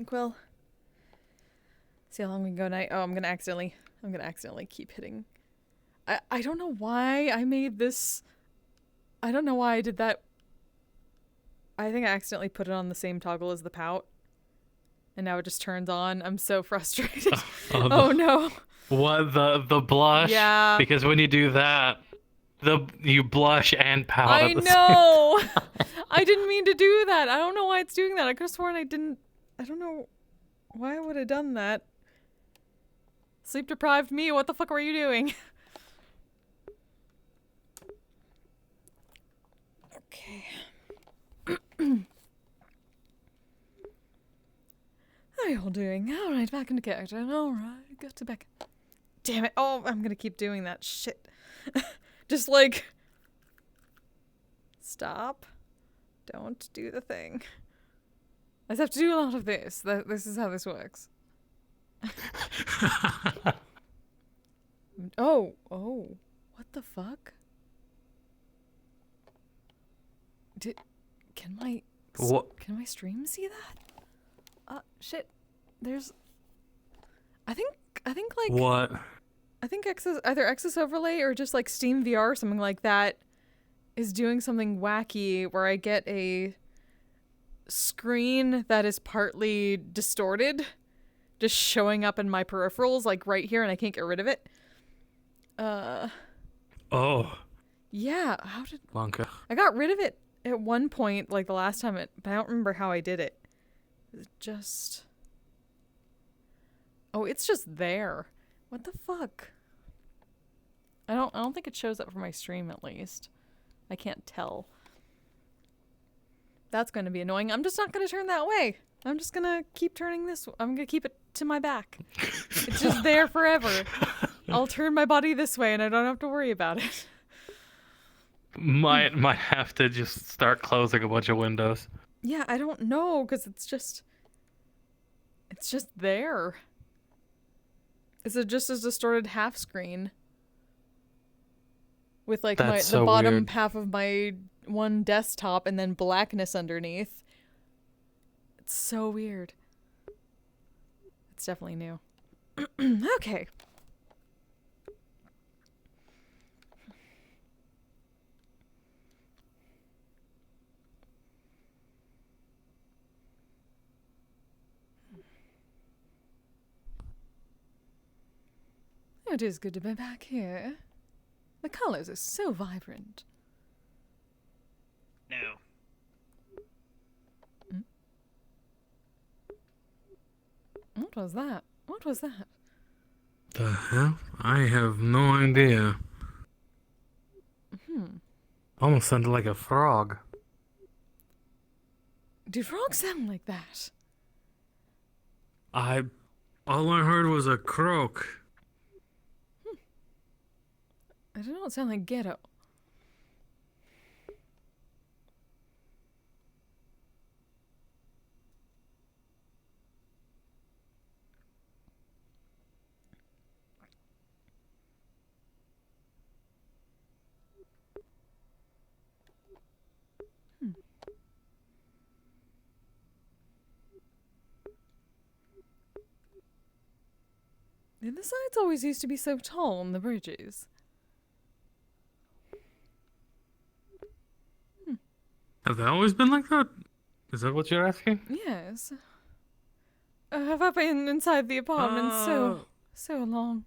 Inkwell. See how long we can go night. Oh, I'm gonna accidentally keep hitting. I don't know why I made this. I don't know why I did that. I think I accidentally put it on the same toggle as the pout. And now it just turns on. I'm so frustrated. Oh no. What, the blush? Yeah. Because when you do that, you blush and pout I at the know. same time. I didn't mean to do that. I don't know why it's doing that. I could have sworn I didn't. I don't know why I would have done that. Sleep deprived me. What the fuck were you doing? Okay. How are you all doing? Alright, back into character. Alright, go to back. Damn it. Oh, I'm gonna keep doing that shit. Just like... Stop. Don't do the thing. I just have to do a lot of this. This is how this works. Oh. What the fuck? Can my stream see that? Shit. There's... I think like... What? I think either Access Overlay or just like Steam VR or something like that is doing something wacky where I get a screen that is partly distorted just showing up in my peripherals like right here and I can't get rid of it. Oh. Yeah, how did... Blanca. I got rid of it at one point, like the last time but I don't remember how I did it. It's just... Oh, it's just there. What the fuck? I don't think it shows up for my stream at least. I can't tell. That's going to be annoying. I'm just not going to turn that way. I'm just going to keep turning this. I'm going to keep it to my back. It's just there forever. I'll turn my body this way and I don't have to worry about it. Might have to just start closing a bunch of windows. Yeah, I don't know because it's just there. It's just a distorted half screen. With like the bottom weird. half of my one desktop and then blackness underneath. It's so weird. It's definitely new. Okay. It is good to be back here. The colors are so vibrant. No. What was that? What was that? The hell? I have no idea. Almost sounded like a frog. Do frogs sound like that? All I heard was a croak. I don't sound like ghetto. And the sides always used to be so tall on the bridges. Have they always been like that? Is that what you're asking? Yes. Have I been inside the apartment so long?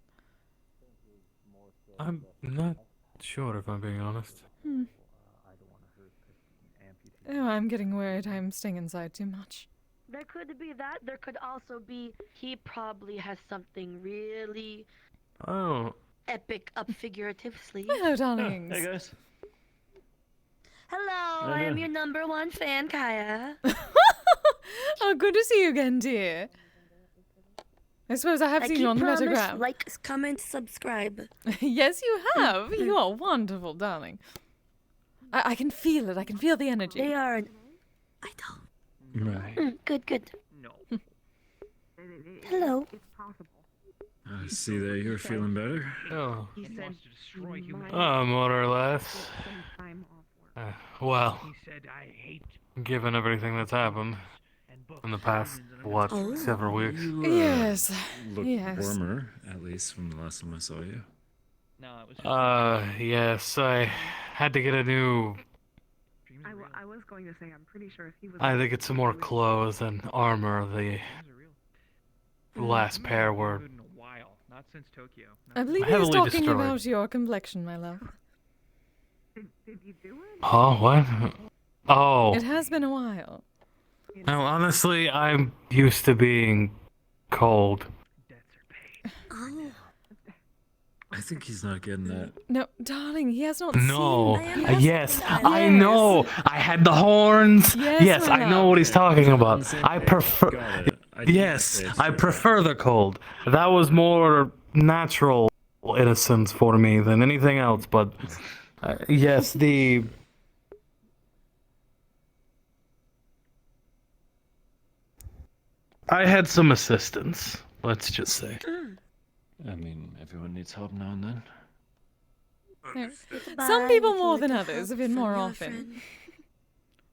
I'm not sure if I'm being honest. Oh, I'm getting worried. I'm staying inside too much. There could be that. There could also be he probably has something really epic up figuratively. Hello, darlings. Hey guys. Hello, I am your #1 fan, Kaya. Oh, good to see you again, dear. I suppose I have seen you on the Metagram. Like, comment, subscribe. Yes, you have. You are wonderful, darling. I can feel it. I can feel the energy. They are an idol. Right. Good. No. Hello. I see that you're feeling better. Oh. He wants to destroy humanity. More or less. Well, He said, I hate given everything that's happened. and in the past, what, Oh. several weeks? You Yes. look Yes. warmer, at least from the last time I saw you. No, it was just Yes, I had to get a new. dreams are real. I was going to say, I'm pretty sure if he was. I had to get some more clothes and armor. The Dreams are real. last I haven't pair been in a were. mood in a while. Not since Tokyo. I believe he's Heavily talking destroyed. about your complexion, my love. Did you do it? Huh? What? Oh. It has been a while. No, honestly, I'm used to being cold. Debts are paid. Oh. I think he's not getting that. No, darling, he has not No. seen. I he has- Yes, Yes. I know. I had the horns. Yes, Yes, my I know love. what he's talking about. Same I page. prefer. Got it. I didn't Yes, say it's I too prefer the cold. That was more natural innocence for me than anything else. But yes, the. I had some assistance. Let's just say. I mean, everyone needs help now and then. Some people more than others have been more often.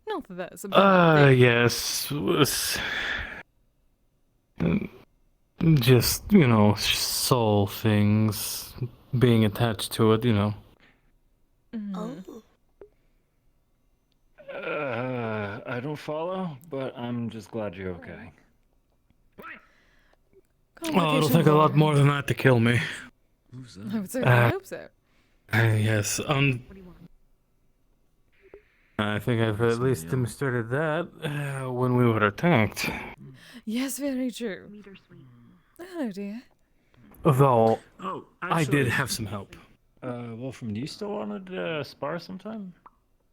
Not that that's a bad thing. Yes. Just, soul things. Being attached to it, Mm. Oh. I don't follow, but I'm just glad you're okay. Well, it'll take a lot more than that to kill me. Who's I that? would certainly hope so. Yes, What do you want? I think I've at least demonstrated that when we were attacked. Yes, very true. Meet or sweet. Hello, dear. Though, Oh, I actually, did have some help. Wolfram, do you still want to spar sometime?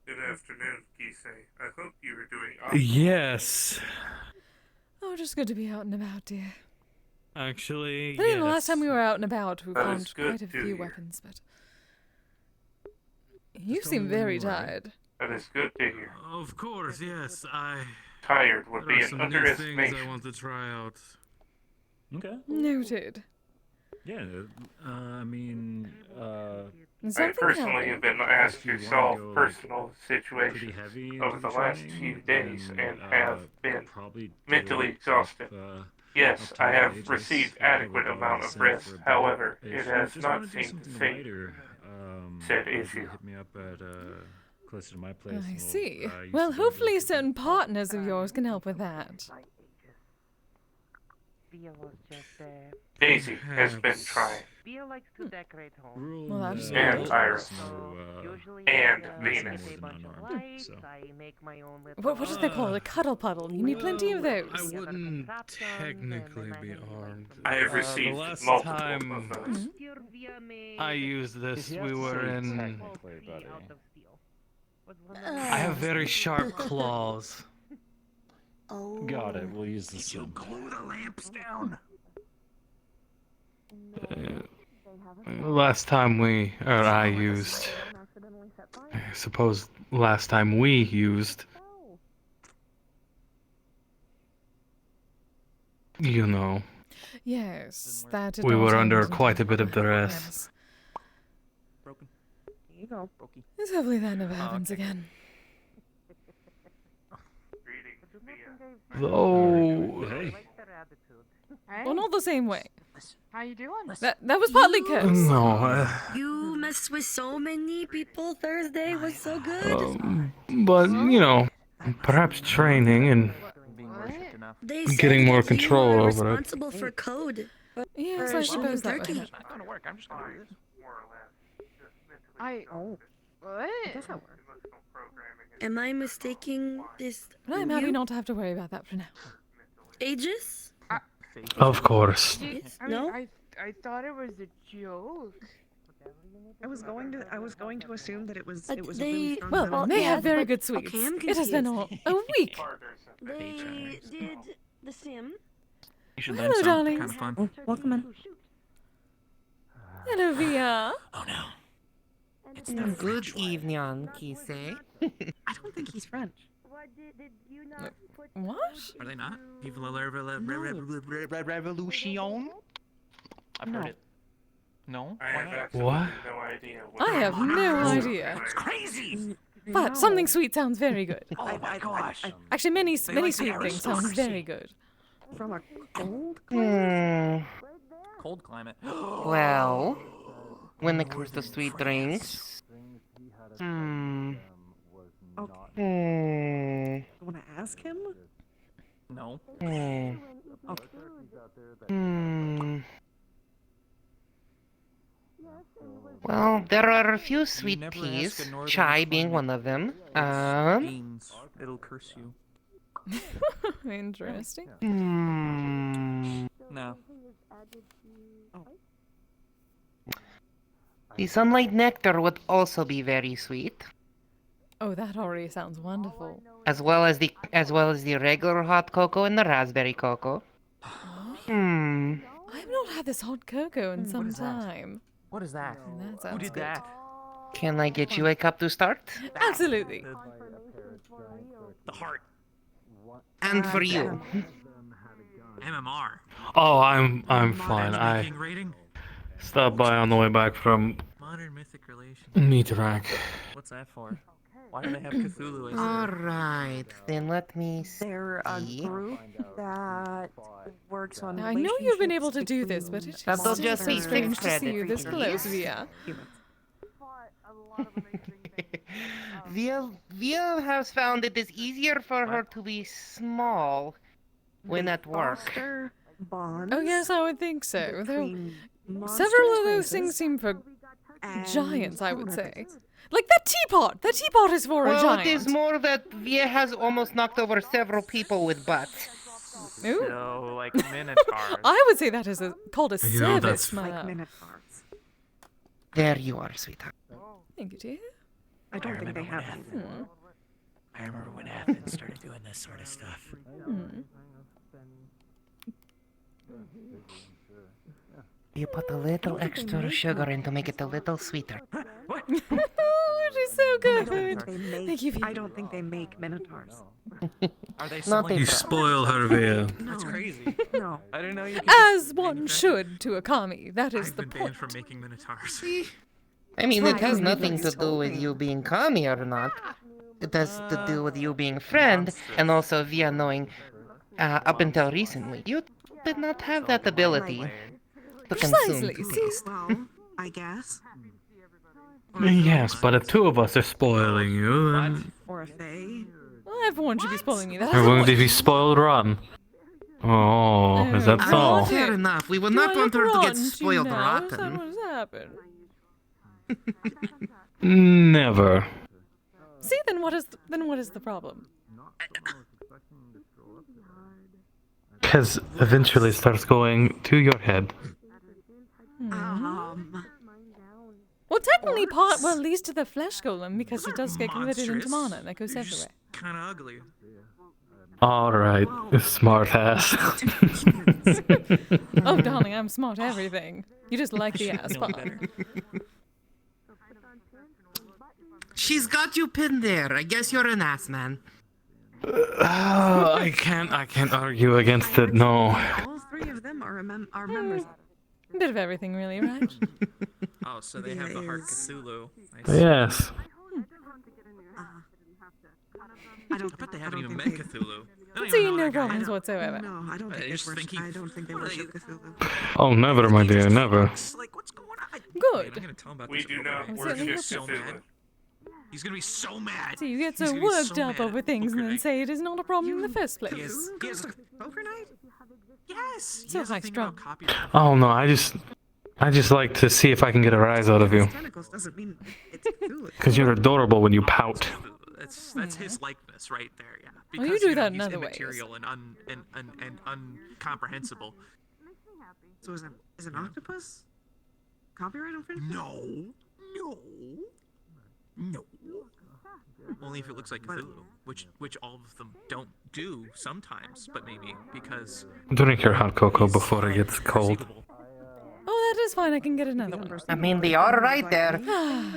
Good afternoon, Kise. I hope you are doing awesome. Yes. Oh, just good to be out and about, dear. Actually, I think the last time we were out and about, we That found is good quite a to few hear. weapons, but you tell me seem when very you were ready. tired. That is good to hear. Of course, yes. I. Tired would There be are an some new things I underestimation. want to try out. Okay. Noted. Yeah, I mean, I Something personally happened. have been asked If you to wanna solve go personal pretty situations heavy over into the last training, few days then, and have been probably do mentally it exhausted. up, Yes, up to I the have ages. received I'll adequate probably amount go of send rest. for a bit. However, If it you has just not wanna do seemed to something save lighter, said maybe issue. hit me up at closer to my place. I and see. we'll, use Well, the hopefully window for a certain bit. partners of yours can help with that. Bia was just Daisy has been Perhaps. trying. Bia likes to decorate home. Rule Well, that's And good. Iris. Usually and I Venus. get a bunch of Unarmed, lights, so. I make my own little What do they call it? A cuddle puddle. You need plenty of Well, those. I wouldn't contraptions, technically and then I be have you, like, armed. some I have The received last multiple time of those. Your Bia made I used this, If you we have to were say in. technically, tree buddy. out of steel. Was one of I I have very sharp claws. Oh. Got it. We'll use the sim. the lamps down? Last time I used. I suppose last time we used. Yes, that did We not were end under quite a entirely bit of well. duress. Yes. Broken. Here you go. Let's hopefully that never happens again. Greetings, Bia. Though. Hey. Like their attitude. Well, not the same way. How you doing? That was partly curse. No. You messed with so many people Thursday was so good. But, perhaps training and. They said getting more that you control are over it. responsible for code. Yes, For I shooting suppose that would turkey. happen. Not gonna work. I'm just gonna do this. More or less. Just mentally I. exhausted. What? Does that work? Emotional programming is Am I mistaking this? But I'm happy not to have to worry about that for now. Aegis? Of course. Yes? I mean, No? I thought it was a joke. I was going to assume that it was But a really they- strong Well, villain. they have yes, very but- good sweets. okay, I'm It has been confused. a week. partners and They did the sim. You should Hello, darling. Kind of fun. Welcome in. Hello, VR. Good evening, Kise. I don't think he's French. What did you not put What? Are they not? Vive la revolution? I've heard it. No? I Why have not? absolutely What? no idea. I have no idea. It's crazy! But something sweet sounds very good. Oh my gosh. Actually, many They many like the sweet things sounds aristocracy. very good. From a cold Cold climate. Well, when it comes to sweet drinks. Okay. Want to ask him? No. Well, there are a few You sweet never ask teas, a northern chai being climate. one of them. Beans. It'll curse you. Interesting. No. The sunlight nectar would also be very sweet, Oh, that already sounds wonderful. as well as the regular hot cocoa and the raspberry cocoa. I've not had this hot cocoa in some is that? time. What is that? That Who sounds did good. that? Can I get you a cup to start? Absolutely. The heart. And for you. MMR. Oh, I'm fine. I Matchmaking rating. stopped by on the way back from Modern mythic relations. Meterak. What's that for? Why do they have Cthulhu as Alright, then let me They're a see. group that works on. Now, I know you've been able to do this, but it That'll still just be so strange to see credit, you this please. close, Via. Via has found it is easier for her to be small when at work. Foster bonds. Oh yes, I would think so. Though between several of those monstrous things races seem for and giants, I would common say. races. Like that teapot! That teapot is for a Well, giant. it is more that Via has almost knocked over several people with butts. Ooh. So, like minotaurs. I would say that is called a You know, service, that's- my Like love. minotaurs. There you are, sweetheart. Thank you, dear. I don't think they have. I remember when Athens started doing this sort of stuff. You put a little extra sugar in to make it a little sweeter. It is so I don't good. think they make. Thank you, Via. I don't think they make minotaurs. Are they Not selling in- You them? spoil her, Via. That's crazy. No. I didn't know you could As just one manufacture- should to a kami. That is I've the been point. banned from making minotaurs. I mean, it has Right. nothing to do with you being kami or not. It has to do with you being friend, and also Via knowing, up until recently, you did not have that ability to consume Precisely. See, taste. Well, I guess. Yes, but if two of us are spoiling you, then Or a fae. well, everyone should be spoiling me. That is we're the going to point. be spoiled rotten. Oh, is that Oh, so? God. Fair enough. We would Do not I want look her to get rotten spoiled you now? Is that rotten. what has happened? Never. See, then what is the problem? Because eventually it starts going to your head. Well, technically, well, leads to the flesh golem because it does get converted into mana and it goes everywhere. Kind of ugly. Alright, smart ass. Oh, darling, I'm smart everything. You just like the ass Know part. better. She's got you pinned there. I guess you're an ass man. I can't argue against it, no. All three of them are members. A bit of everything, really, right? Oh, so they have the heart Yes. Cthulhu. I see. Yes. I don't I bet they I haven't don't even think met they- Cthulhu. I don't See, even know no that guy. problems whatsoever. No, I don't I think just they think he- worship. I don't think they worship Cthulhu. Oh, never, my dear, never. Like, what's going on? Good. I'm gonna tell him about We this. do not I'm worship certainly He's so Cthulhu. mad. He's gonna be so mad. See, you get He's so gonna be worked so up mad over at things and poker then night. say it is not a problem in the first place. He has Poker night? yes. He So has a high thing strung. about copyright. Oh no, I just like to see if I can get a rise out of you. Tentacles doesn't mean it's Cthulhu. Because you're adorable when you pout. That's his likeness right there. Yeah. Well, you Because, do know, that in he's other ways. immaterial and uncomprehensible. So is an octopus copyright infringement? No. Only if it looks like Cthulhu, which all of them don't do sometimes, but maybe because Drink your hot cocoa before it gets cold. conceivable. Oh, that is fine. I can get another one. I mean, they are right there.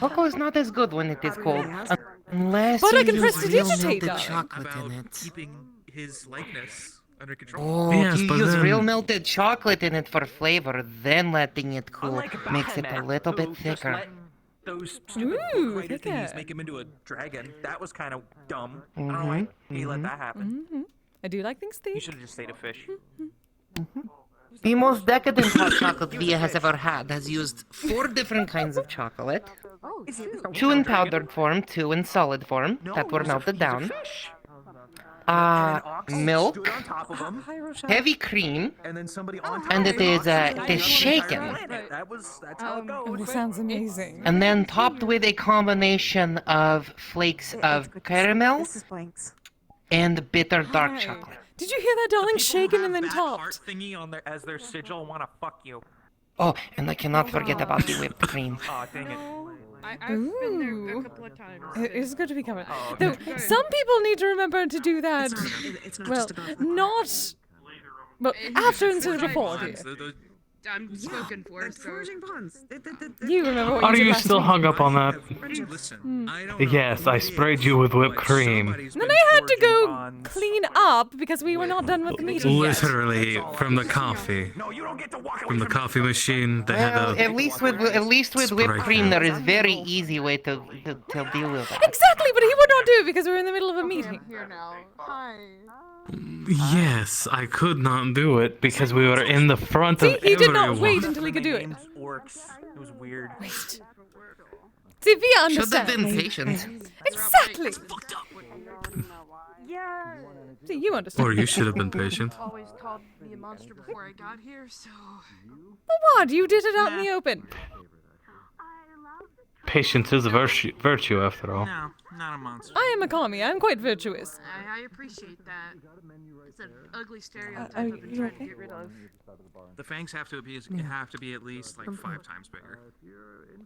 Cocoa is not as good when it is cold, unless But you I can use real prestidigitate, melted darling. chocolate About in it. keeping his likeness under control. Oh, Yes, you but use then- real melted chocolate in it for flavor, then letting it cool Unlike makes it a Batman, little bit who just thicker. let those stupid Ooh, writer look thingies at- make him into a dragon. That was kind of dumb. I don't know why he let that happen. Mm-hmm. I do like things You thick. should have just stayed a fish. The most decadent hot chocolate Via has ever had has used 4 different kinds of chocolate. Oh, 2 in powdered form, 2 in solid form that were melted down. Milk, Stood on top of him, heavy cream, and then somebody on top and of it him is knocked him shaken. on the entire planet. That's how it Oh, goes. this sounds amazing. And then topped with a combination of flakes of caramel This is blanks. and bitter dark Hi. chocolate. Did you hear that, darling? People who Shaken have and then that heart topped. thingy on their as their sigil want to fuck you. Oh, and I cannot forget about the whipped cream. Oh, dang it. I've been there a Ooh. couple of times. It is good to be covered. Oh, Though okay. some people need to remember to do that. It's not Well, just about not. But after instead of before, dear. I'm spoken for, It's so... forging bonds. You remember what Are you did you last still week. hung up on that? Listen, I don't know Yes, who I it sprayed is, you with whipped but cream. somebody's Then been I had to forging go bonds. clean up because we were not done with the meeting yet. Literally from the coffee. No, you don't get to walk away From the coffee machine, they had Well, a at least with whipped Spray cream, can. there is very easy way to deal with that. Exactly, but he would not do it because we were in the middle of a meeting. Here now. Hi. Yes, I could not do it because we were in the front See, of he did not everyone. wait until he could do it. Names orcs. It was weird. Wait. See, Via Should have been understands. patient. Exactly. Fucked up. Yeah. See, you understand. Or you should have been patient. Always called me a monster before I got here, so... But what? You did it out in the open. Patience is a virtue after all. No, not a monster. I am a commie. I'm quite virtuous. I appreciate that. It's an ugly stereotype are I've been you trying okay? to get rid of. The fangs have to be at least like 5 times bigger.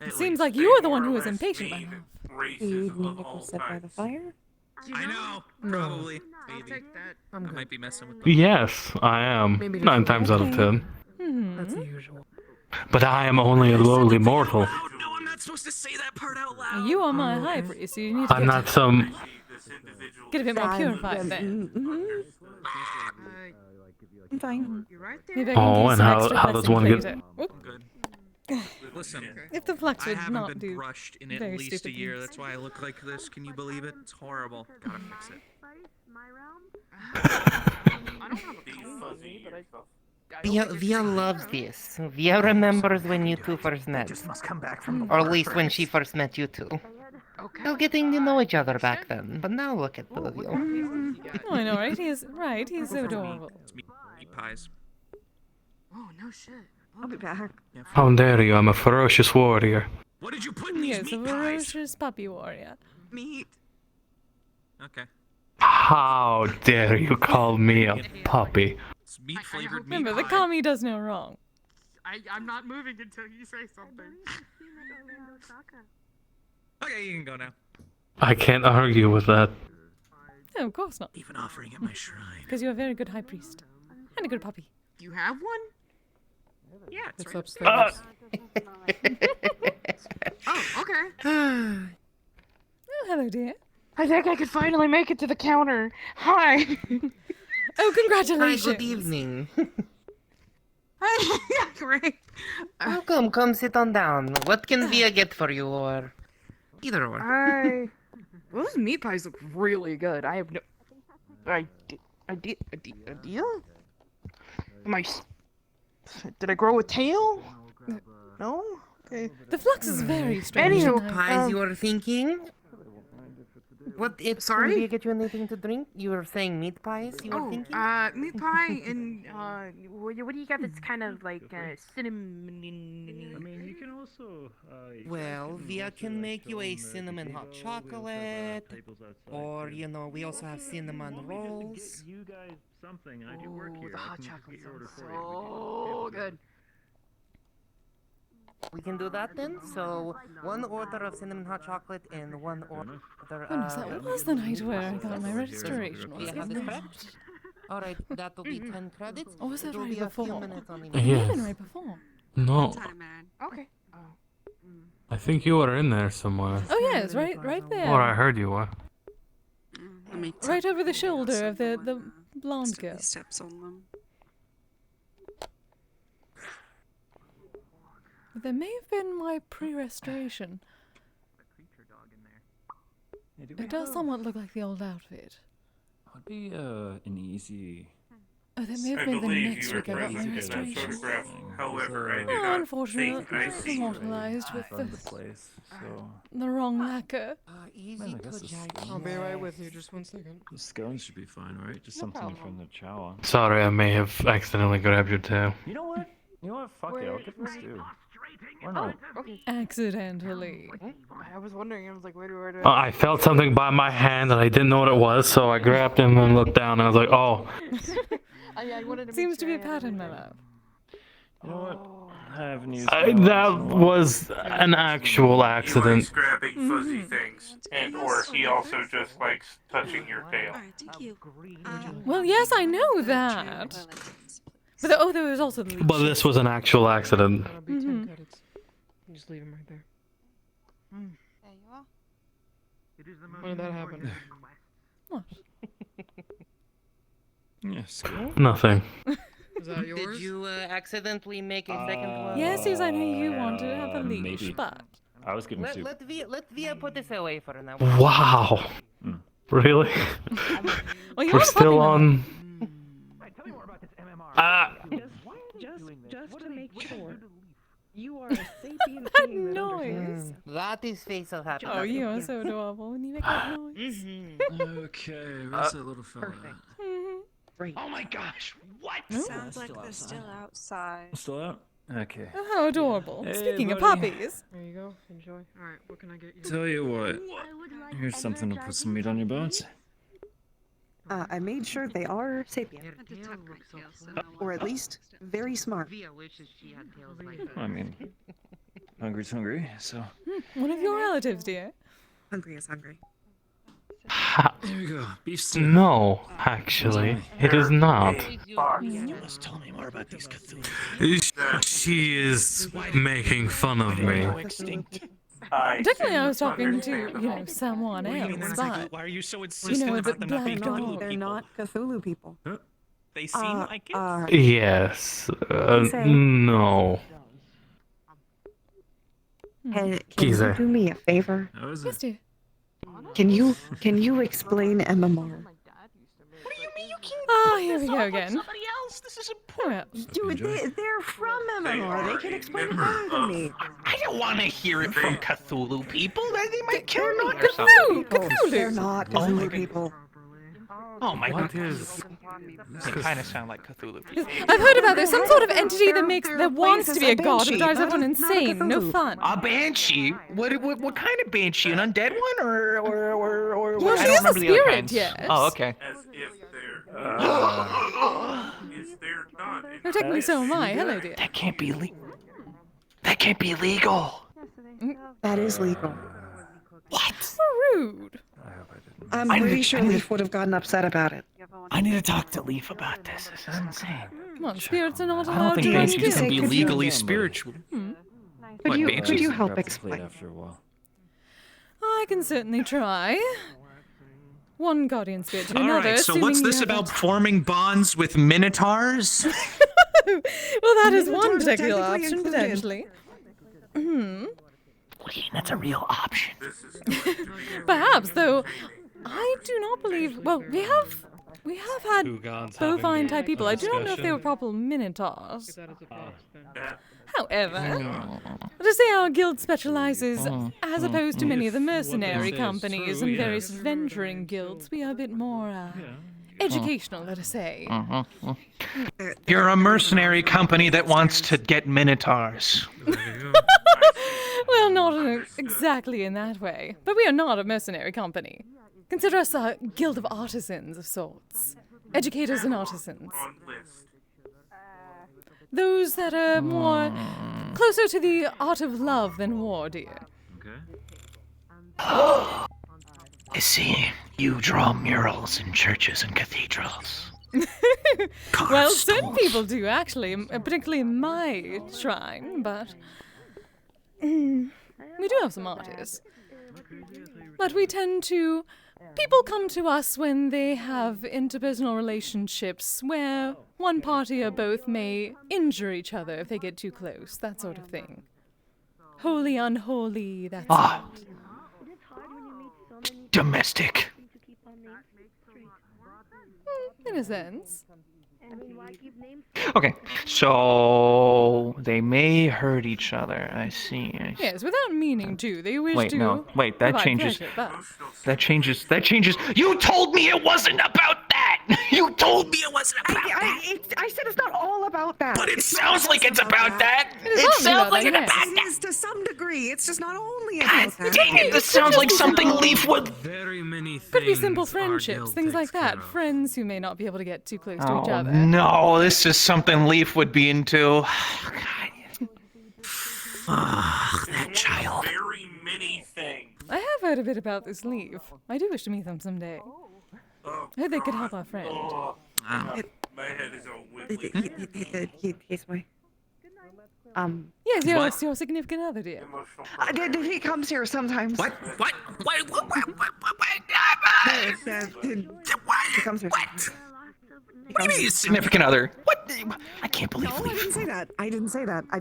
It seems like you are the one who is impatient by now. Racism of all times. fire? I know. Probably. I'll Maybe. take that. I might be messing with them. Yes, I am. 9 times out of 10. Hmm. usual. But I am only a lowly mortal. Oh no, I'm not supposed to say that part out loud. You are my high priest, so you need to I'm not some. get a bit more purified then. I'm fine. You're right there. Maybe I can Oh, do and some how- extra how does blessing one get- later. Oop. Good. Listen, If the flux I would haven't not been do. brushed in at very least a stupid year. things. That's why I look like this. Can you believe it? It's horrible. Gotta fix it. I don't have a comb on me, but Via loves this. Via remembers when you two first met. Just must come back from the Or at least when she first met you two. Okay. Still getting to know each other back then, but now look at both of you. Oh, I know, right? He's so adorable. It's meat pies. Oh, no shit. I'll be back. Yeah. How dare you? I'm a ferocious warrior. What did you put in these Yes, a meat pies? ferocious puppy warrior. Meat. Okay. How dare you call me a puppy? It's meat flavored meat Remember, the pie. commie does no wrong. I'm not moving until you say something. Okay, you can go now. I can't argue with that. No, of course not. Even offering at my shrine. Because you're a very good high priest. And a good puppy. You have one? Yeah, it's It's right. upstairs. Oh, okay. Oh, hello, dear. I think I could finally make it to the counter. Hi. Oh, Hi, congratulations. good evening. Yeah, great. Welcome, come sit on down. What can Via get for you, or either or? Those meat pies look really good. I have no idea. Did I grow a tail? No. Okay. The flux is very strange. Anywho, and I- Pies you were thinking? What, Sorry? Can Via get you anything to drink? You were saying meat pies you were thinking? Meat pie and what do you got that's kind of like cinnamon? I mean, you can also. Well, Via can make you a cinnamon hot chocolate, or, you know, we also have cinnamon rolls. You guys something. I do work here. The I hot can chocolate get your order sounds for you. We so can good. We can do that then. So, one order of cinnamon hot chocolate and one order Goodness, that was the night where I got my registration. Do you have this correct? Alright, that will be 10 credits. Or was that It will right be a few before? minutes on the It might have Yes. been right before. No, Okay. I think you were in there somewhere. Oh, yes, right there. Or I heard you were. Right over the shoulder of the blonde girl. Steps on them. There may have been my pre-restoration. It does somewhat look like the old outfit. Would be an easy. Oh, that may have I been the believe next you were week I got my present in that restoration. photograph. However, I do Oh, not unfortunately, think I it's see. immortalized with From the place, so the wrong lacquer. Easy I guess to it's- judge. I'll be right with you. Just 1 second. the scones should be fine, right? Just something from the chow. Sorry, I may have accidentally grabbed your tail. You know what? Fuck it. I'll give him stew. Why not? Accidentally. I was wondering. I was like, where do I felt something by my hand and I didn't know what it was, so I grabbed him and looked down and I was like, oh. I wanted to Seems to be a pattern, my love. You know what? I haven't used That was an actual He likes accident. grabbing fuzzy things, and or he also just likes touching your tail. Thank you. Well, yes, I know that. But there was also the leech. But this was an actual accident. That'll be 10 credits. You just leave him right there. There you are. When did that happen? What? Yes. Nothing. Is that yours? Did you accidentally make a second one? Yes, I know you wanted to have the leash, maybe. but I was getting soup. Let Via put this away for now. Wow. Really? well, you We're are still popular. on. Just to make sure, you are a sapient That being that noise. understands. That is face of happiness. Oh, you are so adorable when you make that noise. Okay, where's that little fella? Great. Oh my gosh! What? Sounds like they're still outside. Still out? Okay. Oh, how adorable. Hey, Speaking of buddy. puppies. There you go. Enjoy. All right. What can I get you? Tell you what. Here's something to put some meat on your bones. I made sure they are sapient, or at least very smart. Via wishes she had tails like that. I mean, hungry's hungry, so. One of your relatives, dear. Hungry is hungry. There we go. Beef stew. No, actually, it is not. You must tell me more about these Cthulhu. She is making fun of me. Extinct. Technically, I was talking to, someone else, but, Why are you so you insistent know, the about them not being black Cthulhu dog. people? They're not Cthulhu people. They seem like it. Yes. Kise. No. Can you Kise. do me a favor? That was Yes, dear. Can you explain MMR? Ah, here we go again. Somebody else. This is important. Oh, yeah. Dude, they're from MMR. They can explain it better than me. I don't want to hear it from Cthulhu people. They might kill They're me not or something. Cthulhu. They're Cthulhu. not Oh my Cthulhu people. Oh my What god. is? They kind of sound like Cthulhu people. I've heard about there's some sort of entity that wants to be a Banshee. god but drives That everyone is not a insane. No Cthulhu. fun. A banshee? What kind of banshee? An undead one or Well, I she don't is a remember the other spirit, kinds. yes. Oh, okay. As if there is there not. No, technically so am I. Hello, dear. That can't be That can't be legal. That is legal. What? Rude. I'm I pretty need- sure I need- Leaf would have gotten upset about it. I need to talk to Leaf about this. This is insane. Come on, spirits are not I don't allowed think to run banshees can gifts. be Could you- legally spiritual. Could What, you banshees? help Grab the plate explain? after a while. I can certainly try. One guardian spirit to All another. right, so what's assuming this you have about forming bonds with minotaurs? Well, that is one Minotaurs are particular technically option, included. potentially. What do you mean that's a real option? Perhaps, though, I do not believe. Well, we have had bovine type people. I do not know if they were proper minotaurs. However, to say our guild specializes, as opposed to many of the mercenary companies and various adventuring guilds, we are a bit more educational, let us say. You're a mercenary company that wants to get minotaurs. Well, not exactly in that way, but we are not a mercenary company. Consider us a guild of artisans of sorts. Educators and artisans. On list. Those that are more closer to the art of love than war, dear. I see. You draw murals in churches and cathedrals. Well, certain people do, actually, particularly in my shrine, but we do have some artists. But we tend to... People come to us when they have interpersonal relationships where one party or both may injure each other if they get too close, that sort of thing. Holy, unholy, that's it. domestic. In a sense. Okay, so they may hurt each other. I see. Yes, without meaning to. They wish to. Wait, that provide changes. pleasure, but... That changes. You told me it wasn't about that. You told me it wasn't about that. I said it's not all about that. But it sounds like it's about that. It sounds like it's about It that. is to some degree. It's just not only about that. Dang it! This sounds like something Leaf would. Very many things. Could be simple our friendships, guild things like takes care that. of. Friends who may not be able to get too close to each Oh other. no! This is something Leaf would be into. That child. Very many things. I have heard a bit about this leaf. I do wish to meet them someday. I heard they could help our friend. My head is all wiggly. He's my. Yes, your significant other, dear. He comes here sometimes. What? He comes here. What do you mean, significant other? What? I can't believe No, I Leaf. didn't say that. I didn't say that. I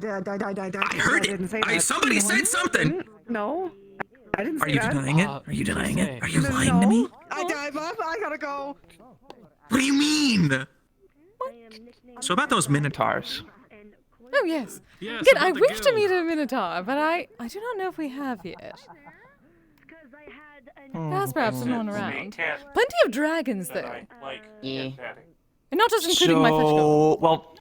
heard didn't say it. that. Somebody said something. No, I didn't Are say you that. denying it? Are you denying it? Are you lying to me? I gotta go. What do you mean? So about those minotaurs. Oh, yes. Yes, Again, about I the wish to guild. meet a minotaur, but I do not know if we have yet. There's perhaps someone around. Plenty of dragons, though. Yeah. And not just including my flesh golem. Well,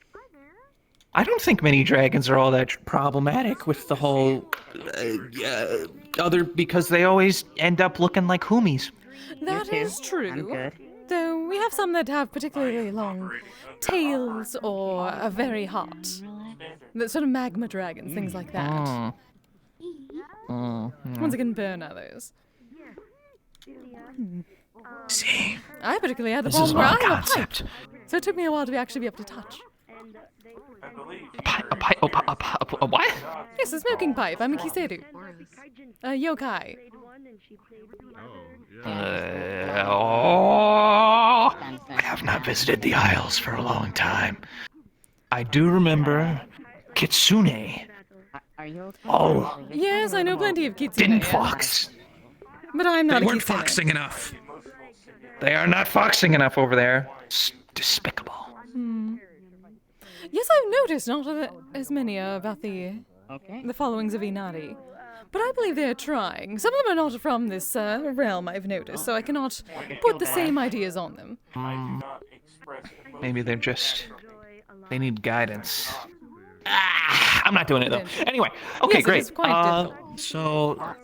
I don't think many dragons are all that problematic with the whole other because they always end up looking like homies. That is true. Though we have some that have particularly long tails or are very hot. The sort of magma dragons, things like that. Ones that can burn others. See, I particularly had the this is problem where my I have a pipe. concept. So it took me a while to actually be able to touch. A what? Yes, a smoking pipe. I'm a Kise. A yokai. I have not visited the Isles for a long time. I do remember Kitsune. Oh, Yes, I know plenty of kitsune. didn't fox. But I'm not They a weren't kitsune. foxing enough. They are not foxing enough over there. It's despicable. Yes, I've noticed not as many about the followings of Inari. But I believe they're trying. Some of them are not from this realm, I've noticed, so I cannot put the same ideas on them. Maybe they're just... They need guidance. I'm not doing it, though. Anyway, okay, Yes, it great. is quite difficult. So,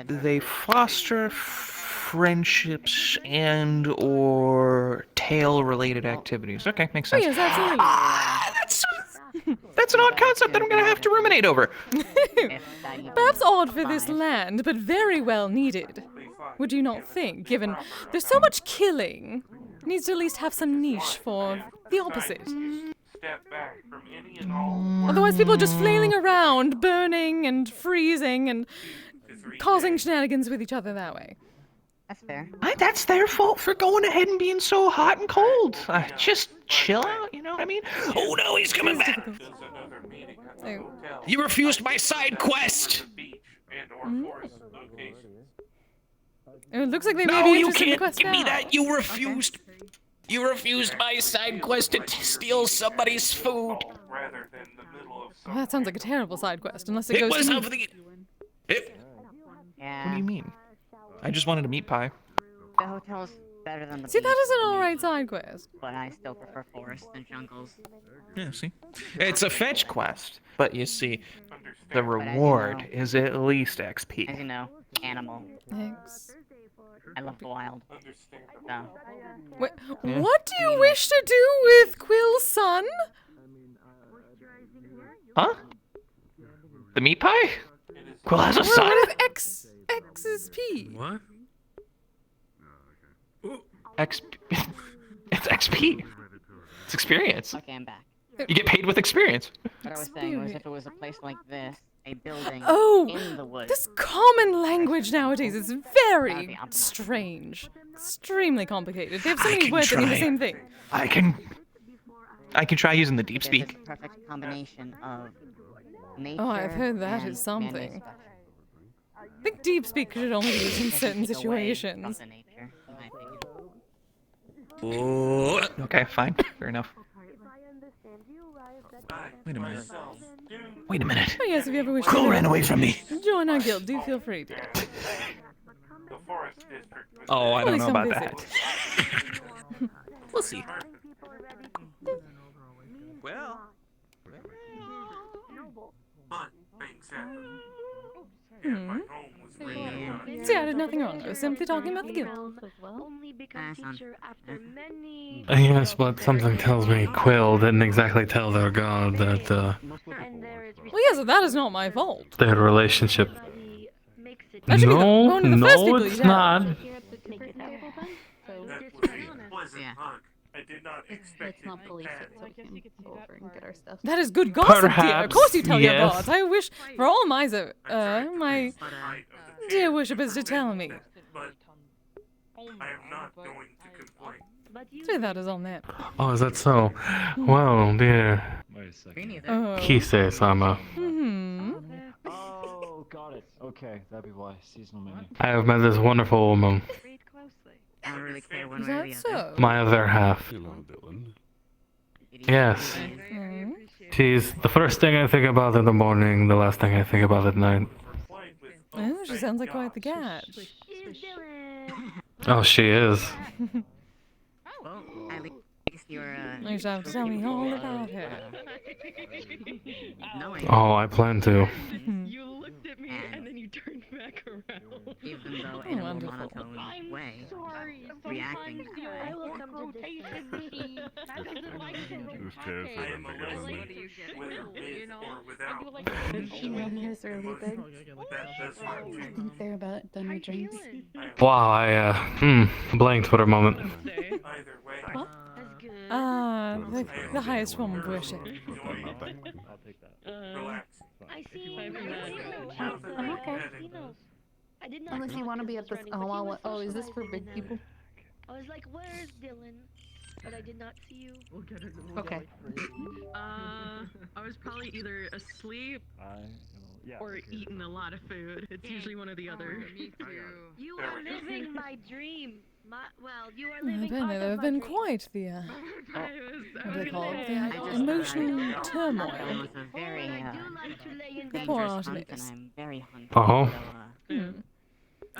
they foster friendships and or tail-related activities. Okay, makes Oh, sense. yes, absolutely. That's an odd concept that I'm going to have to ruminate over. Perhaps odd for this land, but very well needed. Would you not think, given there's so much killing? It needs to at least have some niche for the opposite. Otherwise people are just flailing around, burning and freezing and causing shenanigans with each other that way. That's fair. That's their fault for going ahead and being so hot and cold. Just chill out, you know what I mean? Oh no, he's coming back. Oh. You refused my side quest. It looks like they may No, be you interested in the can't quest give me now. that. You refused. You refused my side quest to steal somebody's food. Well, that sounds like a terrible side quest, unless it It goes was to of the. What do you mean? I just wanted a meat pie. The hotel's better than the See, beach, that is an alright side quest. but I still prefer forests and jungles. Yeah, see? It's a fetch quest, but you see, the reward is at least XP. As you know, animal. Thanks. I love the wild. So, Wait, Yeah. what do you wish to do with Quill's son? Huh? The meat pie? Quill has a Well, son? what is X is P? What? XP. It's XP. It's experience. okay, I'm back. You get paid with experience. What I was saying was if it was a place like this, a building Oh, in the woods. this common language nowadays is very strange. Extremely complicated. They have so many words that mean the same thing. I can try using the deep There's speak. this perfect combination of nature Oh, I've heard that and is something. man-made think deep speak should only be used in certain situations. Okay, fine. Fair enough. Wait a minute. Wait a minute. Oh yes, if you ever wish Quill to ran away from me. join our guild, do feel free to. The forest district. Oh, I don't Please know come about visit. that. We'll see. Well, But things happen. Hmm. See, I did nothing wrong. I was simply talking about the guild. Only become teacher after many. Yes, but something tells me Quill didn't exactly tell their god that Well, yes, that is not my fault. their relationship. That should be No, one of the first no, people it's you tell. not. Yeah. I did not expect Let's not police it so we can go over and get our stuff. That is good gossip, dear. Of Perhaps, course you tell your yes. gods. I wish for all my my dear worshippers to tell me. But I am not going to complain. Say that is on them. Oh, is that so? Well, dear Wait a second. Kise-sama, Oh, got it. Okay, that'd be why. Seasonal menu. I have met this wonderful woman, I don't really care one Is way or that the other. so? my other half. Yes, she's the first thing I think about in the morning, the last thing I think about at night. Oh, she sounds like quite the catch. Oh, she is. Well, at least you're, You should have to tell me all about her. knowing Oh, I plan to. You looked at me and then you turned back around. even though in a more Wonderful. monotone way, Sorry. reacting. I will come to rotation meeting. That doesn't like to rotate. I am allergic, whether with or without. Emailers are really big. That does not change. Think they're about done with drinks. Wow, I blanked for a moment. Either way, The highest form of worship. I'll take that. relax. I see. I'm okay. I did not. Unless you want to be at this. Oh, is this for big people? I was like, where's Dylan? But I did not see you. Okay. I was probably either asleep or eating a lot of food. It's usually one or the other. You are living my dream. You are I've living been part there of have my been dream. quite the what do they call it? The emotional turmoil. was a very, Poor dangerous hunt, and artist. I'm very hungry. Oh. So,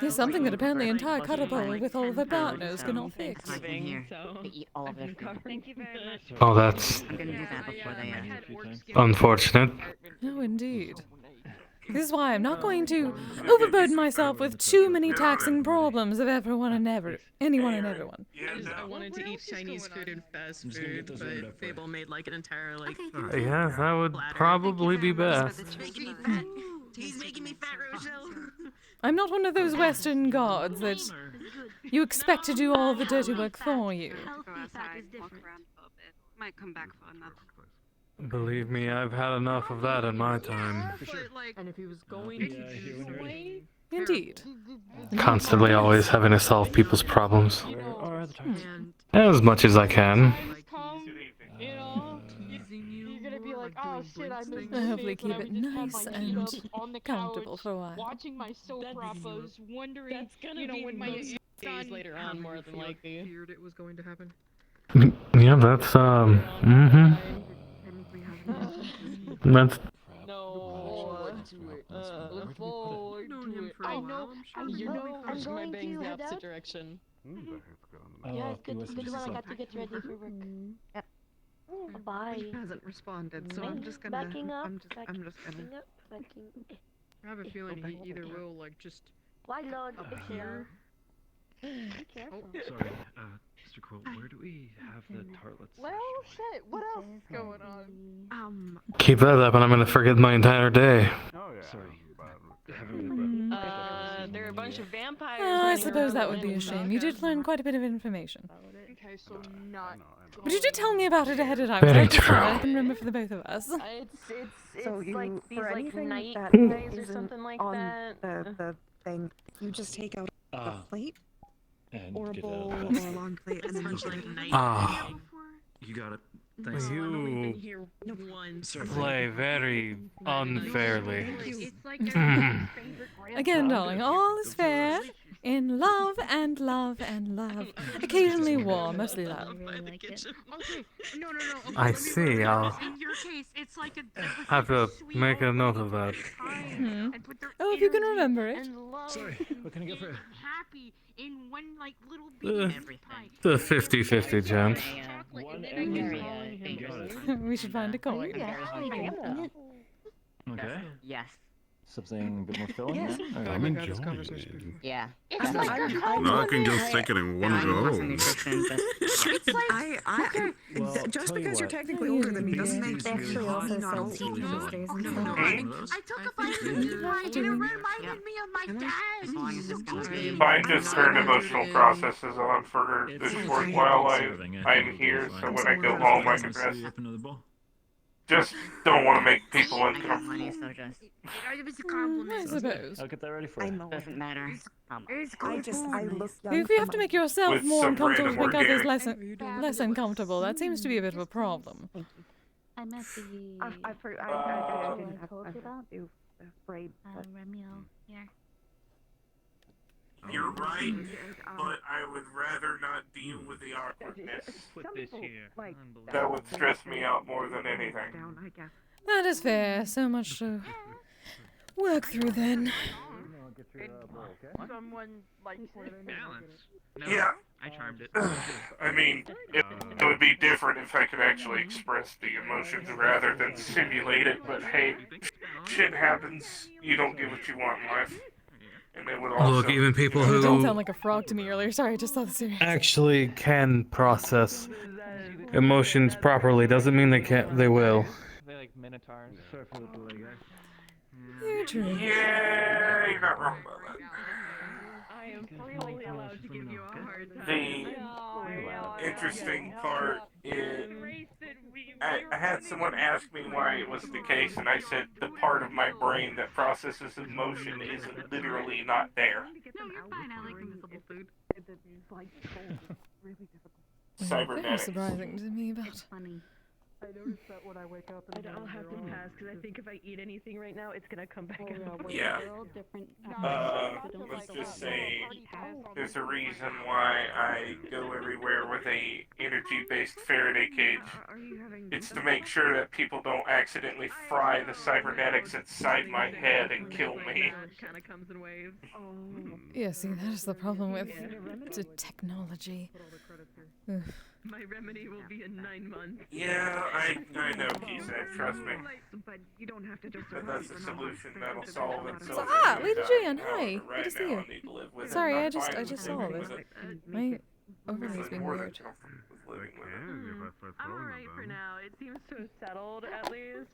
There's something that apparently entire Cuddlepole with all of her partners cannot fix. I can hear they eat all of their food. Thank you very much. Oh, that's I'm gonna do that before they, unfortunate. No, indeed. This is why I'm not going to overburden myself with too many taxing problems of anyone and everyone. I wanted to eat Chinese food and fast food, but Fable made like an entire like. Yes, that would probably be best. He's making me fat, Rochelle. I'm not one of those Western gods that you expect to do all the dirty work for you. Might come back for another. Believe me, I've had enough of that in my time. And if he was going to sway, Indeed. Constantly always having to solve people's problems. and As much as I can. you know, you're gonna be like, oh shit, I missed I this hopefully day, but keep I it was just had nice my and feet up on the comfortable couch, for a while. watching my soap operas, wondering, you know, when my days later on, more than likely. Feared it was going to happen. Yeah, that's That's No. Look forward to it. I know. You know me pushing my bangs the opposite direction. Yeah, it's good when I got to get ready for work. Yep. Bye. He hasn't responded, so I'm just gonna. Backing up. I'm just gonna. Backing. I have a feeling he either will like just Why Lord? here. Be careful. Sorry, Mr. Quill, where do we have the tartlets? Well, shit. What else is going on? keep that up and I'm gonna forget my entire day. Sorry. There are a bunch of vampires. I suppose that would be a shame. You did learn quite a bit of information. Okay, so not. But you did tell me about it ahead of time. Very so I just true. thought I can remember for the both of us. So you, like these for like anything night that days or isn't something like on that. the thing, you just take out a plate And or a get bowl a- or a long plate and then you Much like just night. Ah. You got it. I've only been You here once. play very unfairly. It's like Again, darling, all is fair in love and love and love. Occasionally war, mostly love. Okay. No. Okay, I let me see, put it I'll this way. In your case, it's like a have to make a note of that. Hmm. Oh, if you can remember it. Sorry, what can I get for you? happy in one like little The 50-50 chance. We should find a coin. Okay. Yes. Something a bit more filling. Yes. Then? I'm enjoying it. Yeah. Now I can just take it in one go. It's like just tell you because you're what. technically older than me doesn't make you also not sell old. Tuesdays and No, stuff. I took a bite of the pie and it reminded me of my dad. I just turn emotional processes on for the short while I'm here, so when I go home I can rest. Just don't want to make people uncomfortable. It was a compliment. I suppose. I'll get that ready for you. Doesn't matter. I look young. If you have to make yourself With more some uncomfortable to random make others organic. less uncomfortable, that seems to be a bit of a problem. I met the. I didn't have told you about. to afraid. Romeo here. You're right, but I would rather not deal with the awkwardness. Put this here. That would stress me out more than anything. That is fair. So much to work through then. Someone like Balance. No, Yeah. I charmed it. I mean, it would be different if I could actually express the emotions rather than simulate it, but hey, shit happens. You don't get what you want in life. And it would also... Look, even people You didn't who sound like a frog to me earlier. Sorry, I just thought the serious. actually can process emotions properly doesn't mean they will. They like minotaurs. Sorry for the delay, guys. You're true. Yeah, you're not wrong about that. I am freely allowed to give you a hard time. The interesting part is I had someone ask me why it was the case, and I said the part of my brain that processes emotion is literally not there. No, you're fine. I like invisible food. Very Cybernetic. surprising to me, but Funny. I noticed that when I wake up. I'll have to pass because I think if I eat anything right now, it's gonna come back up. Yeah. They're all different. Let's just say there's a reason why I go everywhere with a energy-based Faraday cage. It's to make sure that people don't accidentally fry the cybernetics inside my head and kill me. Kind of comes in waves. yeah, see, that is the problem with the technology. Ugh. My remedy will be in 9 months. Yeah, I know, Kise, trust me. But you don't have to just. But that's a solution that'll solve itself. Lady Jan, hi. Right Good to see now, you. I need to live with it. Sorry, I'm I just fine saw living this. with it. My overlay's being More than weird. comfortable with living with it. I'm alright for now. It seems to have settled at least.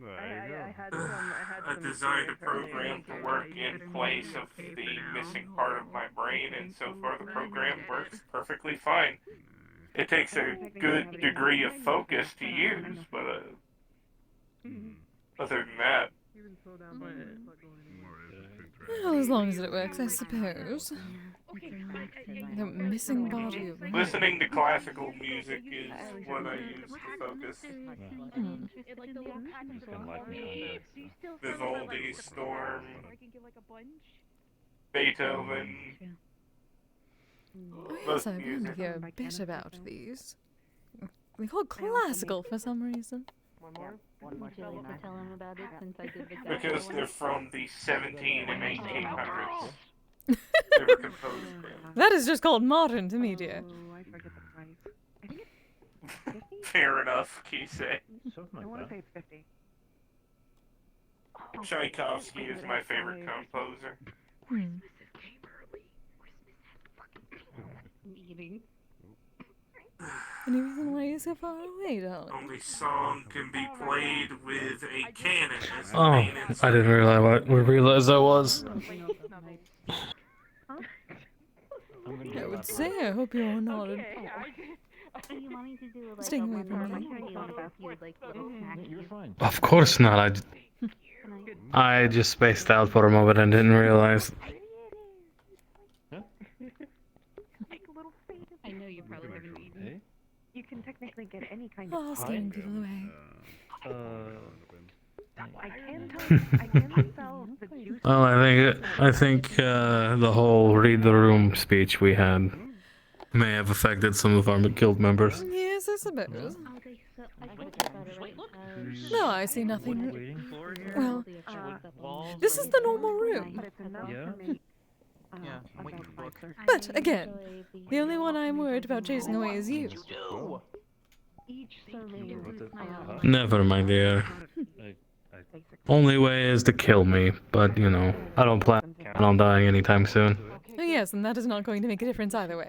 I had I some designed a serious program to work in place of the missing part of my brain, and so far the program works perfectly fine. It takes a good degree of focus to use, but other than that, Well, as long as it works, I suppose. The missing body of listening to classical music is what I use to focus. Vivaldi, Storm, Beethoven. Oh yes, I've learned to hear a bit about these. They're called classical for some reason. Would you like to tell him about it since I did the guy? Because they're from the 17 and 1800s. They were composed then. That is just called modern to me, dear. I forget the price. Fair enough, Kise. I want to say it's 50. Tchaikovsky is my favorite composer. Eating. Any reason why you're so far away, darling? Only song can be played with a cannon as the Oh, main I instrument. didn't realize that was. I would say I hope you're not. So you want me to do like Staying a away from one me. about you, like little snack? You're fine. Of course not. I just spaced out for a moment and didn't realize. I know you probably haven't eaten. You can technically get any kind Oh, of scaring people away. I can sell the juice. Well, I think the whole read the room speech we had may have affected some of our guild members. Yes, I suppose. No, I see nothing. Well, this is the normal room. But again, the only one I'm worried about chasing away is you. Never, my dear. Only way is to kill me, but you know, I don't plan on dying anytime soon. Oh yes, and that is not going to make a difference either way.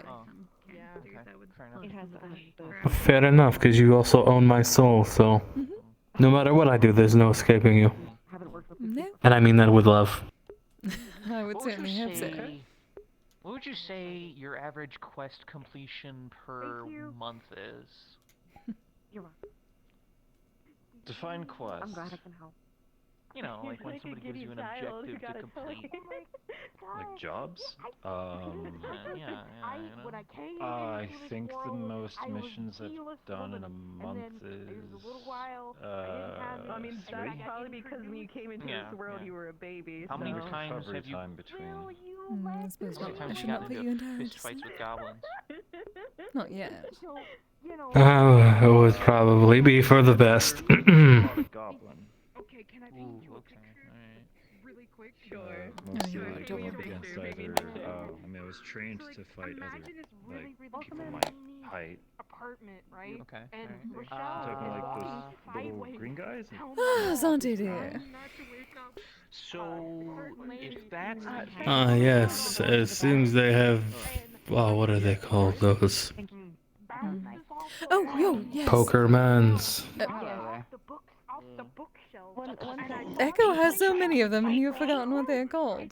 Fair enough, because you also own my soul, so no matter what I do, there's no escaping you. No, And I mean that with love. I would certainly hope so. What would you say your average quest completion per month is? You're welcome. Define quest. I'm glad I can help. You know, like when somebody gives you an objective to complete. Like jobs? Yeah, I think the most missions I've done in a month is I mean, that's 3. probably because when you came into this world, you were a baby. How many so. times have you? Time between. I suppose How many not. I times should you not got put into you entirely fist to fights sleep. with goblins? Not yet. It would probably be for the best. Goblin. Okay, can I paint you a picture? Really quick? Sure. Mostly you are going adorable. against either, I mean, I was trained to fight other, like, people my height. Apartment, right? Okay. And Talking like those little green guys? Ah, Zante dear. So, if that's Ah, yes. It seems they have. Oh, what are they called? Those Oh, yo, yes. Pokermans. Echo has so many of them, and you've forgotten what they're called.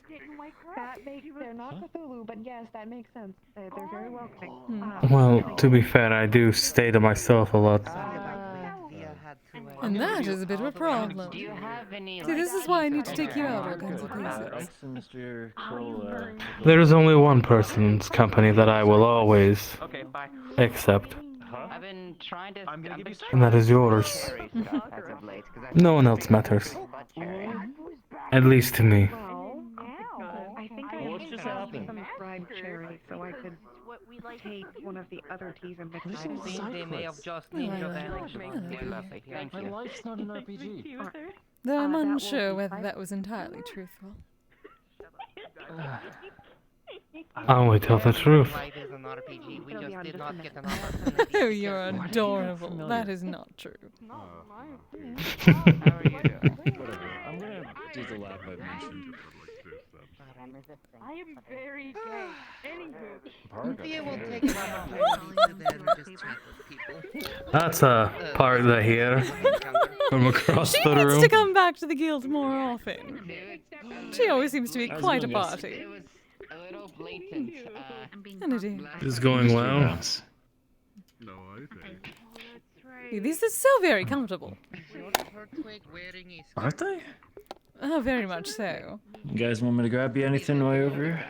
They're not Cthulhu, but yes, that makes sense. They're very welcoming. Well, to be fair, I do stay to myself a lot. And that is a bit of a problem. See, this is why I need to take you out all kinds of places. Mr. Cole, There's only one person's company that I will always accept, I've been trying to. I'm gonna give you and that is yours. No one else matters. At least to me. I think I what's just happened? some fried cherry so I could take one of the other teas and mix it. I think they may have just Oh, needed I that. like it. Thank My you. life's not an RPG. Though I'm that will unsure be whether fine. that was entirely truthful. I only tell the truth. Life is an RPG. We just did not get an Oh, opportunity. you're adorable. That is not true. Whatever. I'm gonna do the lab I mentioned. I am very gay. Anywho. Thea will take an opportunity to then just chat with people. That's a part that here from across She the needs room. to come back to the guild more often. She always seems to be quite a party. A little blatant. And it is. It's going well. These are so very comfortable. Aren't they? Oh, very much so. You guys want me to grab you anything while you're over here?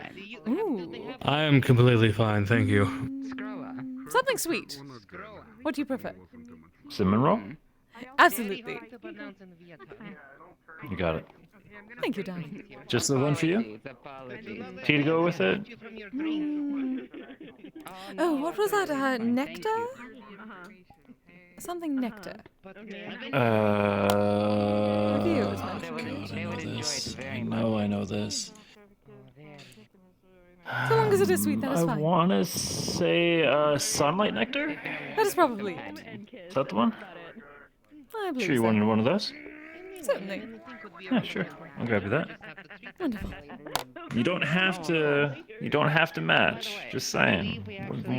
Ooh. I am completely fine, thank you. Something sweet. What do you prefer? Cinnamon roll? Absolutely. You got it. Thank you, darling. Just the one for you? Tea to go with it? Oh, what was that? Nectar? Something nectar. Review was mentioned. I know this. So long as it is sweet, that is I fine. want to say sunlight nectar? That is probably it. Is that the one? I believe Sure you so. wanted one of those? Certainly. Yeah, sure. I'll grab you that. Wonderful. You don't have to match. Just saying.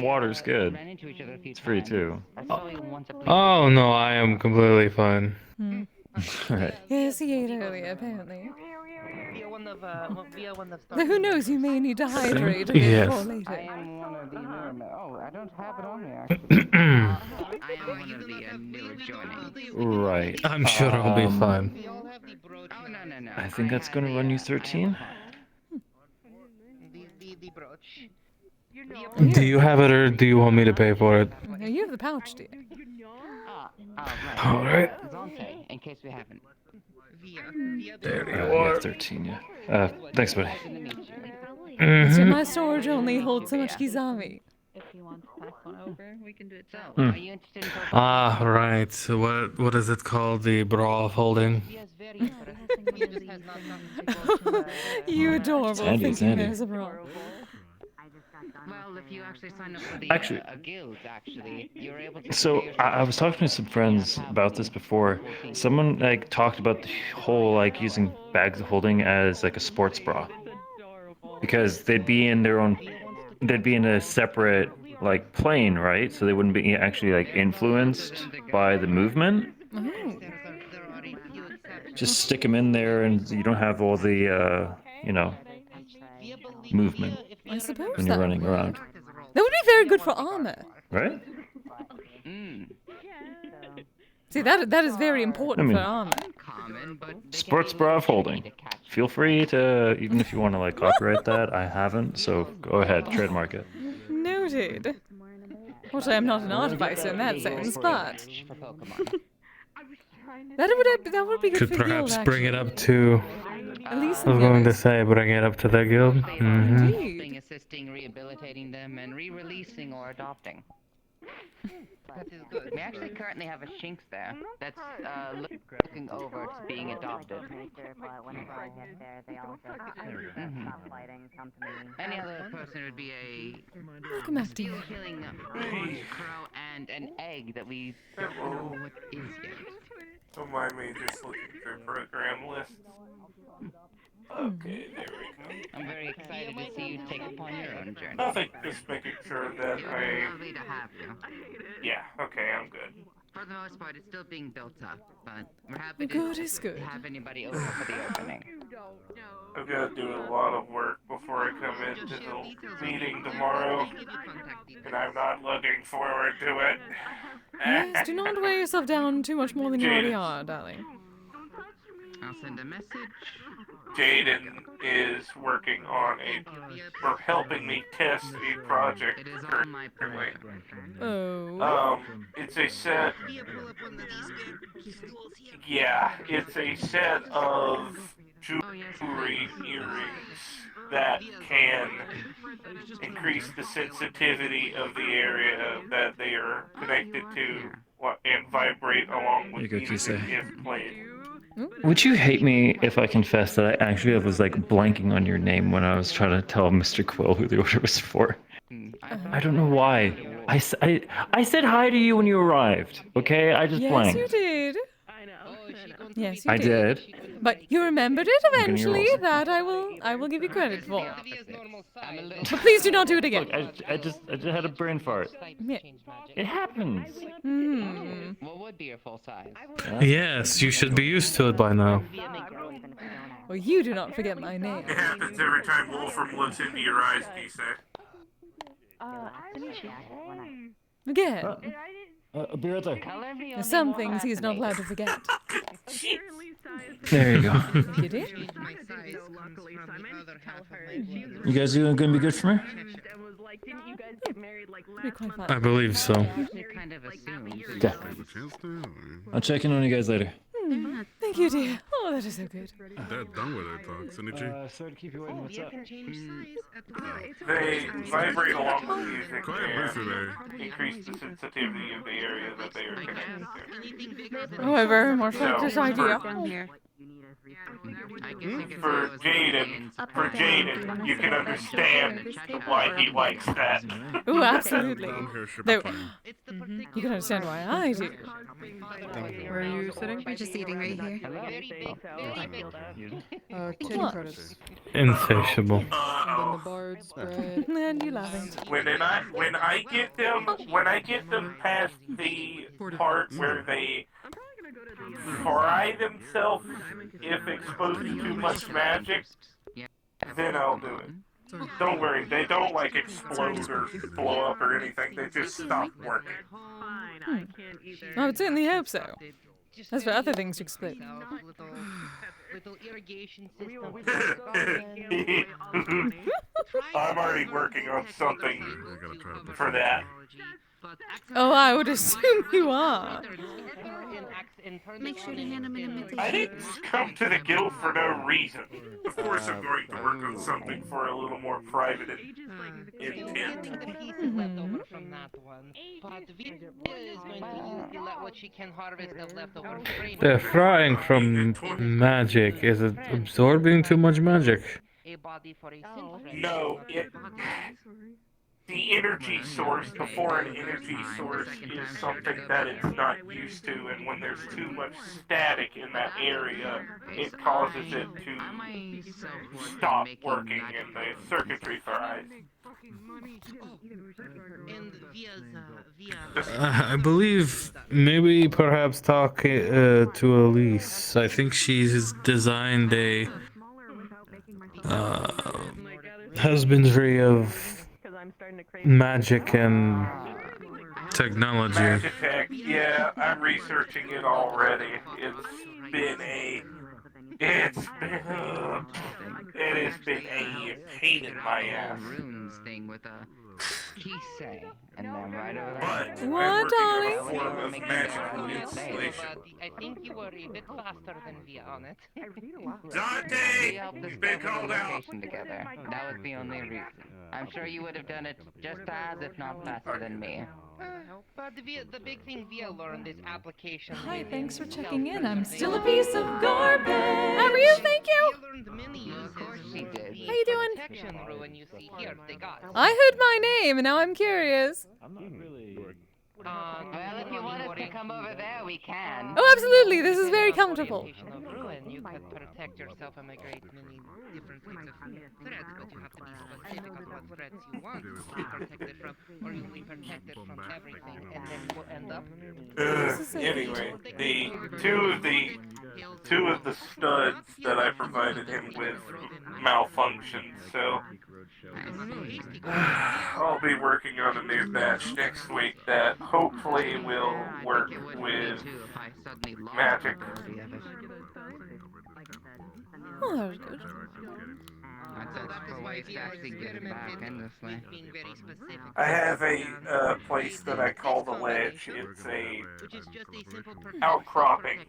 Water's good. It's free too. Oh no, I am completely fine. Alright. Yes, he ate earlier, apparently. Via one of the Though who knows, you may need to hydrate a bit Yes. for later. one of the Oh, I don't have it on me actually. I am one of the newer joining. Right. I'm sure I'll be fine. Oh no. I think that's gonna run you 13. the brooch. Do you have it, or do you want me to pay for it? No, you have the pouch, dear. All right. Zante, in case we haven't. There you We are. have 13, yeah. Thanks, buddy. So my storage only holds so much Kizami. If you want to pass one over, we can do it. So, Hmm. Are you interested in Ah, right. So what is it called? The bra folding? You adorable, It's handy, thinking handy. there's a bra. Well, if you actually sign up for the Actually- a guild, actually, you're able to. So I was talking to some friends about this before. Someone like talked about the whole like using bags of holding as like a sports bra, because they'd be in their own, they'd be in a separate like plane, right? So they wouldn't be actually like influenced by the movement. Just stick them in there, and you don't have all the you know, movement I suppose when you're that running around, That would be very good for armor. right? See, that is very important I mean- for armor. Sports bra folding. Feel free to, even if you want to like copyright that. I haven't, so go ahead, trademark it. Noted. Fortunately, I'm not an artificer in that sense, but that would be good Could for guild, perhaps bring it actually. up to. At least I was some going to guilds. say bring it up to the guild. Helping, assisting, rehabilitating them, and re-releasing or adopting. We actually currently have a Shinx there that's looking over to being adopted. Any other person would be a Welcome back, dear. killing crow and an egg that we don't know what is yet. Don't mind me just looking through program lists. Okay, there we go. I'm very excited to see you take upon your own journey. Nothing, just making sure that I... Lovely to have you. Yeah, okay, I'm good. For the most part, it's still being built up, but we're happy Good to is good. have anybody over for the opening. I've got to do a lot of work before I come into the meeting tomorrow, and I'm not looking forward to it. Yes, do not weigh yourself down too much more than you already are, darling. I'll send a message. Jaden is working on or helping me test a project currently. Oh. It's a set. Yeah, it's a set of jewelry earrings that can increase the sensitivity of the area that they are connected to and vibrate along with Here you go, music Kise. if played. Would you hate me if I confessed that I actually was like blanking on your name when I was trying to tell Mr. Quill who the order was for? I don't know why. I said hi to you when you arrived, okay? I just Yes, blanked. you did. Yes, you I did. But you remembered it I'm getting your eventually. rolls. That I will give you credit for. But please do not do it again. Look, I just had a brain fart. Yeah. It happens. Hmm. What would be your full size? Yes, you should be used to it by now. Well, you do not forget my name. It happens every time Wolfram looks into your eyes, Kise. Again. I'll be right there. There's some things he's not allowed to forget. There you go. You did? You guys gonna be good for me? Be quite fine. I believe so. Kind of assumed. Yeah. I'll check in on you guys later. Thank you, dear. Oh, that is so good. They're done with that talk, Synergy. Sorry to keep you waiting. What's up? They vibrate along with music Quiet and increase the sensitivity of the area that they are connected to. Oh, a very more focused So, idea. For Jaden, you can understand why he likes that. Ooh, absolutely. No, Mm-hmm. you can understand why I do. Where are you sitting? We're just eating right here. Ten credits. Insatiable. Then the bard spread. And you love it. When I get them past the part where they fry themselves if exposed to too much magic, then I'll do it. Don't worry, they don't like explode or blow up or anything, they just stop working. I would certainly hope so. As for other things to explain. Little irrigation I'm already working on something for that. Oh, I would assume you are. Make sure to hand him an invitation. I didn't come to the guild for no reason. Of course, I'm going to work on something for a little more private intent. Left over from that one, but Via is going to use what she can harvest of leftover frame. The frying from magic, is it absorbing too much magic? A body for a synth. No, the energy source before an energy source is something that it's not used to, and when there's too much static in that area, it causes it to stop working and the circuitry fries. I believe maybe perhaps talk to Elise. I think she's designed a husbandry of magic and technology. Magitech, yeah, I'm researching it already. It has been a pain in my ass. Runes thing with a Kise, and then right over there. What, darling? I think you were a bit faster than Via on it. Dante, You've been called out. Together. That was the only reason. I'm sure you would have done it just as, if not faster than me. But the big thing Via learned is application. Hi, thanks for checking in. I'm still a piece of garbage. How are you? Thank you. Of course she did. How you doing? I I heard my name, and now I'm curious. I'm not really. Well, if you want us to come over there, we can. Oh, absolutely. This is very comfortable. You could protect yourself from a great many different kinds of threats, but you have to be specific of what threats you want to be protected from, or you'll be protected from everything, and then we'll end up. Anyway, two of the studs that I provided him with malfunctioned, so I'll be working on a new batch next week that hopefully will work with magic. Oh, that was good. I have a place that I call the ledge. It's a outcropping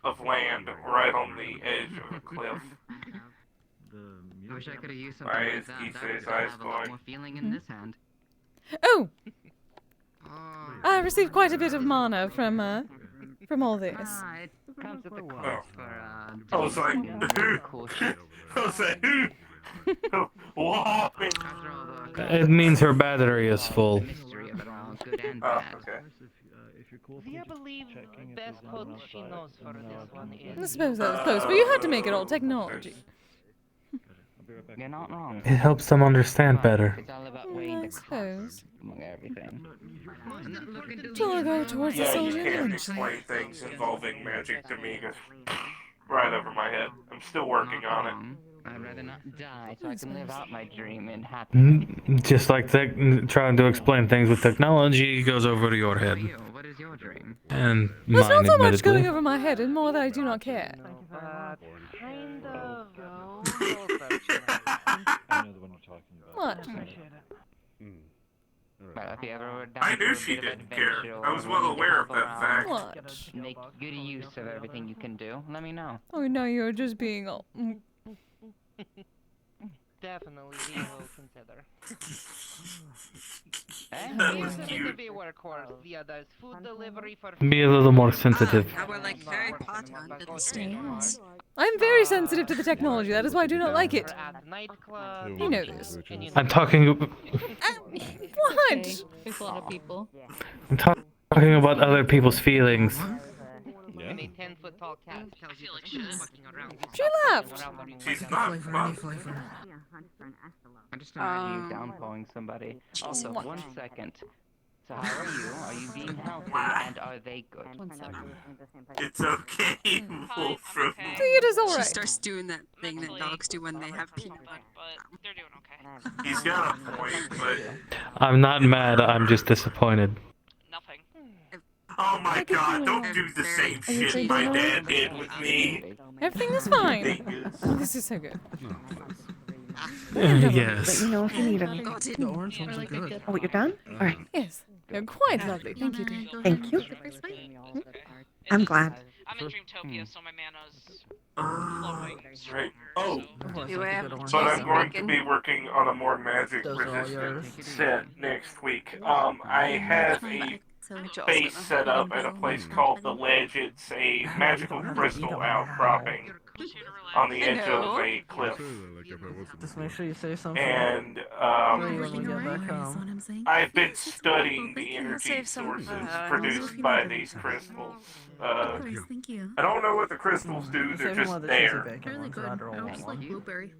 of land right on the edge of a cliff. I wish I could have used something like that. That would have a lot more feeling in this hand. Oh! I received quite a bit of mana from all this. It comes at the cost for, I was like, what happened? It means her battery is full. Oh, okay. Via believe best code she knows for this one is. I suppose that was close, but you had to make it all technology. You're not wrong. It helps them understand better. It's all about weighing the suppose. among everything. Till I go towards the Yeah, you soldier can't lunch. explain things involving magic to me. Just right over my head. I'm still working on it. I'd rather not die so I can live out my dream in happiness. Just like trying to explain things with technology goes over your head. What is your dream? And Well, it's mine, not so much admittedly. going over my head, and more that I do not care. Kind of. I know the one you're talking about. What? Well, if you ever were down I knew for a she bit of didn't care. adventure I was or well wanting to aware of help that fact. around, What? Make good use of everything you can do. Let me know. Oh no, you're just being all. Definitely, we will consider. That was Via cute. to be a workhorse. Via does food delivery for. Be a little more sensitive. Now we're like Harry Potter under the stairs. I'm very sensitive to the technology. That is why I do not like it. At nightclub. You know this. I'm talking. What? There's a lot of people. I'm talking about other people's feelings. And a 10-foot tall cat tells you to stop fucking around. She left. She's not fun. I just imagine you downpouring somebody. Also, 1 second. So how are you? Are you being healthy? And are they good? 1 second. It's okay, Wolfram. It is She alright. starts doing that thing that dogs do when they have peanut butter. But they're doing okay. He's got a point, but I'm not mad, I'm just disappointed. Nothing. oh my god, don't do the same shit my dad did with me. Everything is fine. Oh, this is so good. Yes. Let me know if you need any. The orange ones are good. Oh, you're done? All right. Yes, they're quite lovely. Thank you, dear. Thank you. I'm glad. I'm in Dreamtopia, so my mana's Right. Oh, Do I have but I'm going to be working on a more magic Those are all yours. resistant set next week. I have a base set up at a place called the Ledge. It's a magical crystal outcropping on the edge of a cliff. Just make sure you say something. And when we get back home. I've been studying the energy sources produced by these crystals. Thank you. I don't know what the crystals do, they're just there. Really good. I just like blueberry.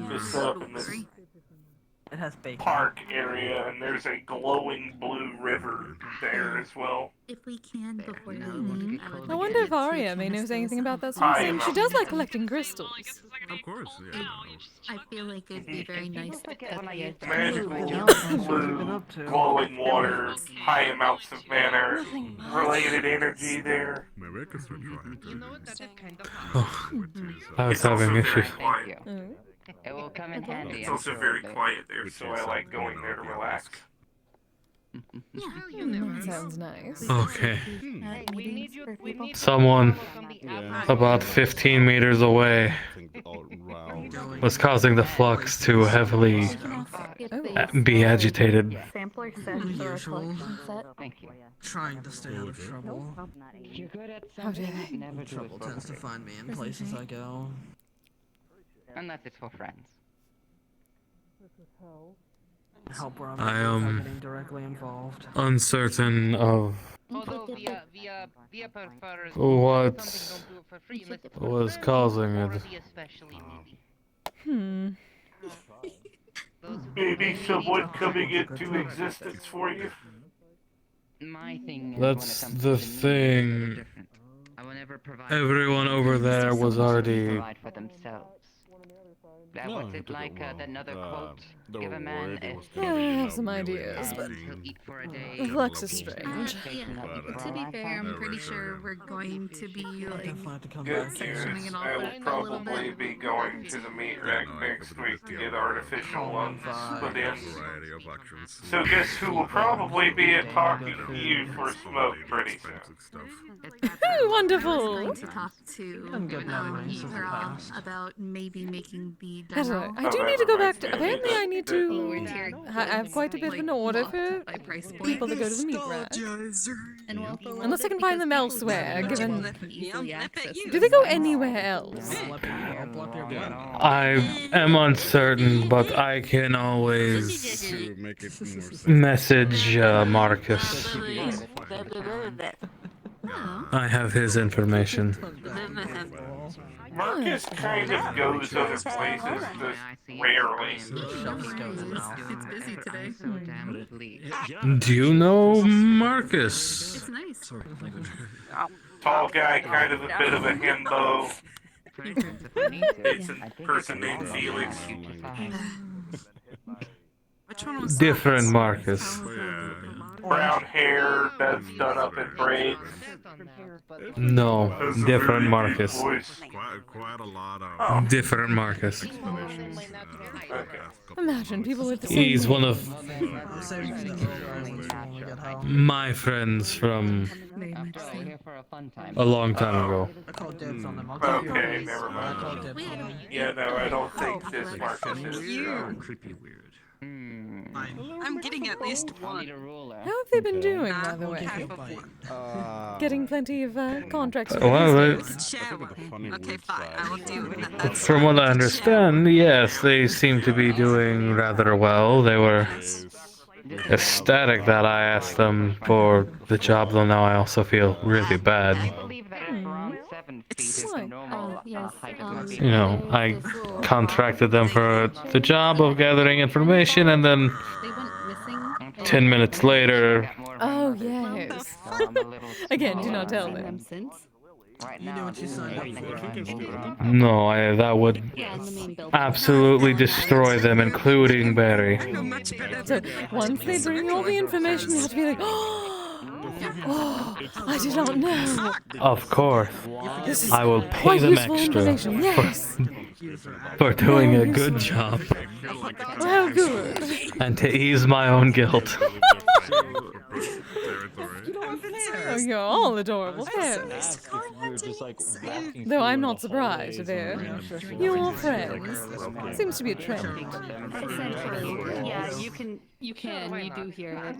Just set up in this It has bacon. park area, and there's a glowing blue river there as well. If we can before evening, I would I wonder if Aria may know anything about that sort of thing. She does like collecting crystals. Of course, yeah. I feel like it'd be very nice to cut the edge. Magical blue, glowing water, high amounts of mana, related energy there. Maybe I could start trying. Oh, I was having issues. It will come in handy. It's also very quiet there, so I like going there to relax. That sounds nice. Okay. Someone about 15 meters away was causing the flux to heavily be agitated. Sampler sets or a collection set. Thank you. Trying to stay out of trouble. You're good at How dare something, never do it Trouble for tends to free. find me in places I go. Unless it's for friends. Help where I'm I not am getting directly involved. uncertain of Although via prefers what something don't do it for free unless it's was causing it. already especially maybe. Hmm. Maybe someone coming into existence for you. My thing is That's when it comes the to the thing. needs, it's different. I will never provide Everyone over there was already. provide for themselves. That was it like another quote. Give a man a I have some ideas, but he'll eat for a day. the flux is strange. To be fair, I'm pretty sure we're going to be like Good sectioning news. it I will off a little probably bit. be going to the meat rack next week to get artificial ones put in. Variety of actions. So guess who will probably be at talking to you for smoke pretty soon? Oh, wonderful! I'm going to talk to Ira about maybe making the I don't know. demo. I do need to go back to. Apparently, I need to. I have quite a bit of an order for people to go to the meat rack. Unless I can find them elsewhere, given. Do they go anywhere else? I am uncertain, but I can always message Marcus. I have his information. Marcus kind of goes other places just rarely. It's busy today. Do you know Marcus? It's nice. Tall guy, kind of a bit of a himbo. It's a person named Felix. Which one was Different Marcus. Brown hair that's done up in braids. No, different Marcus. Quite a lot of Different Marcus. Imagine people with the same. He's one of my friends from a long time ago. Okay, never mind. Yeah, no, I don't think this Marcus is. Creepy weird. I'm getting at least one. How have they been doing, by the way? Getting plenty of contracts. for Well, these days? Okay, fine. I will do that. from what I understand, yes, they seem to be doing rather well. They were ecstatic that I asked them for the job, though now I also feel really bad. You know, I contracted them for the job of gathering information, and then 10 minutes later, Oh yes. Again, do not tell them. no, that would absolutely destroy them, including Barry. So once they bring you all the information, you have to be like, oh, Oh, I did not know. Of course. This is I will pay quite them useful extra information. Yes. for doing Very a good useful. job Well, good. and to ease my own guilt. Oh, you're all adorable. Yes. Though I'm not surprised, they're your friends. Seems to be a trend. Essentially, yeah, you do hear it.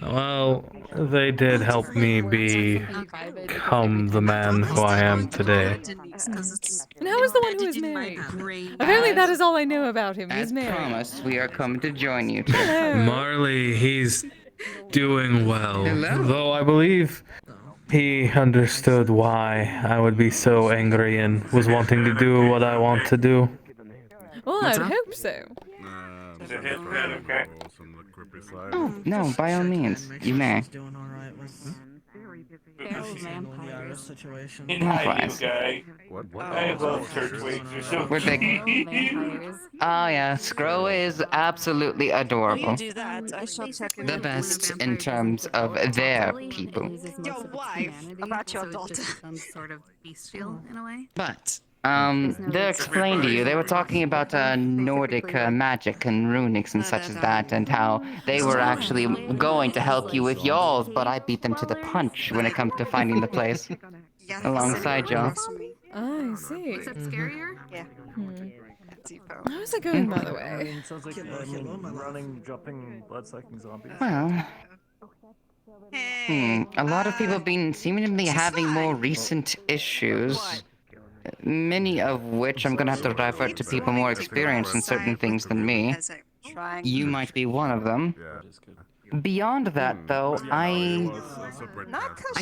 Well, they did help me become the man who I am today. And how is the one who is married? Apparently that is all I know about him. He's As married. promised, we are coming to join you two. Hello. Marley, he's doing well. Hello. Though I believe he understood why I would be so angry and was wanting to do what I want to do. Well, I'd hope so. Is it his bed, okay? Oh, no, by all means, you may. And hi, you guy. I love church wigs. You're so We're big. Oh yeah, Scro is absolutely adorable. The best in terms of their people. Your wife about your daughter. Some sort of bestial in a way. But, they explained to you, they were talking about Nordic magic and runics and such as that, and how they were actually going to help you with y'all's, but I beat them to the punch when it comes to finding the place alongside y'all. I see. Except scarier? Yeah. How's it going, by the way? Sounds like running, jumping, blood-sucking zombies. Well, a lot of people have been seemingly having more recent issues. Many of which I'm gonna have to divert to people more experienced in certain things than me. You might be one of them. Beyond that, though, I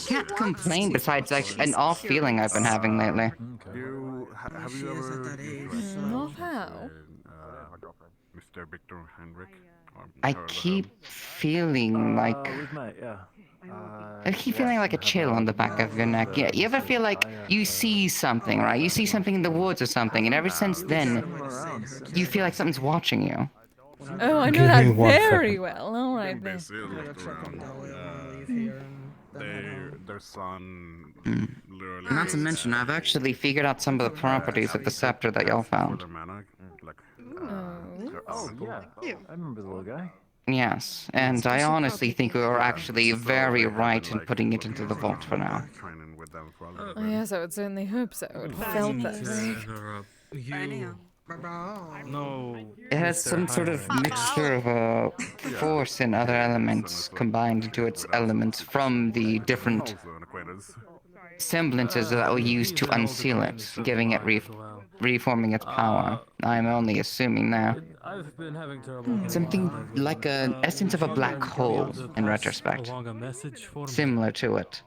can't complain besides an off feeling I've been having lately. Have you ever Off how? Mr. Victor Henrik? I keep feeling like... I keep feeling like a chill on the back of your neck. Yeah, you ever feel like you see something, right? You see something in the woods or something, and ever since then, you feel like something's watching you. Oh, I know Give that me 1 very second. well. All right then. Their son literally. Not to mention, I've actually figured out some of the properties of the scepter that y'all found. Oh, yeah. I remember the little guy. Yes, and I honestly think we were actually very right in putting it into the vault for now. Oh, yes, I would certainly hope so. It felt that way. It has some sort of mixture of force and other elements combined into its elements from the different semblances that were used to unseal it, giving it reforming its power. I'm only assuming now. I've been having trouble. Something like an essence of a black hole, in retrospect. Similar to it.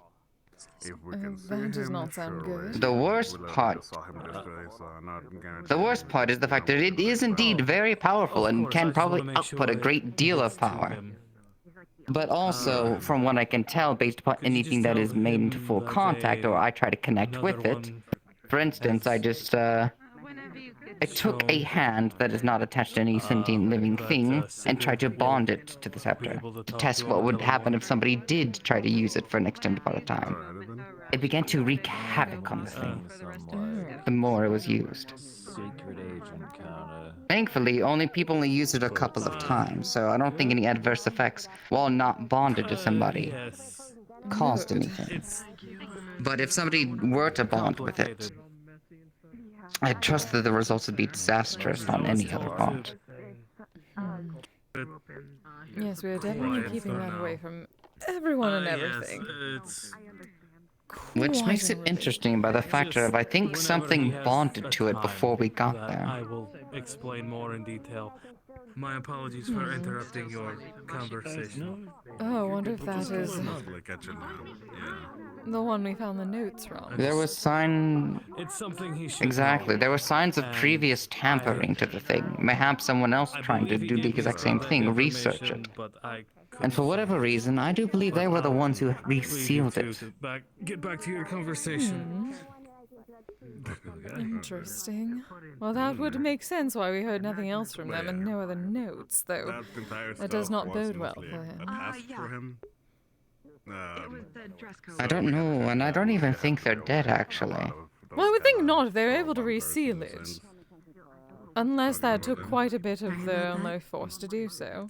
That does not sound good. The worst part is the fact that it is indeed very powerful and can probably output a great deal of power. But also, from what I can tell, based upon anything that is made into full contact or I try to connect with it. For instance, I took a hand that is not attached to any sentient living thing and tried to bond it to the scepter to test what would happen if somebody did try to use it for an extended part of time. It began to wreak havoc on the thing, the more it was used. Thankfully, people only used it a couple of times, so I don't think any adverse effects, while not bonded to somebody, caused anything. But if somebody were to bond with it, I trust that the results would be disastrous on any other bond. Yes, we are definitely keeping that away from everyone and everything. Which makes it interesting by the factor of I think something bonded to it before we got there. I will explain more in detail. My apologies for interrupting your conversation. Oh, I wonder if that is the one we found the notes from. There was It's something he should Exactly. know. There were signs of previous tampering to the thing. Perhaps someone else trying to do the exact same thing, research it. And for whatever reason, I do believe they were the ones who resealed it. Get back to your conversation. Interesting. Well, that would make sense why we heard nothing else from them and no other notes, though. That does not bode well for him. I don't know, and I don't even think they're dead, actually. Well, I would think not if they're able to reseal it. Unless that took quite a bit of their own life force to do so.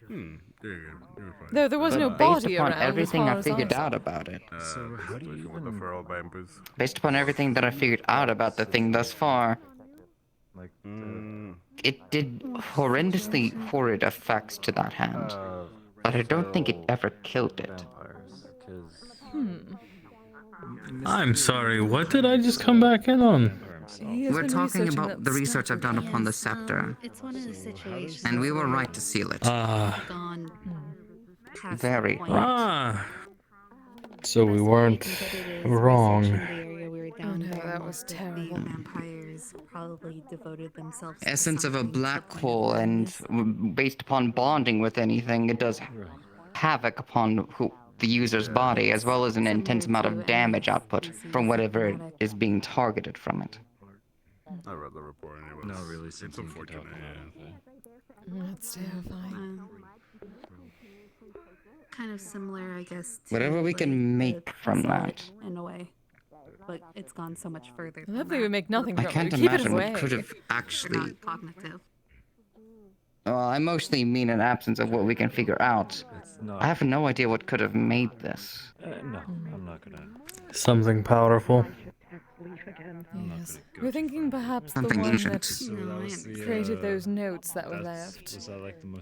Though there was But no based body upon around, everything as far I as I figured saw. out about it. So how do you with the feral bamboos? Based upon everything that I figured out about the thing thus far, it did horrendously horrid effects to that hand. But I don't think it ever killed it. I'm sorry, what did I just come back in on? We're talking about the research I've done upon the scepter. It's one of the situations. And we were right to seal it. Gone past the Very point. So we weren't wrong. Oh no, that was terrible. Vampires probably devoted themselves to Essence of a something black to hole, and based upon bonding with anything, it does havoc upon the user's body, as well as an intense amount of damage output from whatever is being targeted from it. I read the report and it was... No, really, it's unfortunate. That's terrifying. Kind of similar, I guess. To, Whatever we can make from that. In a way. But it's gone so much further. Lovely, we make nothing from I it. can't We keep it imagine away. what could have actually... Not cognitive. Well, I mostly mean in absence of what we can figure out. I have no idea what could have made this. No, I'm not gonna. Something powerful. Yes. We're thinking perhaps the Something one ancient. that created those notes that were left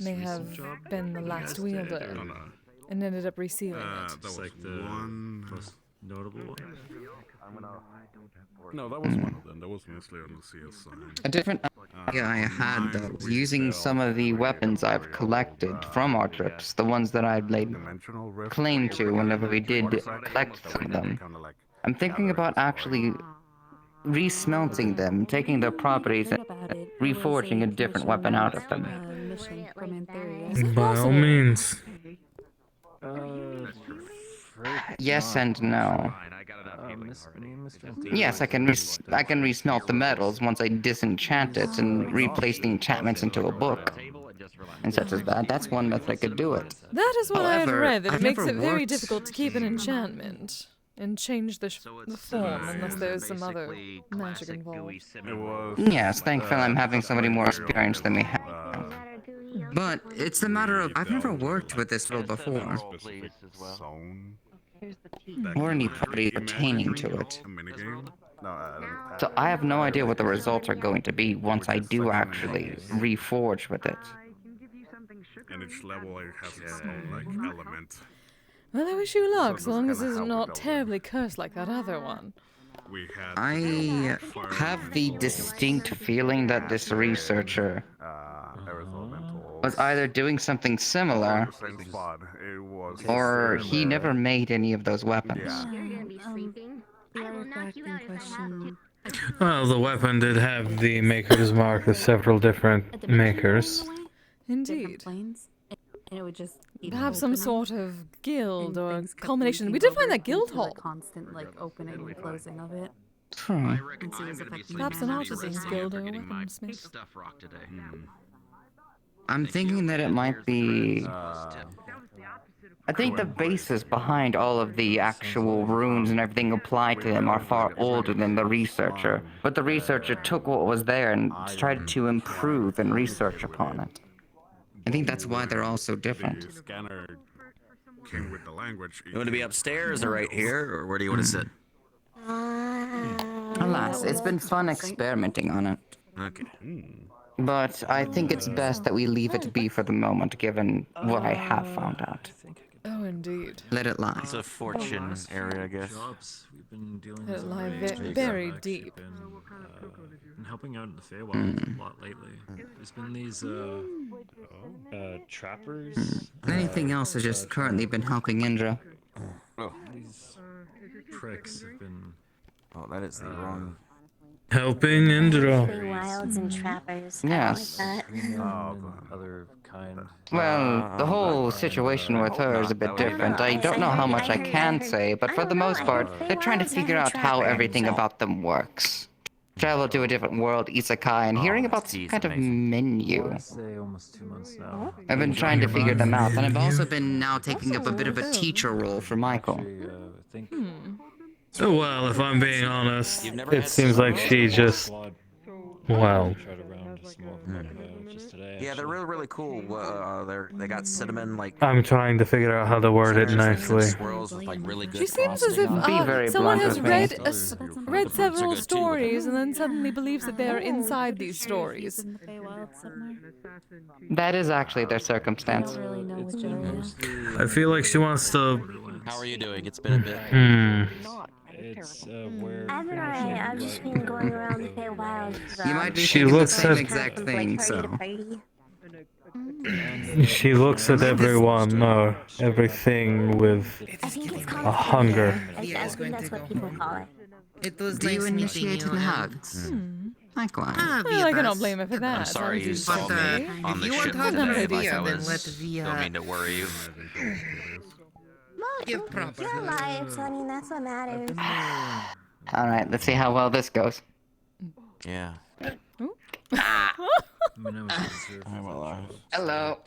may have been the last wielder and ended up resealing it. That was like the most notable one. No, that was one of them. That was mostly on the CS side. A different idea I had, though, was using some of the weapons I've collected from our trips, the ones that I'd laid claim to whenever we did collect some of them. I'm thinking about actually resmelting them, taking their properties and reforging a different weapon out of them. By all means. Yes and no. Yes, I can resmelt the metals once I disenchant it and replace the enchantments into a book. And such as that. That's one method I could do it. That is what I had However, read, that it I've makes never it very worked- difficult to keep an enchantment and change the form unless there's some other magic involved. Yes, thankfully I'm having somebody more experienced than we have. But it's a matter of, I've never worked with this tool before. Or any property pertaining to it. So I have no idea what the results are going to be once I do actually reforge with it. And each level it has its own like element. Well, I wish you luck, as long as it's not terribly cursed like that other one. I have the distinct feeling that this researcher was either doing something similar, or he never made any of those weapons. The artifact in question. Well, the weapon did have the maker's mark of several different makers. Indeed. Planes, and it would just Perhaps some sort of guild or culmination. We did find that guild hall. Constant like opening and closing of it. Hmm. And so it was affecting Perhaps an artisan's guild or a weaponsmith. Stuff rock today. I'm thinking that it might be... I think the basis behind all of the actual runes and everything applied to them are far older than the researcher. But the researcher took what was there and tried to improve and research upon it. I think that's why they're all so different. The scanner came with the language. You want to be upstairs or right here, or where do you want to sit? Alas, it's been fun experimenting on it. Okay. But I think it's best that we leave it be for the moment, given what I have found out. Oh, indeed. Let it lie. It's a fortune area, I guess. We've been dealing Let it with lie some very artifacts. deep. We've been helping out in the Feywild a lot lately. There's been these trappers. Anything else has just currently been helping Indra. These pricks have been. Oh, that is the wrong. Helping Indra. Wilds and trappers. Yes. I like that. Other kind. Well, the whole situation with her is a bit different. I don't know how much I can say, but for the most part, they're trying to figure out how everything about them works. travel to a different world, isekai, and hearing about some kind of menu. Say almost 2 months now. I've been trying to figure them out, and I've also been now taking up a bit of a teacher role for Michael. Oh, well, if I'm being honest, it seems like she just, well, Yeah, they're really, really cool. They got cinnamon, like... I'm trying to figure out how to word it nicely. swirls with, like, really good She seems as if someone has read several stories and then suddenly believes that they are inside these stories. That is actually their circumstance. I feel like she wants to... How are you doing? It's been a bit. It's where... I'm alright. I've just been going around the Feywild. You might be She thinking the looks same at- exact thing, so... She looks at everyone or everything with a hunger. I think that's what people call it. It was Do you initiate in hugs? Likewise. Well, I cannot blame her for that. I'm sorry you saw me on the ship want today. to Like I then was... let the, Don't mean to worry you. Your lives, honey, that's what matters. Alright, let's see how well this goes. Yeah. Hello.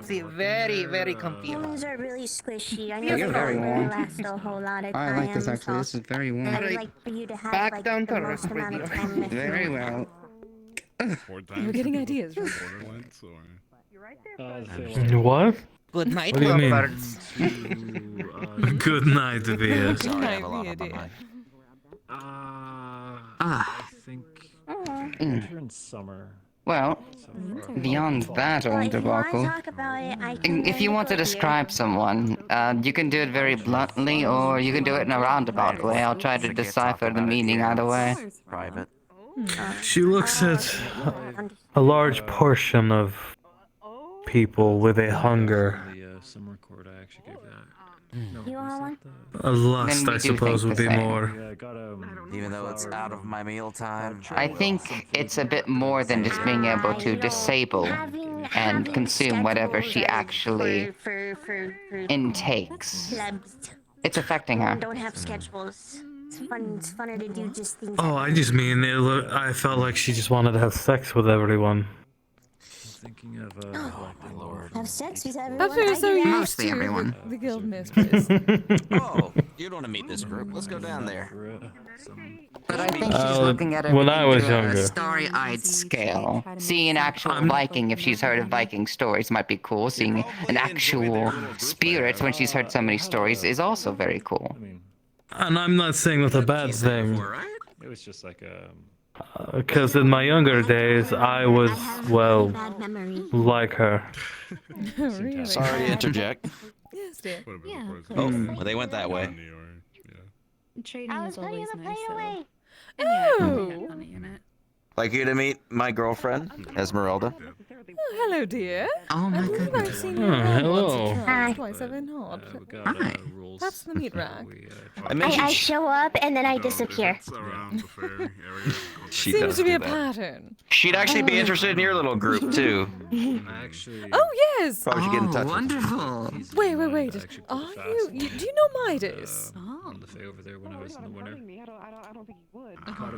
See, very, very comfy. Humans are really squishy. I know You're they're very not gonna warm. last a whole lot of I time. like this actually. This is very warm. I would like for you to have Back like down the to most earth amount with of you. time with Very you. well. We're getting ideas. What? Good night, What do you mean? lovebirds. Good night, Via. Good night, Via, dear. I think winter and summer. Well, beyond that Well, old if you want to debacle, talk about it, I can if you want to go here. describe someone, you can do it very bluntly, or you can do it in a roundabout way. I'll try to decipher the meaning either way. Private. She looks at a large portion of people with a hunger. The summer court, I actually gave that. You want one? A lust, Then we I do suppose, think would the be same. more. Yeah, I got Even though it's out of my meal time. I think it's a bit more than just being able to disable and consume whatever she actually for intakes. plebs. It's affecting her. Don't have schedules. It's fun. It's funner to do just things. Oh, I just mean, I felt like she just wanted to have sex with everyone. thinking of my lord. Have sex with everyone. That's why you're so I do that. used to the guild mistress. Oh, you don't want to meet this group? Let's go down there. But I think she's looking at it when I was through a younger. starry-eyed scale. Seeing an actual Viking, if she's heard of Viking stories, might be cool. Seeing an actual spirit when she's heard so many stories is also very cool. And I'm not saying that's a bad thing. It was just like a. Because in my younger days, I was, well, like her. Really? Sorry to interject. Yes, dear. Yeah. Oh, well, they went that way. Trading I is was putting always the nice. plate away. Oh. Like you to meet my girlfriend, Esmeralda. Oh, hello, dear. Oh my I believe I've goodness. seen you around hello. once or Hi. twice. Have I not? Hi. That's the meat rack. I show up and then I disappear. She Seems does to be do a that. pattern. She'd actually be interested in your little group too. Oh, yes! Probably should get in touch. Wonderful. Wait. Are you do you know Midas? On the Fae over there when I was in the winter.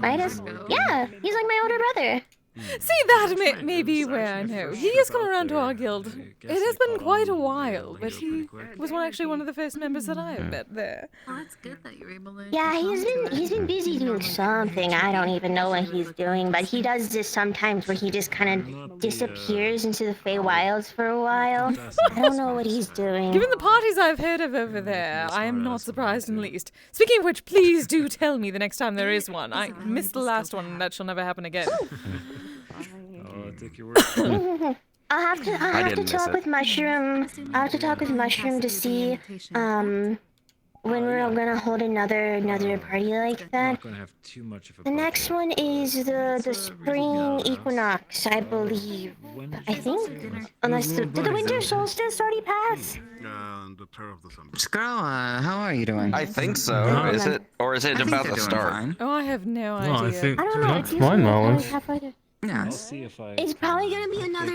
Midas? Yeah, he's like my older brother. See, that may be where I know. He has come around to our guild. It has been quite a while, but he was actually one of the first members that I have met there. Oh, that's good that you're able to. Yeah, he's been busy doing something. I don't even know what he's doing, but he does this sometimes where he just kind of disappears into the Feywilds for a while. I don't know what he's doing. Given the parties I've heard of over there, I am not surprised in the least. Speaking of which, please do tell me the next time there is one. I missed the last one, and that shall never happen again. Oh, take your word. I'll have to talk with Mushroom. I'll have to talk with Mushroom to see when we're gonna hold another party like that. Gonna have too much of a The next one is the spring equinox, I believe. I think, unless did the winter solstice already pass? Skrull, how are you doing? I think so. No. Is it, or is it I think about they're to doing start? fine. Oh, I have no idea. No, I think I don't know. not It's to my usually knowledge. halfway through. Yes. It's probably gonna be another.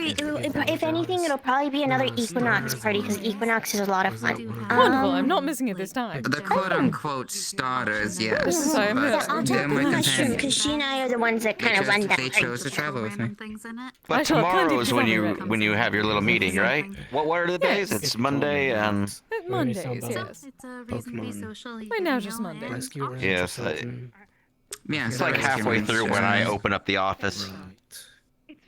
If anything, it'll probably be another Equinox party because Equinox is a lot of fun. Wonderful. I'm not missing it this time. The quote-unquote starters, yes. This is I'm but I'll they're talk my to Mushroom companions. because she and I are the ones that kind of run that. They chose to travel with me. But I shall have plenty tomorrow's to when tell you you about. when you have your little meeting, right? What are the days? Yes. It's Monday and Mondays, yes. It's a reason to be social. Right now, just Monday. yes, Yeah, it's like halfway through when I open up the office.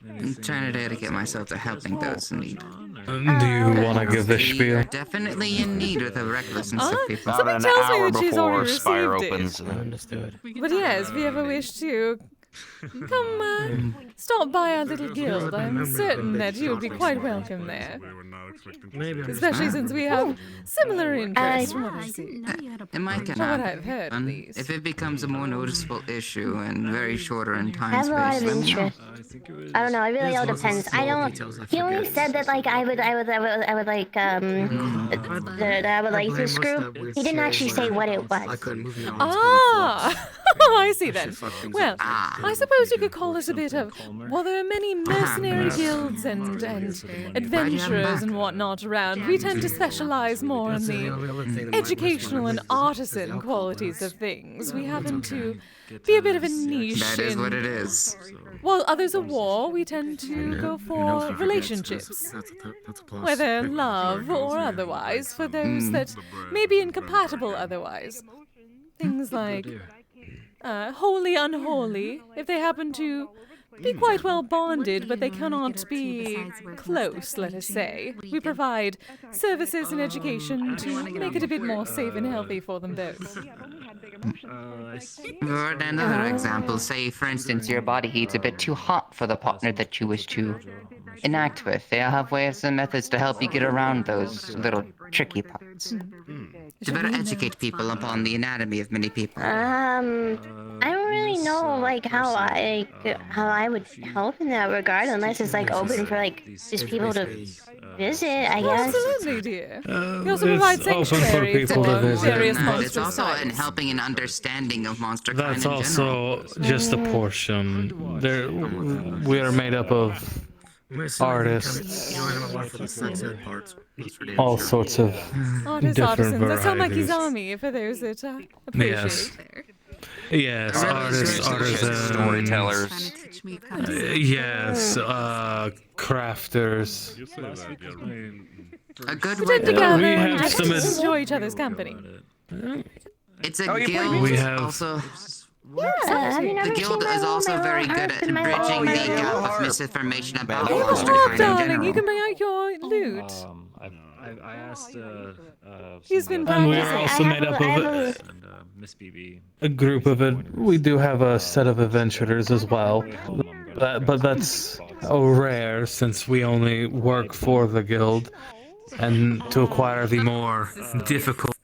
I'm trying to dedicate myself to helping those in need. Do you want to give the We are spiel? definitely in need with the recklessness of people. About an tells me hour that she's before already Spire received it. opens. Understood. But yes, if you ever wish to come stop by our little guild, I'm certain that you'll be quite welcome there. Especially since we have similar interests from what I see. It might From not. what I've heard, at least. If it becomes a more noticeable issue and very shorter in I time have a lot space, of let me know. interest. I don't know. It really all depends. I don't. He only said that like I would like that I would like this group. He didn't actually say what it was. Ah, I see then. Well, I suppose you could call us a bit of. Well, there are many mercenary guilds and adventurers and whatnot around. We tend to specialize more in the educational and artisan qualities of things. We happen to be a bit of a niche. That is in, what it is. While others are war, we tend to go for relationships, whether love or otherwise, for those that may be incompatible otherwise. Things like holy unholy, if they happen to be quite well bonded, but they cannot be close, let us say. We provide services and education to make it a bit more safe and healthy for them both. For another example, say for instance your body heat's a bit too hot for the partner that you wish to enact with. They have ways and methods to help you get around those little tricky parts. To better educate people upon the anatomy of many people. I don't really know like how I would help in that regard unless it's like open for like just people to visit, I guess. Absolutely, dear. You also It's provide open for sanctuary people to visit. various It's monstrous also in types. helping an understanding of monster kind That's in general. also just a portion. We are made up of artists, all sorts of Artists, different artisans. That sound like varieties. Izami, for those that appreciate. Yes. Yes, artists, artisans, storytellers. yes, crafters. A good We way tend to to gather we and have some enjoy each other's company. It's a Oh, you play guild. We have- Also, Yeah, have you never the guild seen is my also little very good heart at in my bridging little the gap heart? of misinformation about Man, monster Oh, kind in darling, you general. can bring out your loot. I asked He's been And we're practicing. also made up of Miss BB. a group of it. We do have a set of adventurers as well, but that's rare since we only work for the guild, and to acquire the more difficult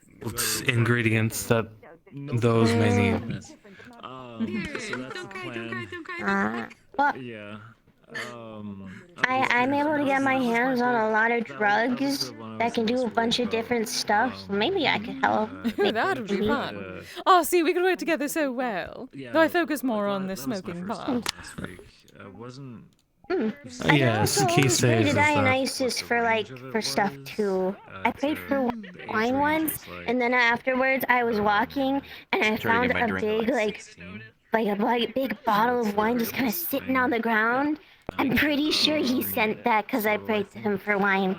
ingredients that those may need. So that's the plan. Well, Yeah. I'm able to get my hands on a lot of drugs that can do a bunch of different stuff, so maybe I could help. That would be fun. Oh, see, we could work together so well. Though I focus more on the smoking part. Last week. Wasn't. Yes, I Kise prayed to is that. Dionysus for stuff too. I prayed for wine once, and then afterwards I was walking and I Trying to found get my a drink. big big bottle of wine just kind of sitting on the ground. I'm pretty sure he sent that because I prayed to him for wine.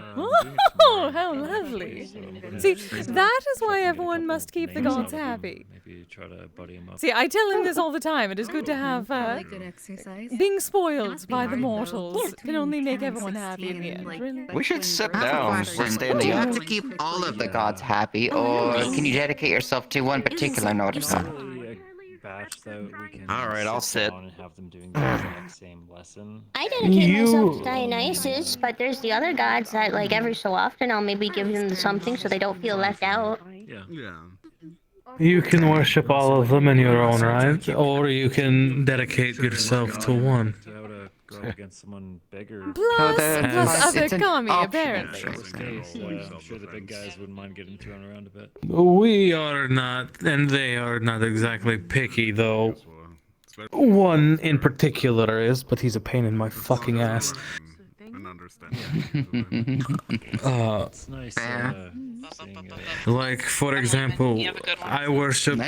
Oh, how lovely. See, that is why everyone must keep the gods happy. Maybe try to buddy him up. See, I tell him this all the time. It is good to have Good exercise. being spoiled by the mortals can only make everyone happy in the end. Really. We should sit I have a down. We're question. standing Do you have up. to keep all of the gods happy, or can you dedicate yourself to one particular notable? Batch that we can. All right, I'll sit. down and have them doing the exact same lesson. I dedicate myself to Dionysus, but there's the other gods that, like, every so often I'll maybe give them something so they don't feel left out. Yeah. You can worship all of them in your own right, or you can dedicate yourself to one. Go up against someone bigger. Plus other It's an kami, option. apparently. I'm sure the big guys wouldn't mind getting thrown around a bit. We are not, and they are not exactly picky, though. One in particular is, but he's a pain in my fucking ass. It's nice. Seeing, Like, for example, I worship.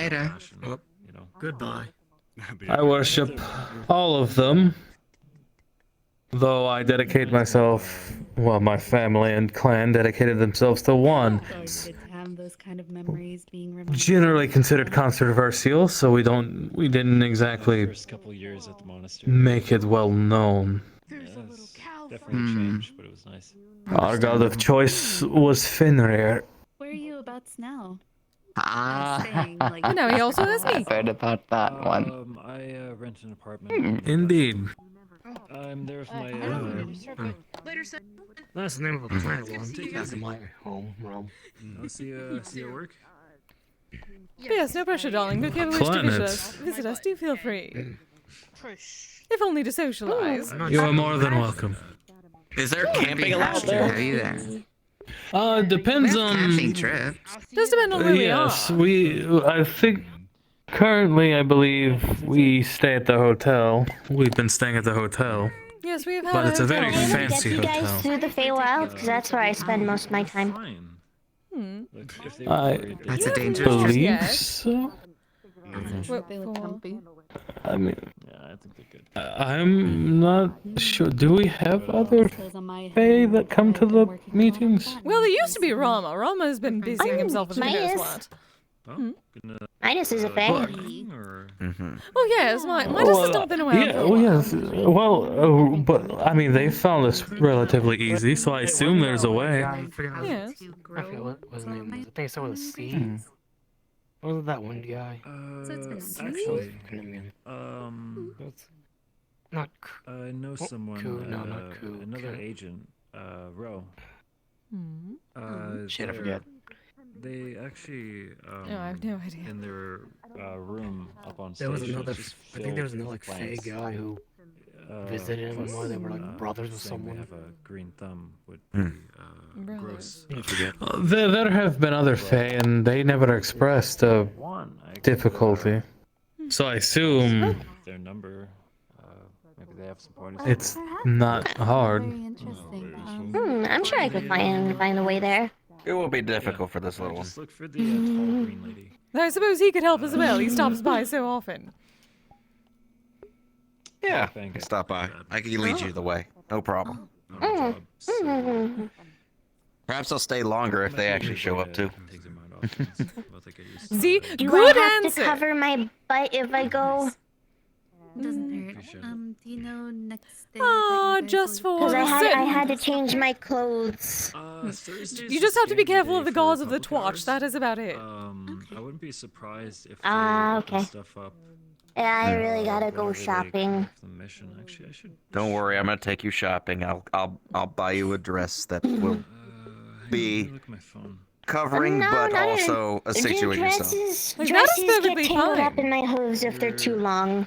Goodbye. I worship all of them. Though I dedicate myself, well, my family and clan dedicated themselves to one. To have those kind of memories being remembered. Generally considered controversial, so we didn't exactly first couple years at the monastery. make it well known. Definitely a change, but it was nice. Our god of choice was Fenrir. Where are you about now? Ah, No, he also has me. I've heard about that one. I rent an apartment. Indeed. I'm there with my. Later, son. That's the name of a planet. That's my home realm. I'll see you at work. Yes, no pressure, darling. If you ever wish to visit us, do feel free. If only to socialize. You are more than welcome. Is there camping allowed there? Are you there? Depends on. Camping trip. Does depend on where we are. Yes, I think. Currently, I believe we stay at the hotel. We've been staying at the hotel. Yes, we have had But it's a very Can we fancy get you guys hotel. through the Feywild? Because that's where I spend most of my time. That's a dangerous believe Yes. so. They look comfy. I mean, Yeah, I think they're good. I'm not sure. Do we have other Fae that come to the meetings? Well, there used to be Rama. Rama has been busying himself with who knows Midas. what. Midas is a Fae. Oh yes, Midas has not been around for a while. Yes. Well, but I mean, they found this relatively easy, so I assume there's a way. Yes. I forget what his name was. I think it started with a C. What was that one guy? Actually, Not I know someone. not Ku. Another agent, Ro. Shit, I forget. They actually. No, I have no idea. In their room up on stage. There was another. just I think there was another filled like with Fae plants. guy who visited him, and Plus, while they were like brothers with saying they someone. have a green thumb would be gross. I forget. There have been other Fae, and they never expressed a difficulty. So I assume Their number. Maybe they have some parties. it's not hard. Very interesting. I'm sure I could find a way there. It will be difficult for this little one. Just look for the tall green lady. I suppose he could help as well. He stops by so often. Yeah, stop by. I can lead you the way. No problem. Perhaps I'll stay longer if they actually show up too. See, Do good I have answer. to cover my butt if I go? Doesn't hurt. Do you know next day? Ah, just for Because I certain- had to change my clothes. You just have to be careful of the gods of the Twatch. That is about it. I wouldn't be surprised if Okay. stuff up. Yeah, I really gotta go shopping. The mission. Actually, I should. Don't worry, I'm gonna take you shopping. I'll buy you a dress that will be Look at my phone. covering, No, but not also accentuate yourself. Dresses Like, that is dresses get perfectly tangled up fine. in my hooves if they're too long.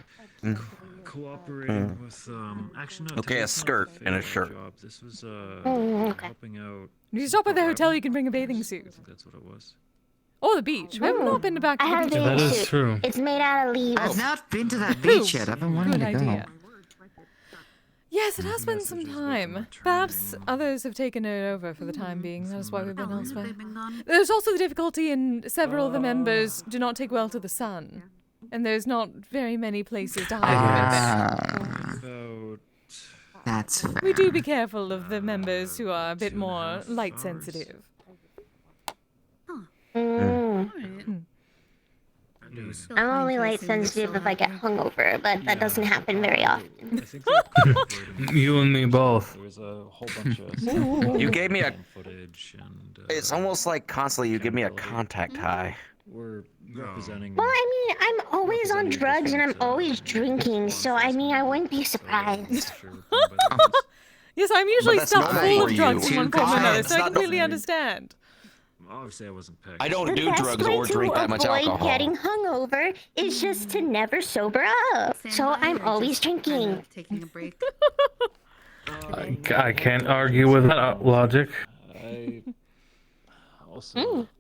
Cooperating with actually no. Okay, a skirt and a shirt. Job. This was Okay. helping out. If you stop at the hotel, you can bring a bathing suit. I think that's what it was. Or the beach. We have not been back to I the have a beach. bathing That is suit. true. It's made out of leaves. I've not been to that beach yet. I've been wanting Good to go. idea. Yes, it has been some time. Perhaps others have taken it over for the time being. That is why we've been elsewhere. There's also the difficulty in several of the members do not take well to the sun. And there's not very many places to hide from it. That's fair. We do be careful of the members who are a bit more light sensitive. I'm only light sensitive if I get hungover, but that doesn't happen very often. You and me both. There was a whole bunch of. You gave me a. footage and. It's almost like constantly you give me a contact high. We're representing. Well, I mean, I'm always on drugs and I'm always drinking, so I mean, I wouldn't be surprised. Yes, I'm usually that's stuffed normal full for of drugs you. in one form or another, so I It's not completely normal. understand. Obviously, I wasn't picked. I don't The do best drugs way or drink that much to avoid alcohol. getting hungover is just to never sober up. So I'm always drinking. Taking a break. I can't argue with that logic.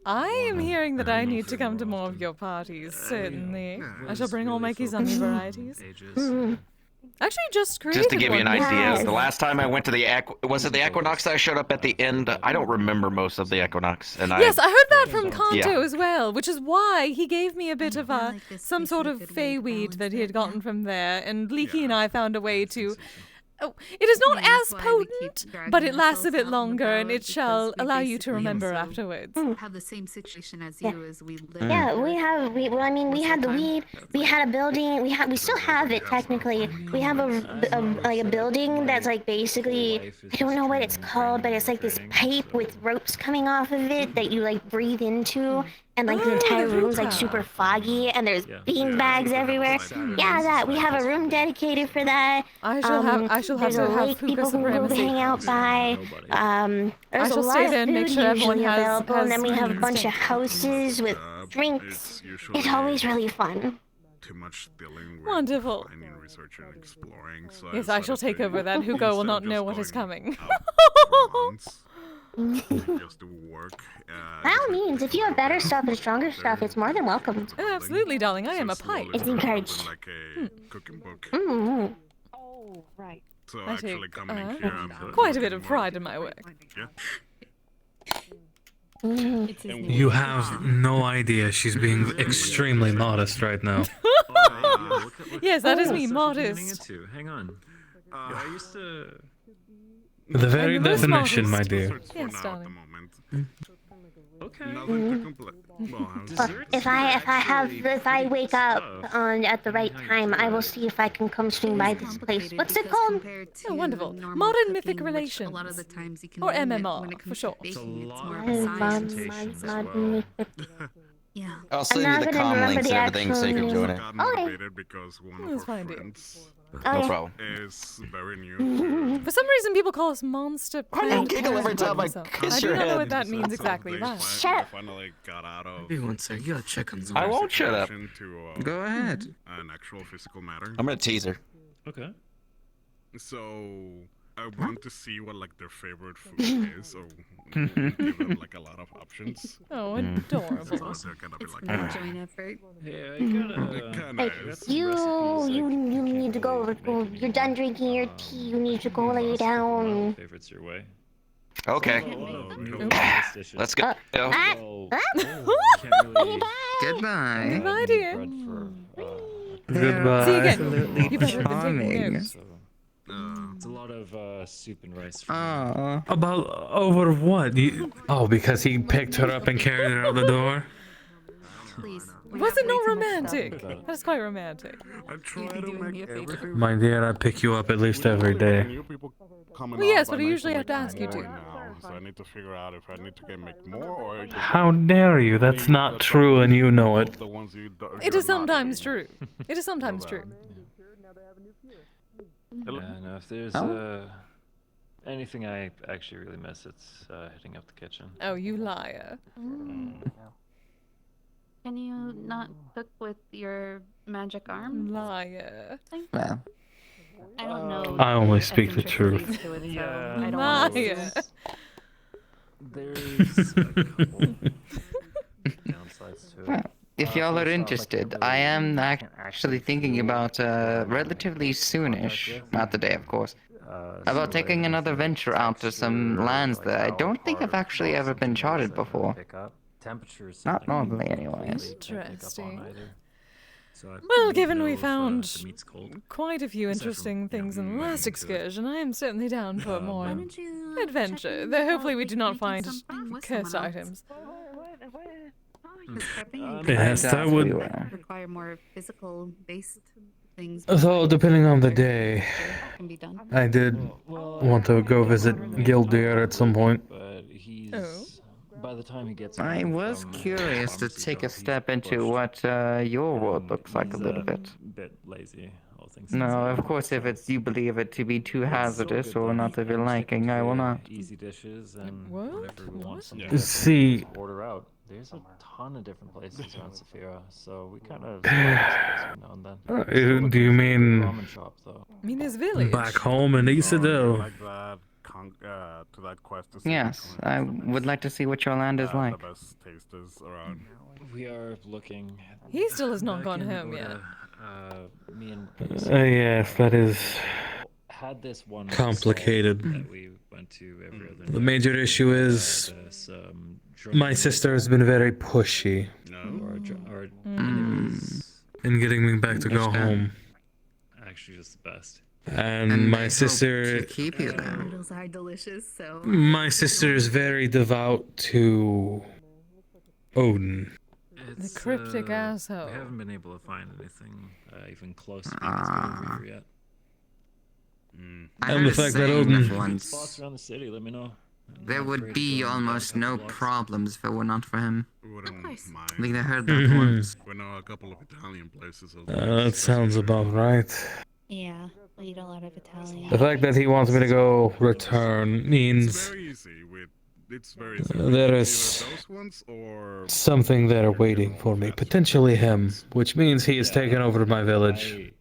I am hearing that I need to come to more of your parties, certainly. I shall bring all my Kizami varieties. Actually, just created Just to give you an one. idea, the last time I went to the was it the Equinox that I showed up at the end? I don't remember most of the Equinox, and Yes, I heard that from Kanto Yeah. as well, which is why he gave me a bit of some sort of fey weed that he had gotten from there, and Leaky and I found a way to... Oh, it is not as potent, but it lasts a bit longer, and it shall allow you to remember afterwards. Have the same situation as you as we live. Yeah, we had the weed, we had a building, we still have it technically. We have a building that's like basically, I don't know what it's called, but it's like this pipe with ropes coming off of it that you like breathe into. And like the entire room's like super foggy, and there's bean bags everywhere. Yeah, that we have a room dedicated for that. I shall have there's to a have lake Puka people can go supremacy. hang out by. There's shall a lot stay of there and make food sure everyone usually has- available, and then we has have a bunch of instinct. houses with drinks. It's always really fun. Too much dealing with Wonderful. finding, research, and exploring. So Yes, I shall take over that. Hugo will not know what is coming. Just to work. By all means, if you have better stuff and stronger stuff, it's more than welcome. Oh, absolutely, darling. I am a pipe. It's encouraged. Like a cooking book. Mm-hmm. Oh, right. So I actually take coming in here, I'm quite a bit of pride in my work. Yeah. You have no idea. She's being extremely modest right now. Yes, that is me, Such a modest. beginning at two. Hang on. I used to. The very And the most definition, my modest. dear. Yes, darling. Okay. If I wake up at the right time, I will see if I can come swing by this place. What's it called? Oh, wonderful. Modern Mythic Relations. A lot of the times you can Or learn it MMR, when it for comes short. to baking, it's more of Oh, a science. Modern Mythic. Yeah. I'll send I'm you not the gonna com remember links the and everything so you can actual join name. it. Okay. Because one That's of our fine, dear. friends No problem. is very new. For some reason, people call us monster. Why do you giggle every time I So, kiss I do your not know head? what that means exactly. That. Shut up. Finally got out of Hey, one sec. You gotta check on I won't shut up. to, Go ahead. an actual physical matter. I'm gonna tease her. Okay. So I want to see what like their favorite food is, so give them like a lot of options. Oh, adorable. So they're gonna be It's like, been a joint effort. Yeah, I kinda Hey, is. you need to go. You're done drinking your tea. You need to go lay down. Favorites your way. Okay. Let's go. Goodbye. Goodbye, dear. Goodbye. See you again. Absolutely You better have been taking charming. notes. It's a lot of soup and rice. Aww. About over what? Oh, because he picked her up and carried her out the door? Please. Was it not romantic? That is quite romantic. I try to make everything. My dear, I pick you up at least every day. New people coming Well, yes, out, but I need usually to have to make ask you more to. now, so I need to figure out if I need to make more or just How dare you? That's not true and you know it. the ones you do, It is sometimes true. It is sometimes true. Yeah, no, if there's anything I actually really miss, it's hitting up the kitchen. Oh, you liar. Can you not cook with your magic arm? Liar. Well, I don't know. I only speak the truth. To it, so Yeah. I don't want to Liar. There's a couple downsides to it. Well, if y'all are interested, I am actually thinking about relatively soonish, not today of course, about taking another venture out to some lands that I don't think have actually ever been charted before. Not normally anyways. Interesting. Well, given we found quite a few interesting things in the last excursion, I am certainly down for more adventure, though hopefully we do not find cursed items. Yes, that would. require more physical based things. So, depending on the day, Can be done. I did want to go visit Gildir at some point. But he's Oh. by the time he gets I home was from curious to farm take a stuff, step he's into pushed. what your world looks like a He's, little bit. Bit lazy, all things No, considered. of course, if it's you believe it to be too hazardous So good or that not he of your can stick liking, I will to not. Easy dishes and What? whenever we want something, Yeah. See- just order out. There's a ton of different places around Saphira, so we kind of every now and then. Do you mean Ramen shop though. I mean, his village. back home in Isidel? like that. to that quest to see Yes, I would like to see what your land is like. the best tasters around. We are looking. He still has not back gone in home yet. Me and Yes, that is had this one complicated. that we went to every other The night. major issue is my sister has been very pushy in getting me back to go home. Actually, just the best. And my sister, keep you there. Noodles are delicious, so. my sister is very devout to Odin. The cryptic asshole. We haven't been able to find anything even close to being as good as Weaver yet. I And the heard fact a that saying Odin- once, Spots around the city, let me know. there would be almost no problems if it were not for him. Wouldn't mind. I think I heard that Mhm. once. We know a couple of Italian places. That sounds about right. Yeah, we eat a lot of Italian. The fact that he wants me to go return means Very easy. It's very easy. there is Either those ones or something there waiting for me, potentially him, which means he has taken over my village.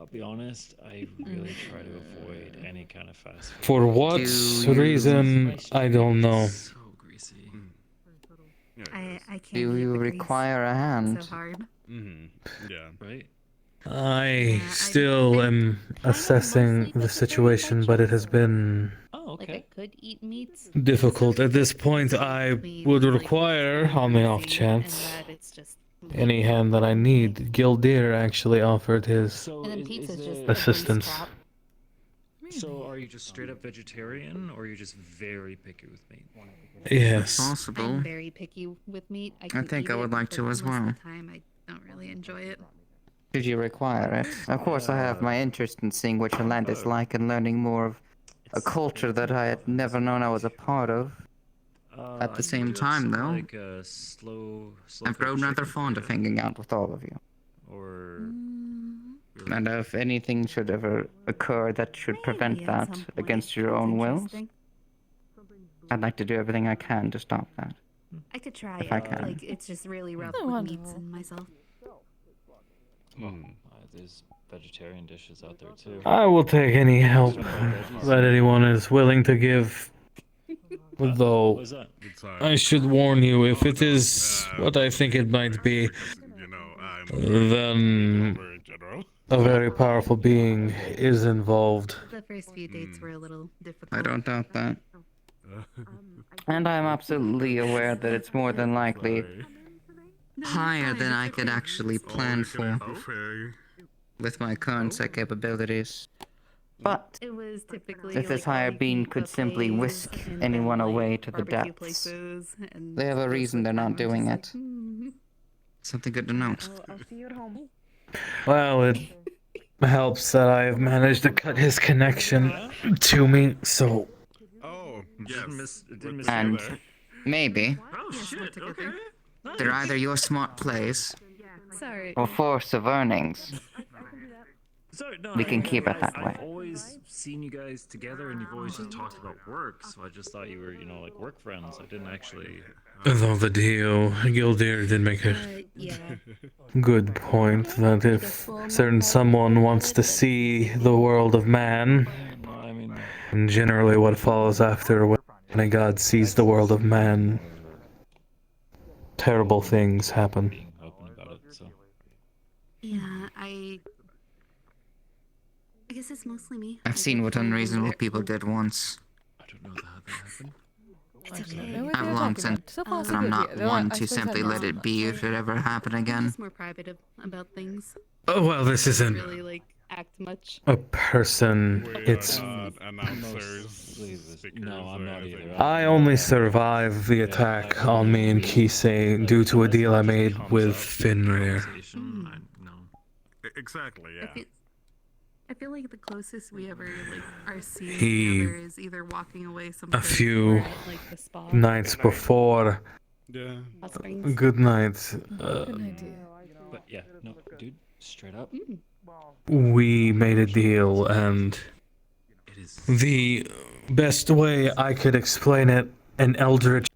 I'll be honest, I really try to avoid any kind of fast food. For what reason, I don't know. So greasy. I can't. Do you require a hand? So hard. Yeah. Right? I still am assessing the situation, but it has been Oh, Like I could eat meats. difficult. At this point, I would require, on the off chance, And that it's just. any hand that I need. Gildir actually offered his So And then pizza's just the assistance. base crop. So are you just straight up vegetarian, or are you just very picky with meat? Yes. Possible. I'm very picky with meat. I can think eat I would it, like but to as most well. of the time I don't really enjoy it. Should you require it? Of course, I have my interest in seeing what your land is like and learning more of a culture that I had never known I was a part of. At the same time, though, Like a slow I've grown rather fond of hanging out with all of you. Or And if anything should ever occur that should prevent at that some point. against your Sounds own wills, interesting. I'd like to do everything I can to stop that. I could try If it. I can. Like it's just really rough Oh, with wonderful. meats and myself. there's vegetarian dishes out there too. I will take any help that anyone is willing to give. Though, What is that? I should warn you, if it is what I think it might be, then a very powerful being is involved. The first few dates were a little difficult. I don't doubt that. And I'm absolutely aware that it's more than likely higher than I could actually plan for with my current set capabilities. But It was typically if this like higher all being eat could simply buffets whisk and then, anyone like, away to the barbecue depths, places and they have a most of reason the they're time not I'm just doing like, it. "Hmm." Something good to note. I'll see you at home. Well, it helps that I have managed to cut his connection to me, so Oh, And maybe Oh shit! Okay. they're either your smart plays Sorry. or force of earnings. Sorry, no, We can keep it that I've way. always seen you guys together, and you've always just talked about work. So I just thought you were, like work friends. I didn't actually. though the deal, Gildir did make a Yeah. good point that if certain someone wants to see the world of man, I mean, and generally what follows after when a god sees the world of man, terrible things happen. being open about it. So Yeah, I guess it's mostly me. I've seen what unreasonable people did once. I don't know how that happened. It's okay. No, we're I've gonna long talk since about it. So far, so that I'm good, not yeah. Though I one to suppose simply I'm let not. it be if it ever happen I'm again. just more private about things. Oh, well, this I don't isn't really like act much. a person, it's... announcers. No, I'm not either. I only survived the attack on me and Kise due to a deal I made with Fenrir. Exactly. Yeah. I feel like the closest we ever like are seen He- together is either walking away A someplace few or at, like the spa. nights before. Yeah. Hot springs. Good night. Good idea. But yeah, no, dude, straight up. We made a deal, and the best way I could explain it, an eldritch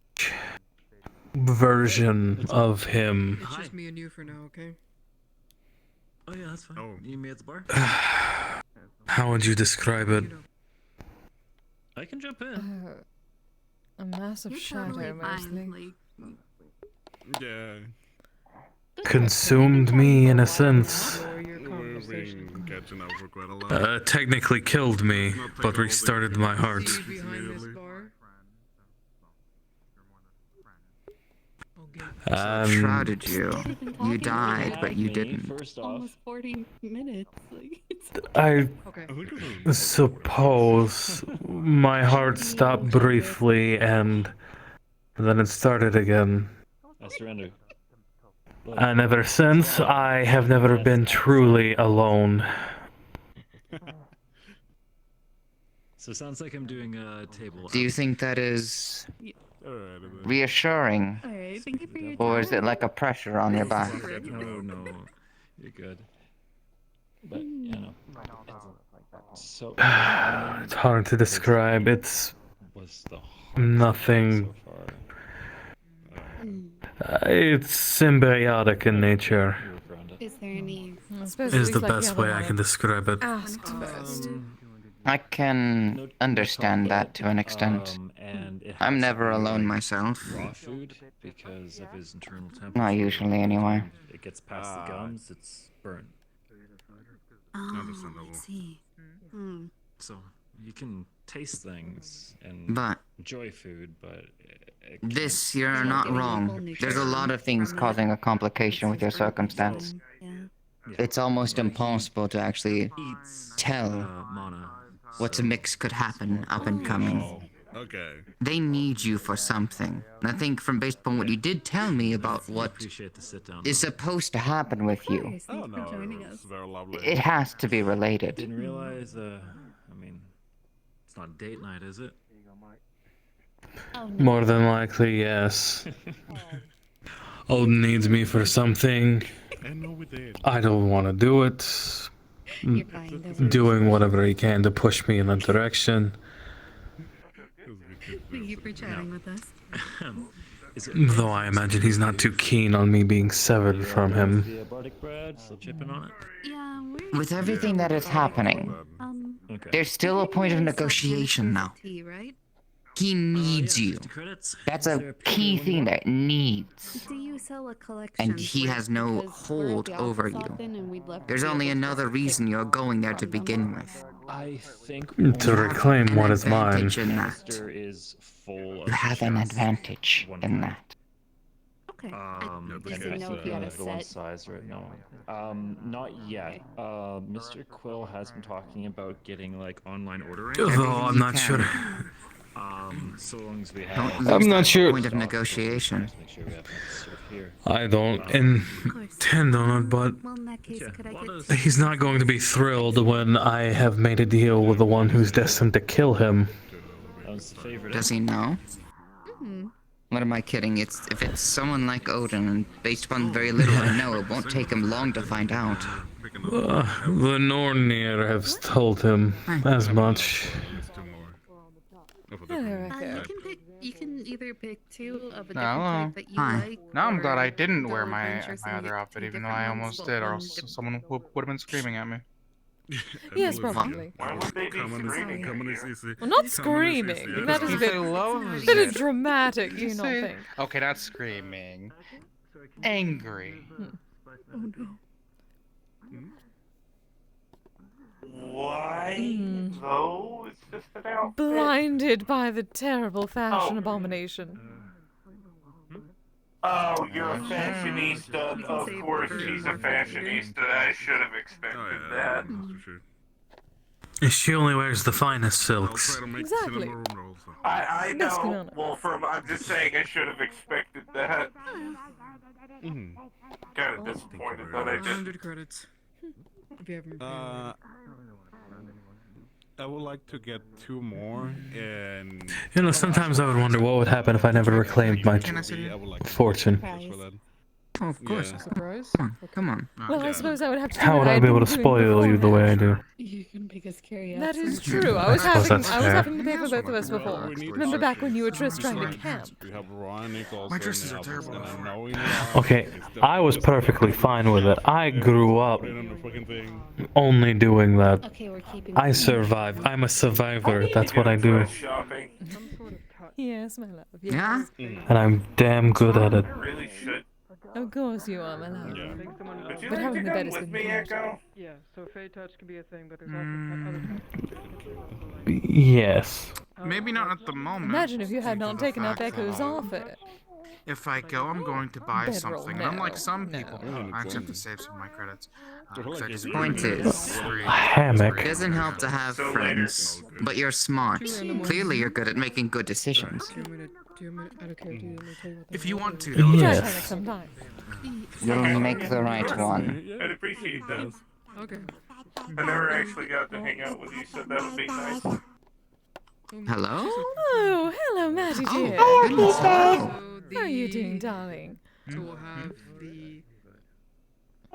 version of him. It's just me and you for now, okay? Oh yeah, that's fine. You meet at the bar. How would you describe it? I can jump in. A massive You're shadow, totally mostly. fine. Like, Yeah. Consumed me in a sense. We've been catching up for quite a lot. Technically killed me, but restarted my heart. Shrouded you. You died, but you didn't. Almost 40 minutes. Like, it's... I Okay. suppose my heart stopped briefly and then it started again. I surrender. And ever since, I have never been truly alone. So it sounds like I'm doing a table. Do you think that is reassuring? Alright, thank you for your Or is it like a pressure on your back? No, you're good. But you know, so It's hard to describe. It's nothing. It's symbiotic in nature. Is there any... Is the best way I can describe it. Asked first. I can understand that to an extent. and it I'm has never to be, alone like, myself. Raw food because of his internal temperature. Not usually, anyway. It gets past the gums, it's burnt. I see. Hmm. So you can taste things and But enjoy food, but this, you're not wrong. There's a lot of things causing a complication with your circumstance. It's almost impossible to actually tell what mix could happen up and coming. Okay. They need you for something. And I think from based upon what you did tell me about what is supposed to happen with you, Oh no, it's very lovely. it has to be related. Didn't realize, I mean, it's not date night, is it? More than likely, yes. Odin needs me for something. I know we did. I don't want to do it. Doing whatever he can to push me in that direction. Thank you for chatting with us. Though I imagine he's not too keen on me being severed from him. The bardic bread, still chipping on it? Yeah, With everything that is happening, there's still a point of negotiation now. tea, right? He needs you. That's a key thing that needs. Do you sell a collection? And he has no hold over you. There's only another reason you're going there to begin with. I think To reclaim what is mine. is full of You have an advantage in that. Okay. didn't know if you had a the one set. size right now. Not yet. Mr. Quill has been talking about getting like online ordering. Though I'm not sure. So long as we Don't have. lose I'm not that sure. point of negotiation. Make sure we have stuff here. I don't intend on it, but Well, in that case, could I get he's not going to be thrilled when I have made a deal with the one who's destined to kill him. That was the favorite. Does he know? Hmm. What am I kidding? If it's someone like Odin, and based upon the very little I know, it won't take him long to find out. The Nornir have told him as much. You can either pick two of a different No. type that you like. Now I'm glad I or didn't go wear my adventures and other get outfit, two even though different I ones, almost but did, or one else different- someone would have been screaming at me. Yes, probably. Why would they be screaming? Well, not screaming. That is a bit, bit of dramatic, do you not think? Okay, not screaming. Angry. Oh no. Why? Though it's just an outfit. Blinded by the terrible fashion abomination. Oh, you're a fashionista. Of course, she's a fashionista. I should have expected that. She only wears the finest silks. Exactly. I Let's be know. honest. Well, I'm just saying I should have expected that. Kind of disappointed that I didn't. 100 credits. If you haven't I would like to get 2 more, and You know, sometimes I would wonder what would happen if I never reclaimed my fortune. Oh, of course. Yeah. Surprise? Come on. Well, I suppose I would have to do How what would I I'd be able been to doing spoil you the way I do? You can make us carry out. That is something. true. I suppose that's fair. having to pay for both of us before. Remember back when you were just trying to camp? We have Ron, Nichols, My dresses are terrible. and I know Okay, I was perfectly fine with it. I grew up only doing that. Okay, we're keeping. I survive. I'm a survivor. That's what I do. Shopping. Yes, my love. Yes. Yeah? And I'm damn good at it. I really should. Of course you are, my love. Would you But like having to the bed come is with good me, news. Echo? Yeah, so Fey touch can be a thing, but there's other Yes. Maybe not at the moment. Imagine if you had not taken up fact that Echo's offer. If I go, I'm going to buy Bedroll, something. no, And unlike some no. people, I actually have to save some of my credits. Point is, Hammock. it doesn't help to have friends, but you're smart. Clearly, you're good at making good decisions. If you want to, Try Yes. Hammock sometime. You'll make the right one. I'd appreciate that. Okay. I never actually got to hang out with you, so that would be nice. Hello? Oh, hello, Maddie dear. Oh, goodness. How are you doing, darling? So we'll have the.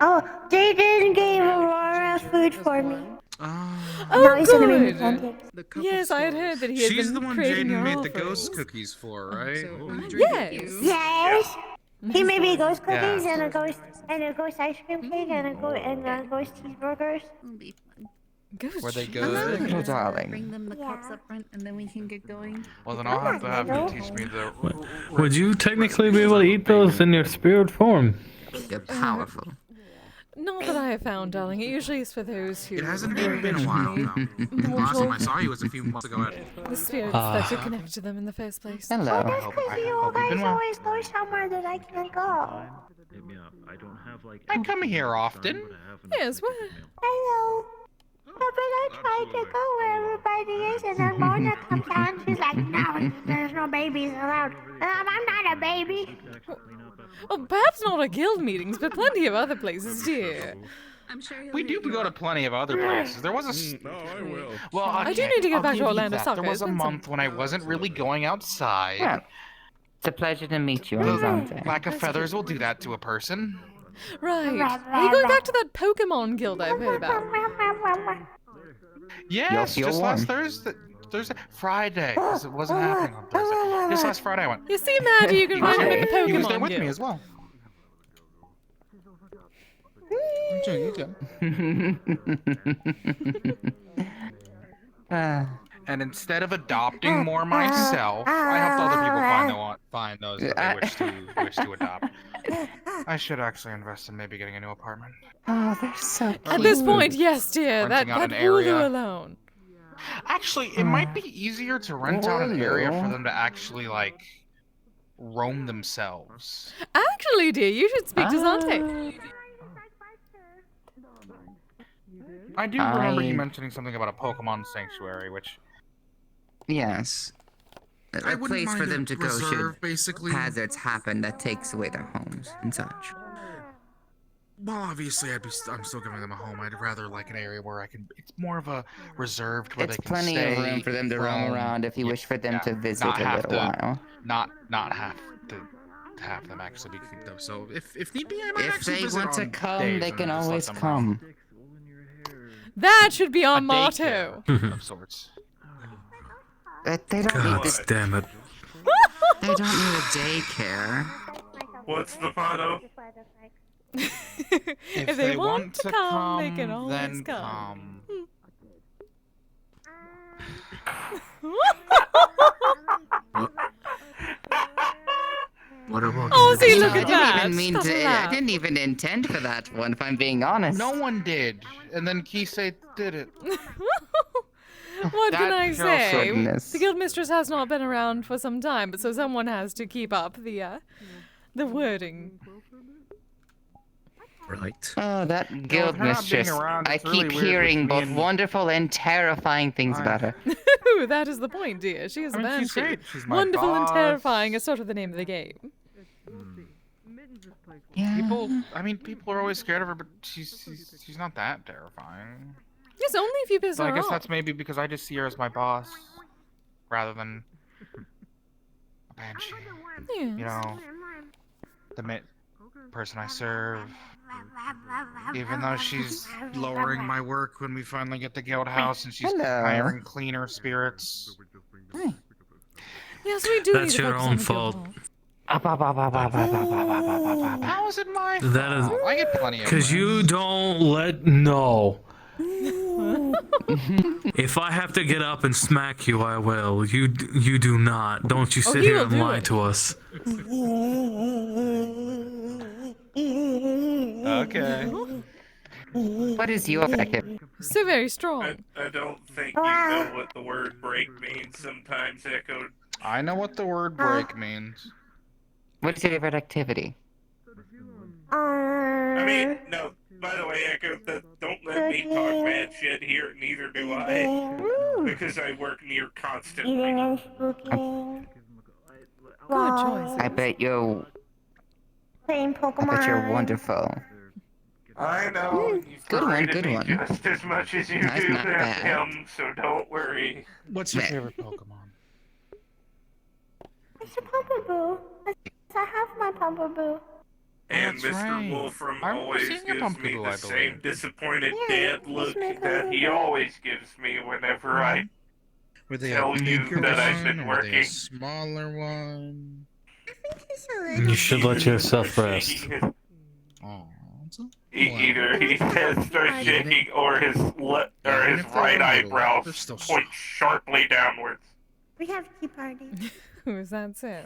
Oh, they didn't give Aurora food for me. Oh, Now he's gonna make me good. pancakes. Yes, I had heard that he had She's been the one creating Jaden your made the offerings. ghost cookies for, right? Yes. Yes. He made me ghost cookies and a ghost ice cream cake and a ghost cheeseburgers. Ghost Were they cheese. good? Oh, darling. Bring them the cups up front, and then we can get going. Well, then I'll have to have you teach me the. Would you technically be able to eat those in your spirit form? You're powerful. Not that I have found, darling. It usually is for those who. It hasn't even been a while now. The last time I saw you was a few months ago. The spirits that could connect to them in the first place. Hello. That's because you guys always go somewhere that I can't go. I come here often. Yes, well. Hello. But I tried to go where everybody is, and then Mona comes out and she's like, no, there's no babies allowed. I'm not a baby. Well, perhaps not at guild meetings, but plenty of other places, dear. I'm sure We do go to plenty of other places. There was a. No, I will. Well, I do okay, need to get I'll back to give you Orlando that. Soccer. There was It's a been some- month when I wasn't really going outside. Yeah. It's a pleasure to meet you, Anzante. Lack of feathers will do that to a person. Right. Are you going back to that Pokemon guild I've heard about? Yes, feel just warm. last Friday, because it wasn't happening on Thursday. Just last Friday I went. You see, Maddie, you can find him at the Pokemon He was there with guild. me as well. I'm doing you good. And instead of adopting more myself, I helped other people find those that they wish to adopt. I should actually invest in maybe getting a new apartment. Oh, they're so cute. At this point, yes, dear. That Renting out an Hulu area. alone. Actually, it might be easier to rent out an area for them to actually roam themselves. Actually, dear, you should speak to Zante. I do remember you mentioning something about a Pokemon sanctuary, which. Yes. I A wouldn't place for mind a them to go should reserve, basically. hazards happen that takes away their homes and such. Well, obviously, I'm still giving them a home. I'd rather like an area where I can. It's more of a reserved where It's they can plenty stay. of room for them to roam around if you wish for them to visit a little while. Not have to have them actually be cooped up. So if need be, I might If actually they visit want to on come, days they and can just let always them come. That should be our A motto. daycare of sorts. They don't God need damn it. They don't need a daycare. What's the motto? If they want to come, they can always then come. What about Oh, see, look at that. I didn't even mean Stop to. that. I didn't even intend for that one, if I'm being honest. No one did, and then Kise did it. What can I say? goodness. The guild mistress has not been around for some time, but so someone has to keep up the wording. Right. Oh, that guild her not being mistress. around, I it's really keep weird with hearing me both and- wonderful and terrifying things about her. Ooh, that is the point, dear. She is I a mean, she's banshee. great. She's my Wonderful and boss. terrifying is sort of the name of the game. People are always scared of her, but she's not that terrifying. Yes, only if you piss So her I guess off. that's maybe because I just see her as my boss, rather than a banshee. Yes. You know, the person I serve. Even though she's lowering my work when we finally get to Guild House and she's Hello. hiring cleaner spirits. Yes, we do. That's need to your focus on own the fault. guild. How is it my fault? That is I get plenty of because you don't let no. If I have to get up and smack you, I will. You do not. Don't you sit he here will and do lie it. to us. Okay. What is your activity? So very strong. I don't think you know what the word break means sometimes, Echo. I know what the word break means. What's your favorite activity? I mean, no, by the way, Echo, don't let me talk mad shit here, neither do I. Because I work near constantly. Good choice. I bet you're wonderful. I know. You've Good one, berated good me one. just as much as you That's do not bad. him, so don't worry. What's your favorite Pokemon? Mr. Pumpaboo. I have my Pumpaboo. And That's Mr. right. Wolfram I remember always seeing a gives me Pumpkaboo, I the same believe. disappointed Yeah, dad look that he always gives me whenever I Were they tell a you bigger that I've one, been or were they a working. smaller one? You should let yourself rest. Oh, Either his head starts shaking or his right eyebrow points sharply downwards. We have tea party. Who's that Sam?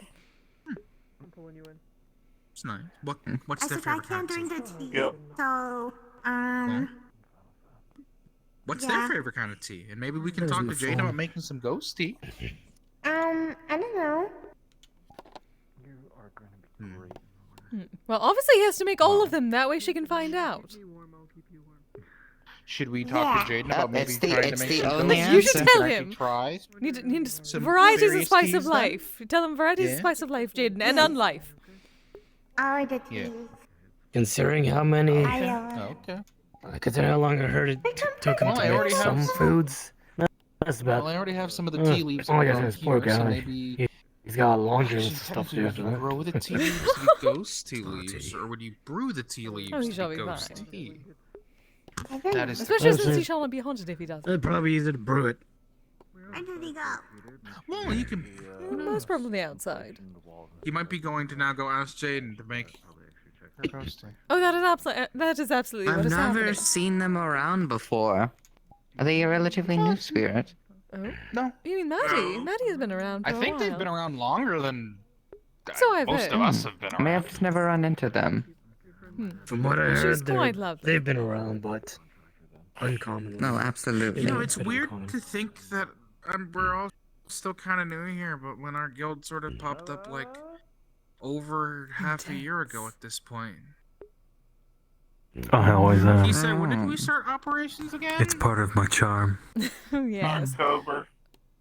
It's nice. What's As their if I favorite can't kind of drink tea? the tea. Yep. So, What's yeah. their favorite kind of tea? And maybe we can talk to Jane about making some ghost tea. I don't know. Well, obviously he has to make all of them. That way she can find out. Should we talk to Jaden about maybe trying to make some only ghost You tea? should tell Can I him. try? Need Some varieties of various spice teas of then? life. Tell him varieties of Yeah. spice of life, Jaden, and unlife. I like the tea. Yeah. Considering how many, Okay. considering how long I heard it took him Well, I to already make some have- foods, that's about. Well, I already have some of the tea leaves Oh, I around guess this poor here, so guy. maybe... He's got a laundry Actually, list of stuff to technically, do. would you grow the tea leaves to be ghost tea leaves, or would you brew the tea leaves Oh, he to shall be be ghost fine. tea? That is Especially since he shall not be haunted if he doesn't. It'd probably be easier to brew it. Where did he go? Well, you can... Most probably outside. You might be going to now go ask Jaden to make her ghost tea. Oh, that is absolutely what I've is never happening. seen them around before. Are they a relatively new spirit? Oh? No. You mean Maddie? Maddie has been around for I a think while. they've been around longer than So I've most heard. of us have been I may around. have just never run into them. From what I She's heard, quite lovely. they've been around, but uncommon. No, absolutely. You know, it's weird to think that we're all still kind of new here, but when our guild sort of popped up like over half a year ago at this point. I always am. Kise, when did we start operations again? It's part of my charm. Yes. October.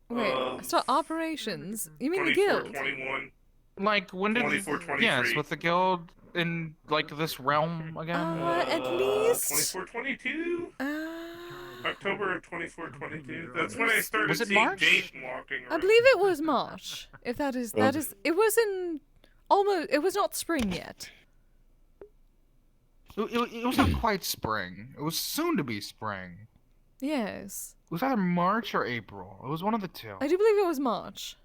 Wait, so operations? You mean the guild? 21. Like, when did... 24, 23. Yes, with the guild in, like, this realm again? At least... 24, 22? October of 24, 22. That's when I Was started it seeing March? Jaden walking I around. believe it was March. If that is, it was in almost. It was not spring yet. It was not quite spring. It was soon to be spring. Yes, It was either March or April. It was one of the two. I do believe it was March.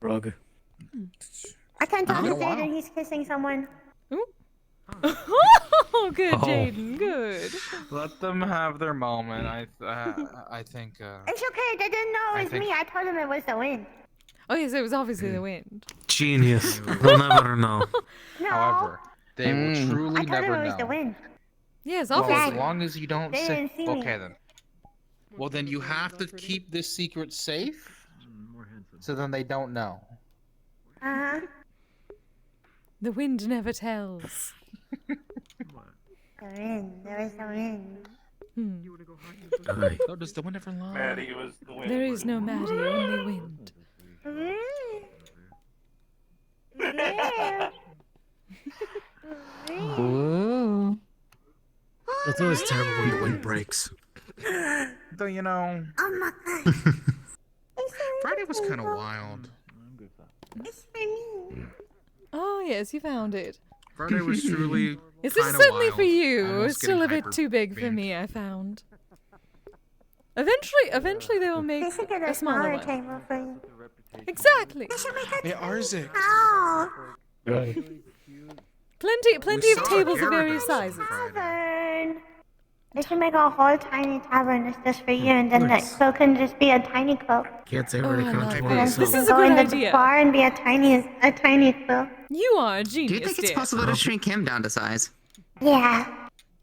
Rug. I can't talk to Been a while. Jaden. He's kissing someone. Oh, good, Oh. Jaden. Good. Let them have their moment. I think. It's okay. They didn't know I it was think- me. I told them it was the wind. Oh yes, it was obviously the wind. Genius. They'll never know. No. However, they will I truly told them never it was the know. wind. Yes, Well, obviously. as long as you don't They say. didn't see me. Okay then. Well, then you have to keep this secret safe, so then they don't know. Uh-huh. The wind never tells. The wind. There was the wind. Oh, does the wind ever lie? Maddie was the wind. There is no Maddie, only wind. Ooh. It's always terrible when the wind breaks. Though, you know, Oh my god. Friday was kind of wild. Oh yes, you found it. Friday was truly Yes, this is kinda certainly wild. for you. Almost It's still a getting bit too big for me, I found. Eventually they will make a smaller one. table for you. Exactly. Hey, Arzik. Oh. Plenty of tables of various sizes. Tavern. They should make a whole tiny tavern just for you, and then the quill can just be a tiny quill. Can't say Oh, where to I come love to this. myself. This is a Go good in the idea. bar and be a tiny quill. You are a Do genius, you think it's dear. possible to shrink him down to size? Yeah.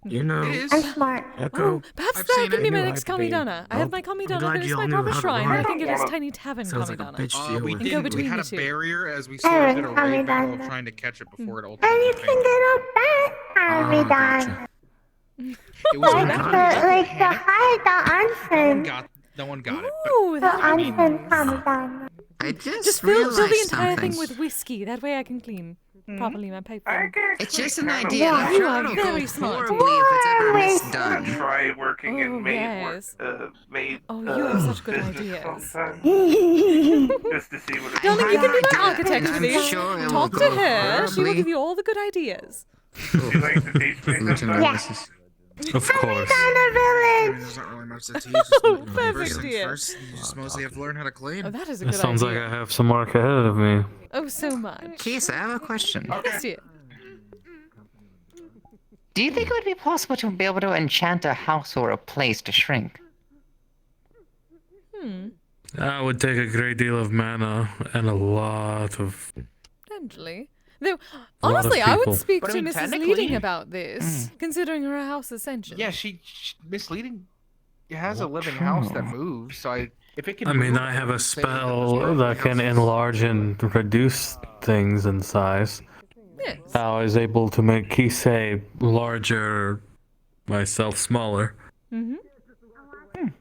You know, I'm smart. Oh, perhaps that can be my next I'd be- Kamidana. I have my Kamidana, glad there's you my all knew proper how to shrine. run. I can get his tiny tavern Sounds like a Kamidana. bitch to deal We with. And go didn't. We between had the a two. barrier as we sort of did a raid battle of trying to catch it before it ultimately And you can get a back Kamidana. It was Like the high, the onsen. No one got it. Ooh, The onsen Kamidana. I Just fill realized the entire something. thing with whiskey. That way I can clean properly my pipe. It's just an idea. Yeah, I'm you sure are it'll very go smart. horribly if it's ever I'm misdone. try working Oh, in maid yes. maid. Oh, you have such good business ideas. sometime, just to see what it's Darling, you can be my I architect for I'm this. sure it Talk will to go her. She will horribly. give you all the good ideas. She likes to teach me sometimes. Of course. There's not really much to teach. Oh, perfect, dear. First, you just mostly have to learn how to clean. Oh, that is a It good sounds idea. like I have some work ahead of me. Oh, so much. Kise, I have a question. Yes, dear. Do you think it would be possible to be able to enchant a house or a place to shrink? That would take a great deal of mana and a lot of. Potentially. Though, A lot of honestly, I would people. speak But I to mean, Mrs. technically- Leading about this, considering her house ascension. Yeah, she misleading. It has a living house that moves, so if it can. I mean, move, I have a would say spell that can enlarge and reduce things in size. Yes. I was able to make Kise larger, myself smaller. Mm-hmm.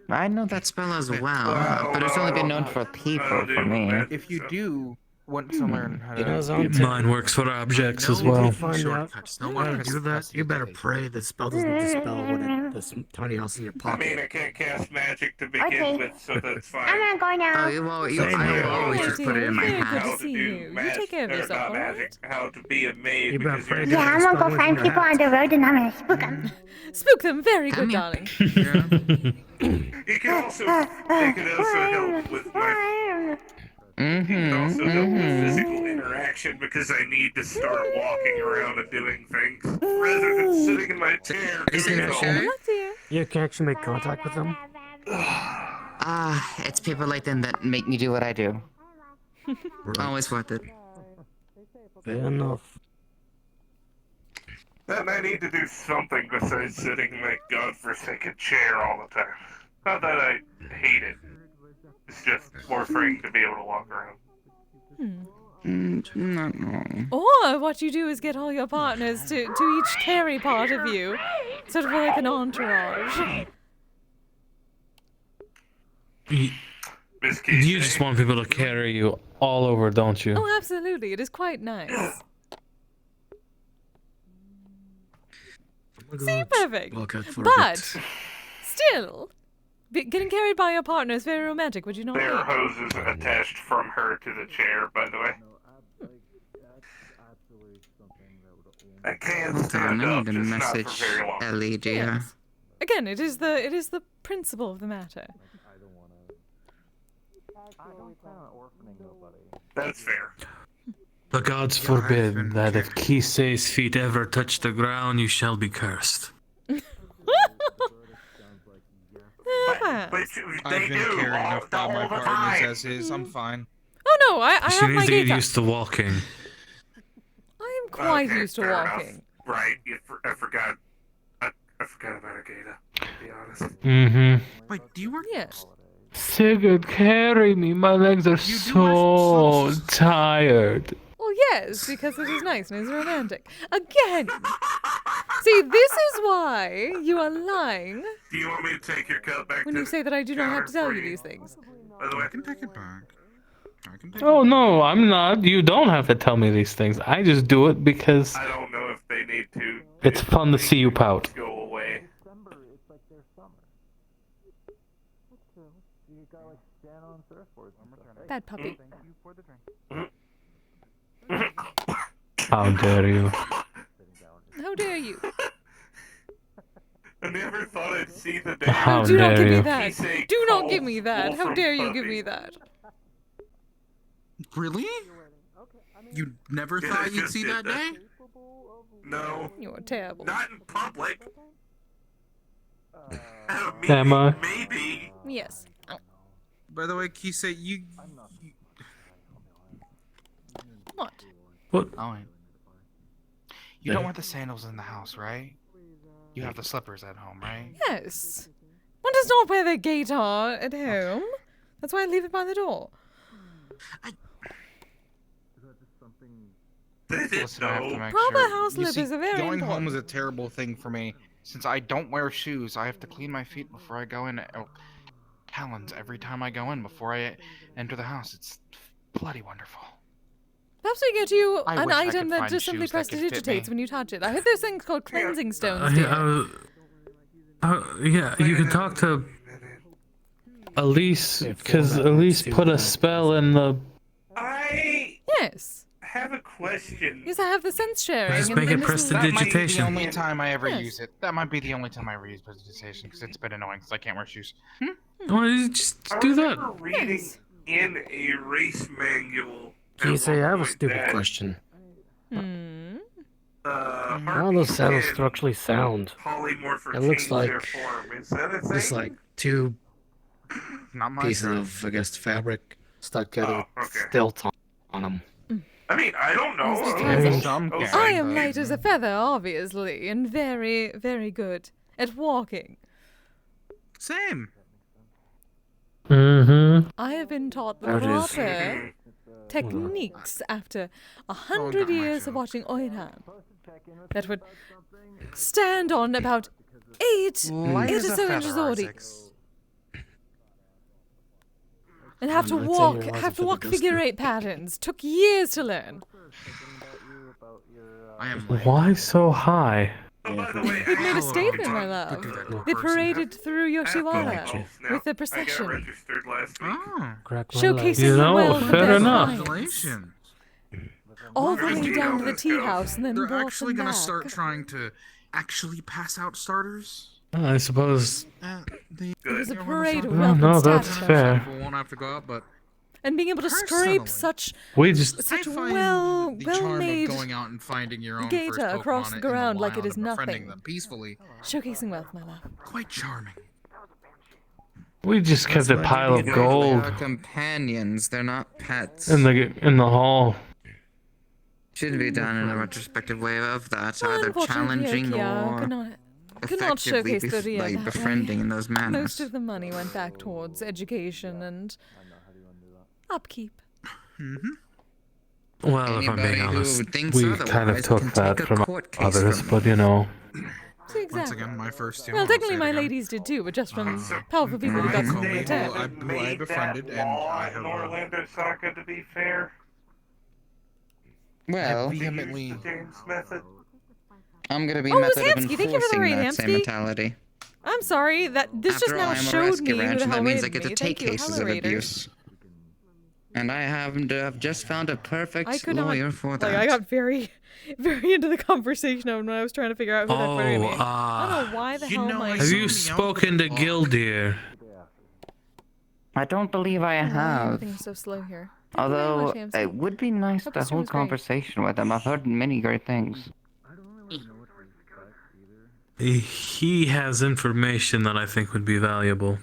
I know that spell as well, but it's only been known for people for me. If you do want to learn how to. You know, Zone Mine works for objects as If you well. find out No how one to has do that, you better pray the spell doesn't dispel this tiny house in your I mean, pocket. I can't cast magic to begin Okay. with, so that's fine. I'm gonna go now. Oh, you will. You, Same I here. will always Oh, just put it in my dear, very good hat. to see you. You take care of yourself, not alright? magic, how to be a maid You better because pray you're to Yeah, I'm gonna go Spell find within your people on hat. the road and I'm gonna spook them. Spook them. Very Come good, here. darling. You can also, they can also help with my, you can also help with physical interaction because I need to start walking around and doing things rather than sitting in my chair doing it all. Look, dear. You can actually make contact with them. It's people like them that make me do what I do. Always worth it. Fair enough. Then I need to do something besides sitting in my godforsaken chair all the time. Not that I hate it. It's just more freeing to be able to walk around. Not wrong. Or what you do is get all your partners to each carry part of you, sort of like an entourage. Miss Kise, You just want people to carry you all over, don't you? Oh, absolutely. It is quite nice. See, perfect. But still, getting carried by your partner is very romantic. Would you not there are think? hoses attached from her to the chair, by the way. I can't Hold on, stand I up, need to just not message for very long. Ellie, dear. Again, it is the principle of the matter. That's fair. The gods forbid that if Kise's feet ever touch the ground, you shall be cursed. But I've been carrying enough by my partners as is. I'm fine. Oh no, I She have needs my to get gate up. used to walking. I am quite Okay, used to fair enough. walking. Right, I forgot. I forgot about Agata, to be honest. Mm-hmm. Wait, do you work? Yes. Sigurd, carry me. My legs are so tired. Well, yes, because it is nice and it's romantic. Again. See, this is why you are lying Do you want me to take your cup back when to you say that I do not have to tell you for these things. By the way, I can take it back. I can take Oh no, I'm not. You don't have to tell me these things. I just do it because I don't know if they need to. it's fun to see you pout. Go away. Bad puppy. How dare you? How dare you? I never thought I'd see the day. How Do not dare give me you? that. Kise Do not calls give me that. How Wolfram dare you give puppy. me that? Really? You never Yeah, thought I you'd just see did that day? No. You're terrible. Not in public. Am I? Maybe. Yes. By the way, Kise, you What? What? Oh, you don't want the sandals in the house, right? You have the slippers at home, right? Yes. One does not wear their gaiter at home. That's why I leave it by the door. Listen, I have to make Proper sure. house You see, slippers are very going home important. is a terrible thing for me. Since I don't wear shoes, I have to clean my feet before I go in. Oh, talons every time I go in before I enter the house. It's bloody wonderful. Perhaps we get you I an wish I item could that find just simply shoes that could fit prestidigitates me. when you touch it. I heard there's things called cleansing stones, dear. Yeah, you can talk to Elise, because Elise put a spell in the. I Yes. have a question. Yes, I have the sense sharing. Just and make it this is- That might be the prestidigitation. only time I ever Yes. use it. That might be the only time I ever use prestidigitation, because it's a bit annoying because I can't wear shoes. Well, you just I do remember that. reading in a race manual. at Kise, one I have a point stupid that, question. How harpies those saddles can structurally sound? polymorph or It looks change like their form. Is that a thing? it's like two Not my pieces turn. of, I guess, fabric stuck together Oh, with okay. stilt on them. I mean, I don't know. Yes, I because was- Some I was can, I like, am light as a feather, obviously, and very, very good at walking. same. Mm-hmm. I have been taught the There it is. proper techniques after 100 years of watching Oiran that would stand on about eight Light or as a so feather, inches already. Artix. And have to I'd say walk, you're light have as to a walk feather, figure eight patterns. Took years to learn. I am. Why so high? Oh, by the way, It made I a statement, my love. They paraded through Yoshiwara with a I got procession, registered last week. Oh, Crack my showcasing You the know, wealth of fair their enough. clients. congratulations. All the way They're down to the tea house and then They're brought actually them gonna back. start trying to actually pass out starters. I suppose. It was a parade of Well, wealth no, and that's status. fair. People won't have to go out, but And being able to Personally, scrape such We just. such I find well the charm made of going out and finding your own gator first Pokemon across the in ground like it wild is and befriending nothing. them peacefully Showcasing wealth, my love. quite charming. We just kept a pile of They gold are companions. They're not pets. in the hall. Shouldn't be done in a retrospective way of that, either Unfortunately, challenging Kyokia or could not effectively showcase the Ria like that way. befriending in those manners. Most of the money went back towards education and upkeep. Well, if I'm Anybody being who honest, thinks we kind of otherwise took can that take a from court case others, from but you know. See, exactly. Once again, my first two. Well, I'll say technically it my again. ladies did too, but just from powerful people who got some Who return. I befriended, and I have Orlando Saka, to be fair. Well, vehemently. James method. I'm gonna be Oh, it was method of Hamsky. Thank you for the enforcing raid, that same Hamsky. mentality. I'm sorry, that this After just all, now I'm a showed rescue me who ranch, the and hell that means I raided get to me. take Thank you, cases hello, of raiders. abuse. And I happen to have just found a perfect I could not, lawyer for that. like, I got very, very into the conversation when I was trying to figure out who that raided me. I don't know why the hell my... Have you spoken to Gildir? I don't believe I Why have. everything's so slow here. Thank you very Although much, Hamsky. it would be nice Hope to the stream hold was great. conversation with him. I've heard many great things. He has information that I think would be valuable.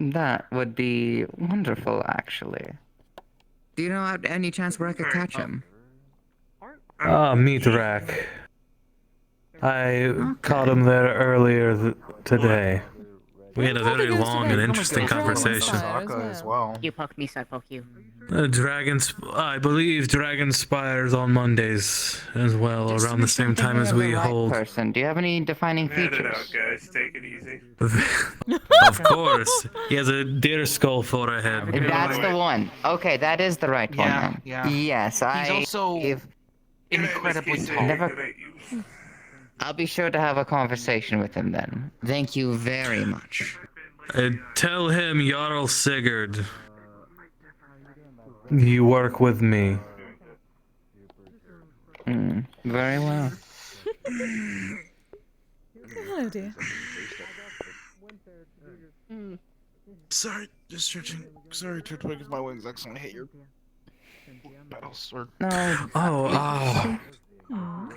That would be wonderful, actually. Do you know of any chance where I could catch him? Meat rack. I caught him there earlier today. We had a very long and interesting conversation. As well. You poke me, so I poke you. I believe Dragon Spire's on Mondays as well, around the same time as we hold. Person, do you have any defining Head it out, features? guys. Take it easy. Of course, he has a deer skull forehead. That's the one. Okay, that is the right one. Then. Yeah. Yes, He's also incredibly tall. Never. I'll be sure to have a conversation with him then. Thank you very much. Tell him Jarl Sigurd You work with me. Very well. Hello, dear. Sorry, just stretching. Sorry to twig if my wings accidentally hit your pedals. Or...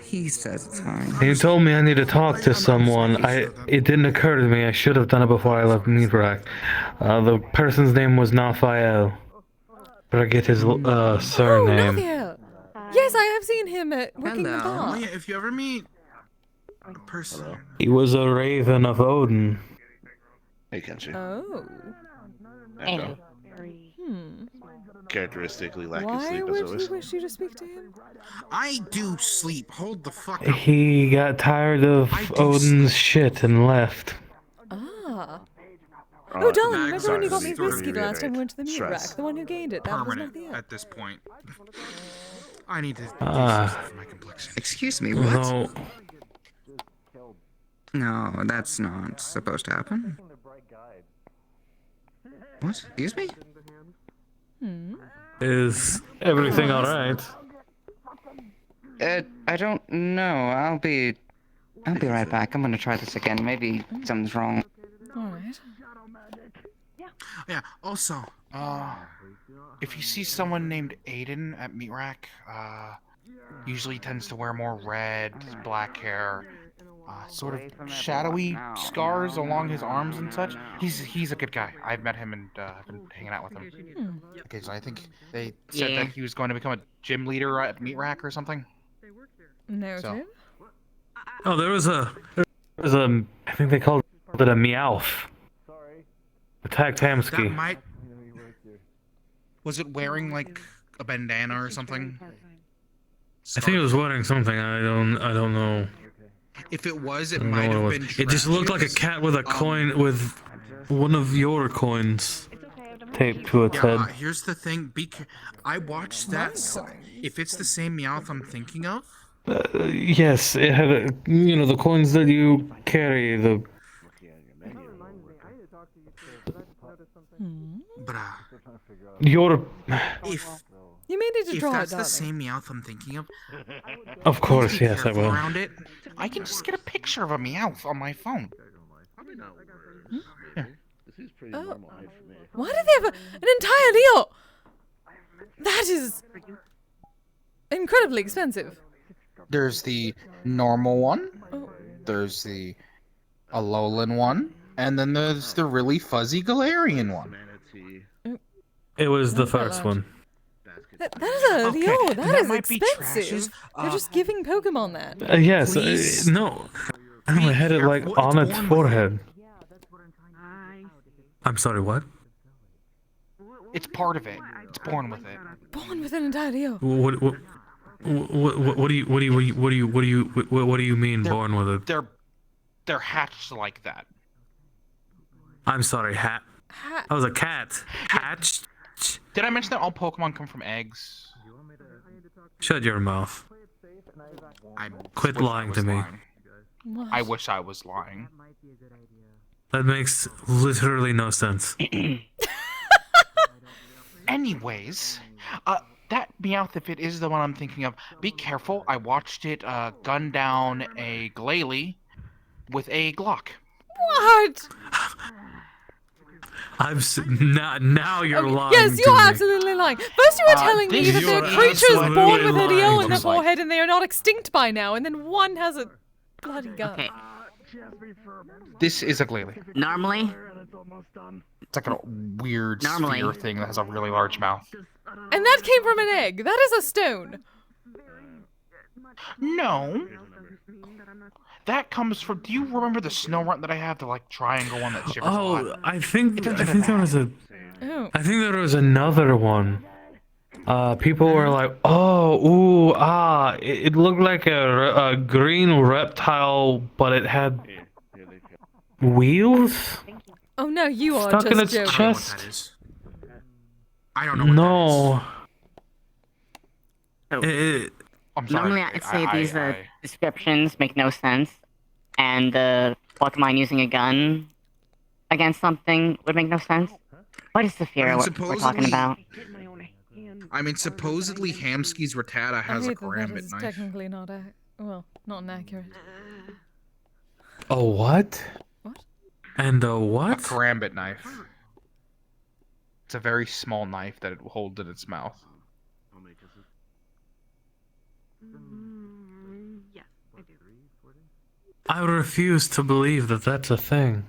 He says it's fine. He told me I need to talk to someone. It didn't occur to me. I should have done it before I left Meatrack. The person's name was Naphael. Forget his surname. Nathiel! Yes, I have seen him at working the bar. Oh, yeah, if you ever meet a person. He was a raven of Odin. Hey, Kenshi. Oh. Echo. Characteristically lacking sleep as always. Why would he wish you to speak to him? I do sleep. Hold the fuck up. He got tired of Odin's shit and left. Ah. Oh, darling, remember when you got me sort of whiskey the last time we went to the meat stress. rack? The one who gained it. That was Permanent Nathiel. at this point. I need to do Ah. something for my complexion. Excuse me, what? No, that's not supposed to happen. What? Excuse me? Is everything alright? I don't know. I'll be right back. I'm gonna try this again. Maybe something's wrong. Alright. Yeah, also, If you see someone named Aiden at Meat Rack, usually tends to wear more red, black hair, sort of shadowy scars along his arms and such. He's a good guy. I've met him and I've been hanging out with him. Okay, so I think they said that he was going to become a gym leader at Meat Rack or something. Narrative? Oh, there was a, I think they called it a Meowth. Attacked Hamsky. that might. Was it wearing like a bandana or something? I think it was wearing something. I don't know. If it was, I it don't know might what have it was. been. It just looked like a cat with a coin with one of your coins taped to its head. Here's the thing. I watched that. If it's the same Meowth I'm thinking of. Yes, it had the coins that you carry. But Your. if You may need to draw that's it, the darling. same Meowth I'm thinking of. Of course, please be yes, I careful will. Around it. I can just get a picture of a Meowth on my phone. Oh. Why do they have an entire deal? That is incredibly expensive. There's the normal one. There's the Alolan one. And then there's the really fuzzy Galarian one. It was the first one. That is a deal. That that is might be expensive. They're just giving Pokemon that. Yes, no. I had it like on its forehead. I'm sorry, what? It's part of it. It's born with it. Born with an entire deal. What do you mean born with it? They're hatched like that. I'm sorry, that was a cat. Hatched? Did I mention that all Pokemon come from eggs? Shut your mouth. Quit lying to me. I wish I was lying. That makes literally no sense. Anyways, that Meowth, if it is the one I'm thinking of, be careful. I watched it gun down a Glalie with a Glock. What? Now you're lying. Yes, to you're me. absolutely lying. First you were telling me that there are creatures born with a deal in their forehead and they are not extinct by now, and then one has a bloody gun. Okay. This is a Glalie. Normally, It's like a weird sphere thing that has a really large mouth. And that came from an egg. That is a stone. No. That comes from. Do you remember the snow run that I have, the like triangle one that shivers a lot? I think there was a. Oh. I think there was another one. People were like, it looked like a green reptile, but it had wheels Oh no, you are stuck just in its joking. chest. I don't know what No. I'm sorry. normally I'd say these descriptions make no sense, and the Pokemon using a gun against something would make no sense. What is the fear we're talking about? I mean, supposedly Hamsky's Rattata I has a hate that that karambit is knife. technically not well, not inaccurate. A what? What? And a A what? karambit knife. It's a very small knife that it holds in its mouth. Yes, I do. I refuse to believe that that's a thing.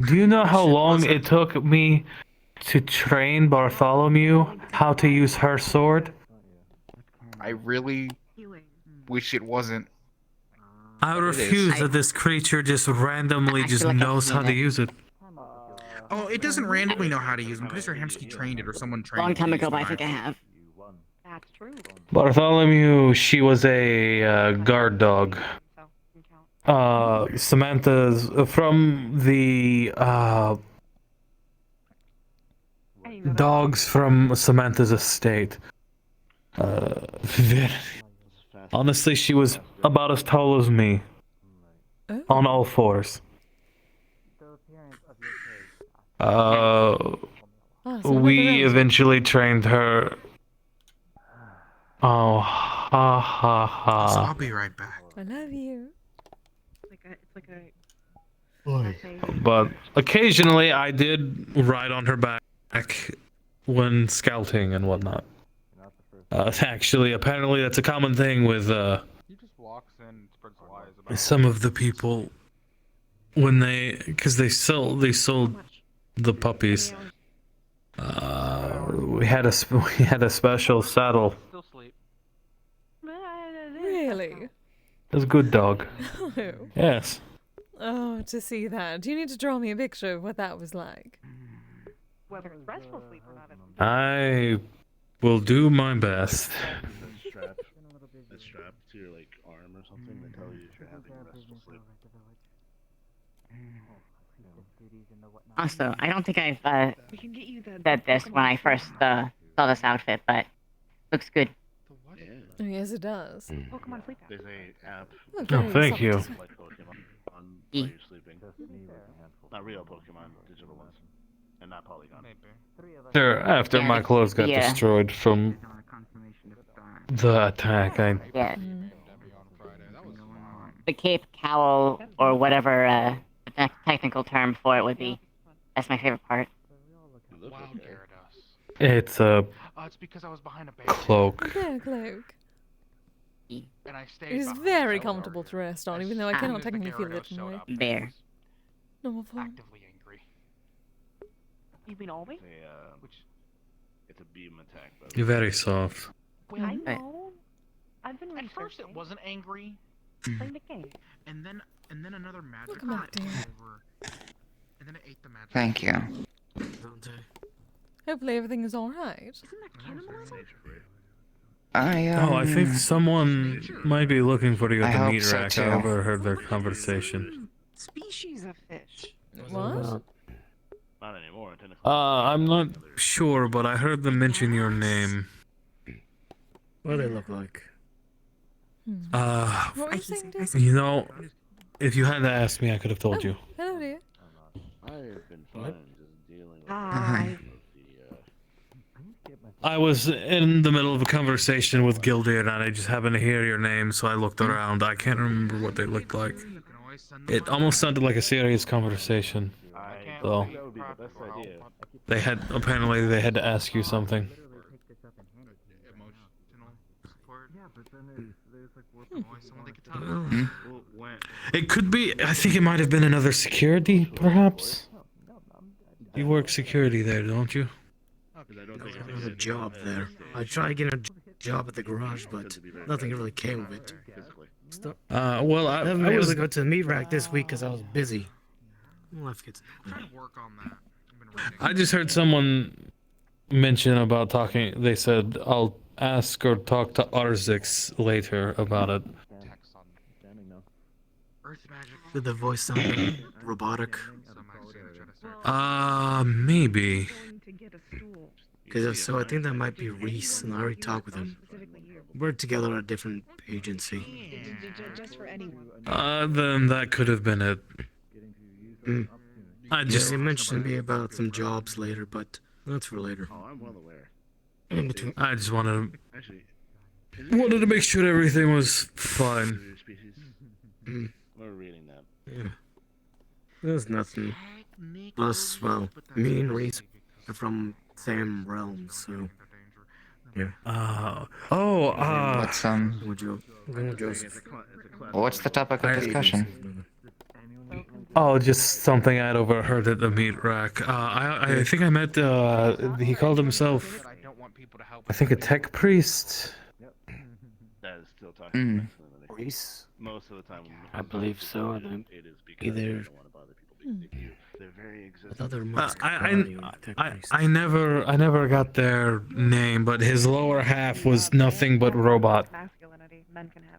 Do you know how long it took me to train Bartholomew how to use her sword? I really wish it wasn't. I refuse that this creature just randomly just knows how to use it. Oh, it doesn't randomly know how to use them. Pretty sure Hamsky trained it or someone trained it. Long time to ago, use but the I think I knife. have. That's true. Bartholomew, she was a guard dog. Samantha's from the dogs from Samantha's estate. Honestly, she was about as tall as me. On all fours. We eventually trained her. Oh, ha ha ha. I'll be right back. I love you. It's like a. But occasionally I did ride on her back when scouting and whatnot. Actually, apparently that's a common thing with He just walks in, spreads lies about some of the people when because they sold the puppies. We had a special saddle. Really? It was a good dog. Oh. Yes. Oh, to see that. Do you need to draw me a picture of what that was like? Whether it's restful sleep or not. I will do my best. A strap to your like arm or something that tells you if you're having restful sleep. Also, I don't think I've said this when I first saw this outfit, but looks good. Oh, yes, it does. Pokemon sleep. There's a app. Oh, Oh, thank you. Like Pokemon on while you're sleeping. Not real Pokemon, digital ones, and not Polygon. Sure, after my clothes got destroyed from the attack, Yeah. The cape, cowl, or whatever the technical term for it would be. That's my favorite part. it's a it's because I was behind a bear. cloak. Yeah, cloak. And I stayed It is behind very the comfortable to rest on, even though I cannot technically feel it in my Bear. normal form. actively angry. You mean always? It's a beam attack. You're very soft. I know. I've been At first it researching. wasn't angry, Playing the game. And then another magic Welcome back, came dear. over. And then it ate the magic. Thank you. Hopefully everything is alright. Isn't that cannibalism? I think someone might be looking for you I at the hope meat so, rack. too. I overheard their conversation. Species of fish. What? Not anymore. I'm not sure, but I heard them mention your name. What do they look like? What were you saying, Daisy? You know, if you hadn't asked me, I could have told you. Hello, dear. I have been fine just dealing with Hi. I was in the middle of a conversation with Gildir, and I just happened to hear your name, so I looked around. I can't remember what they looked like. It almost sounded like a serious conversation. So apparently they had to ask you something. It could be. I think it might have been another security, perhaps. You work security there, don't you? I have a job there. I tried getting a job at the garage, but nothing really came of it. Well, I haven't been able to go to the meat rack this week because I was busy. We'll have to get Trying to work on that. I just heard someone mention about talking. They said, I'll ask or talk to Arzix later about it. Did the voice sound robotic? Maybe. Because so I think that might be Reese, and I already talked with him. We're together at a different agency. Just for anyone. Then that could have been it. He mentioned to me about some jobs later, but that's for later. Oh, I'm well aware. I just wanted to make sure everything was fine. We're reading that. Yeah. There's nothing. Plus, well, me and Reese are from same realm, so. Yeah. What's Joseph. What's the topic of discussion? Oh, just something I'd overheard at the meat rack. I think I met, he called himself, I think a tech priest? That is still talking. Reese? Most of the time. I believe so. It is because Either. they don't want to bother people being you. Their very existence. I never got their name, but his lower half was nothing but robot.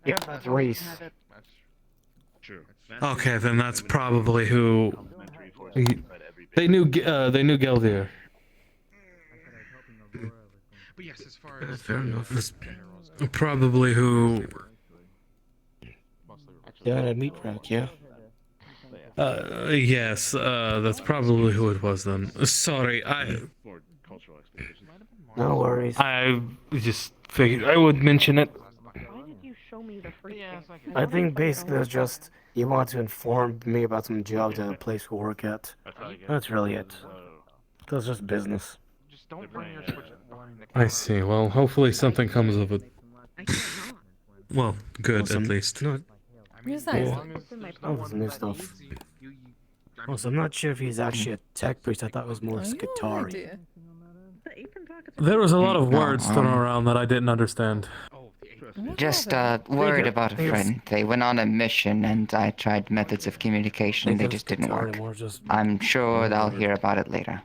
Yeah, that's Reese. Okay, then that's probably who. They knew Geldir. But yes, as far as fair enough. That's probably who. Yeah, at meat rack, yeah. Yes, that's probably who it was then. Sorry, No worries. I just figured I would mention it. I think basically it's just you want to inform me about some jobs at a place we work at. That's really it. That's just business. I see. Well, hopefully something comes of it. Well, good at least. Who's that? Oh, there's new stuff. Also, I'm not sure if he's actually a tech priest. I thought it was more Skitari. There was a lot of words thrown around that I didn't understand. Just worried about a friend. They went on a mission and I tried methods of communication. They just didn't work. I'm sure they'll hear about it later.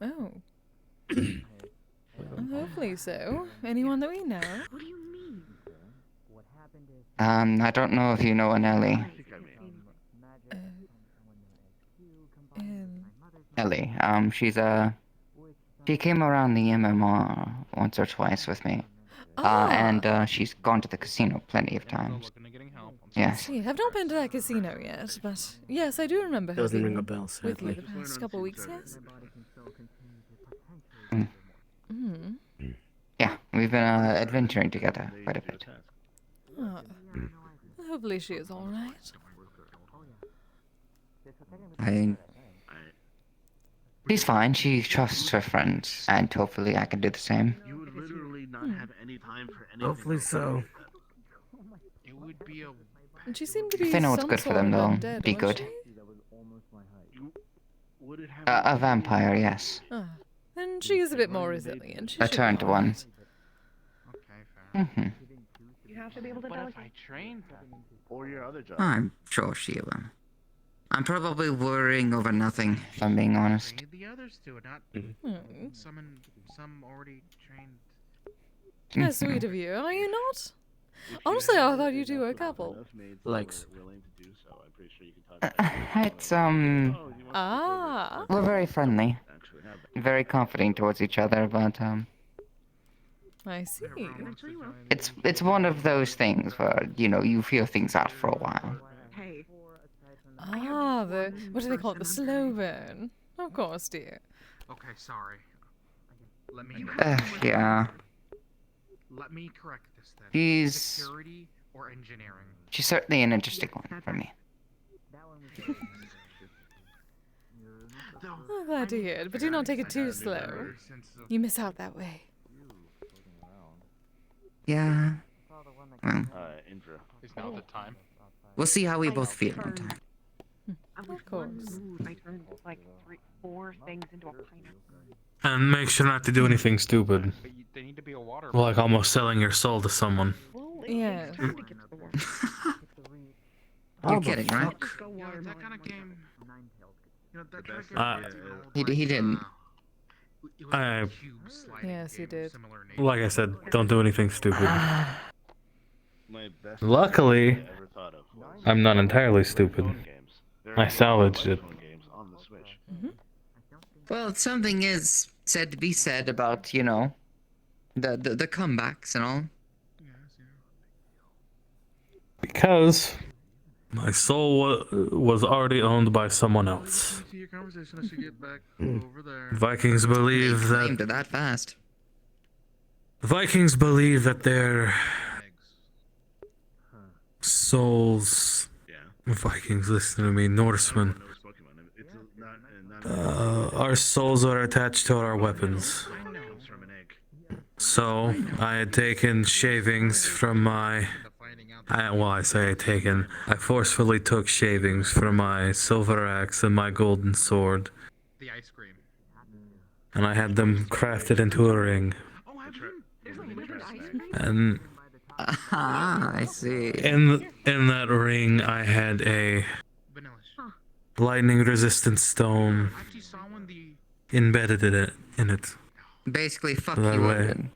Oh. Hopefully so. Anyone that we know? What do you mean? I don't know if you know an Ellie. Ellie. She came around the MMR once or twice with me. And she's gone to the casino plenty of times. Yes. See, I've not been to that casino yet, but yes, I do remember her Doesn't being ring a bell, with you sadly. the past couple weeks, yes? Yeah, we've been adventuring together quite a bit. Oh. Hopefully she is alright. She's fine. She trusts her friends, and hopefully I can do the same. You would literally not have any time for anything. Hopefully so. It would be a. And she seemed to be If they know what's some good for sort them, of they'll undead, be wasn't good. she? A vampire, yes. Ah, then she is a bit more resilient. She A should be turned one. alright. Mm-hmm. You have to be able to delegate. I trained them? Or your other job. I'm sure she will. I'm probably worrying over nothing, if I'm being honest. The others do it, not some already trained. How sweet of you, are you not? Honestly, I thought you two were a couple. Legs. It's, Ah. we're very friendly. Very comforting towards each other, but, I see. it's one of those things where, you feel things out for a while. Hey. Ah, what do they call it? The slow burn. Of course, dear. Okay, sorry. Let me. Yeah. Let me correct this then. She's Security or engineering? She's certainly an interesting one for me. I'm glad to hear it, but do not take it too slow. You miss out that way. Yeah. Well, Indra. Is now the time? we'll see how we both feel in time. Of course. I turned like 4 things into a pineapple. And make sure not to do anything stupid. They need to be a water. Like almost selling your soul to someone. Yeah. You're kidding, right? Yeah, that kind of game. That kind of game. He didn't. Yes, he did. Like I said, don't do anything stupid. Luckily, I'm not entirely stupid. I salvaged it. Well, something is said to be said about, the comebacks and all. Because my soul was already owned by someone else. Vikings believe They claimed that it that fast. Vikings believe that their souls. Vikings, listen to me, Norsemen. Our souls are attached to our weapons. So, I had taken shavings from my. I forcefully took shavings from my silver axe and my golden sword. The ice cream. And I had them crafted into a ring. And I see. in that ring, I had a lightning-resistant stone embedded in it. Basically, fuck That you, way. Odin.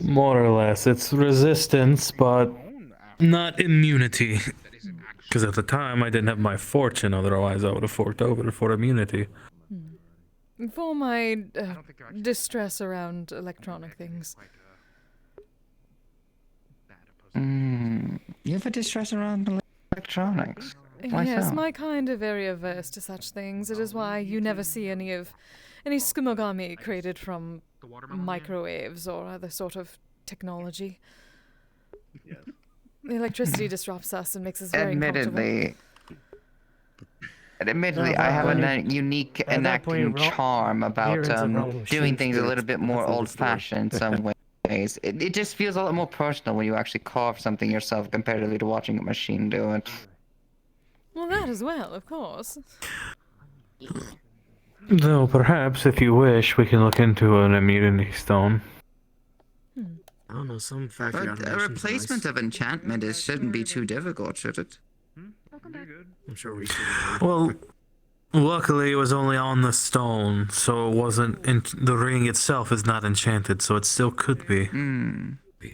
More or less, it's resistance, but not immunity. Because at the time, I didn't have my fortune. Otherwise, I would have forked over for immunity. For my distress around electronic things. You have a distress around electronics. Why Yes, so? my kind are very averse to such things. It is why you never see any skumogami created from microwaves or other sort of technology. The electricity disrupts us and makes us very uncomfortable. Admittedly, I have a unique enacting charm about doing things a little bit more old-fashioned in some ways. It just feels a lot more personal when you actually carve something yourself comparatively to watching a machine do it. Well, that as well, of course. Though perhaps, if you wish, we can look into an immunity stone. I don't know, some factory But a automation's replacement nice. of enchantment shouldn't be too difficult, should it? I'm sure we should. Well, luckily it was only on the stone, so it wasn't. The ring itself is not enchanted, so it still could be.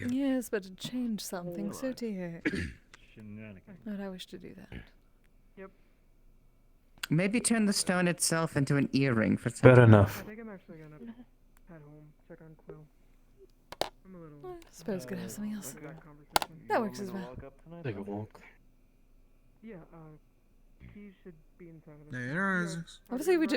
Yes, but to change something, so dear. But I wish to do that. Maybe turn the stone itself into an earring for Fair enough. I think I'm actually gonna head home, check on Quill. I'm a little. I suppose could have something else. That works as well. Take a walk. Yeah, he should be in town. There is. Obviously, we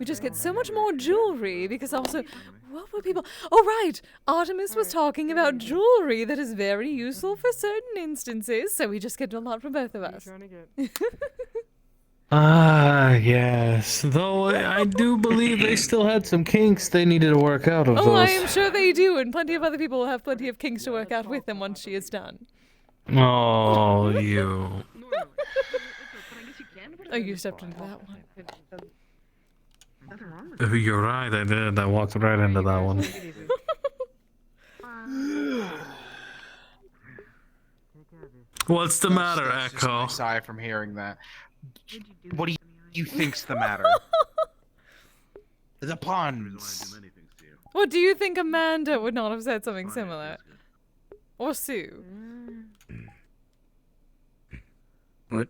just get so much more jewelry because also, what were people? Oh right, Artemis was talking about jewelry that is very useful for certain instances. So we just get a lot from both of us. Ah, yes. Though I do believe they still had some kinks they needed to work out of Oh, those. I am sure they do, and plenty of other people will have plenty of kinks to work out with them once she is done. Oh, you. Oh, you stepped into that one. You're right, I did. I walked right into that one. What's the matter, Echo? Aside from hearing that, what do you think's the matter? The puns. What do you think Amanda would not have said something similar? Or Sue? What?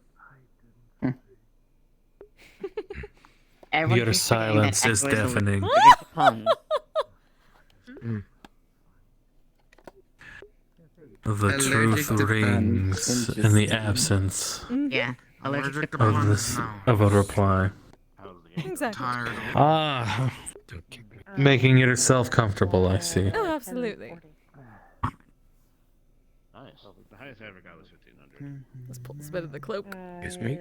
Your silence is deafening. The truth rings in the absence Yeah, allergic to of a reply. Exactly. Ah, making yourself comfortable, I see. Oh, absolutely. Nice. The highest I ever got was 1500. Let's pull this bit of the cloak. Excuse me?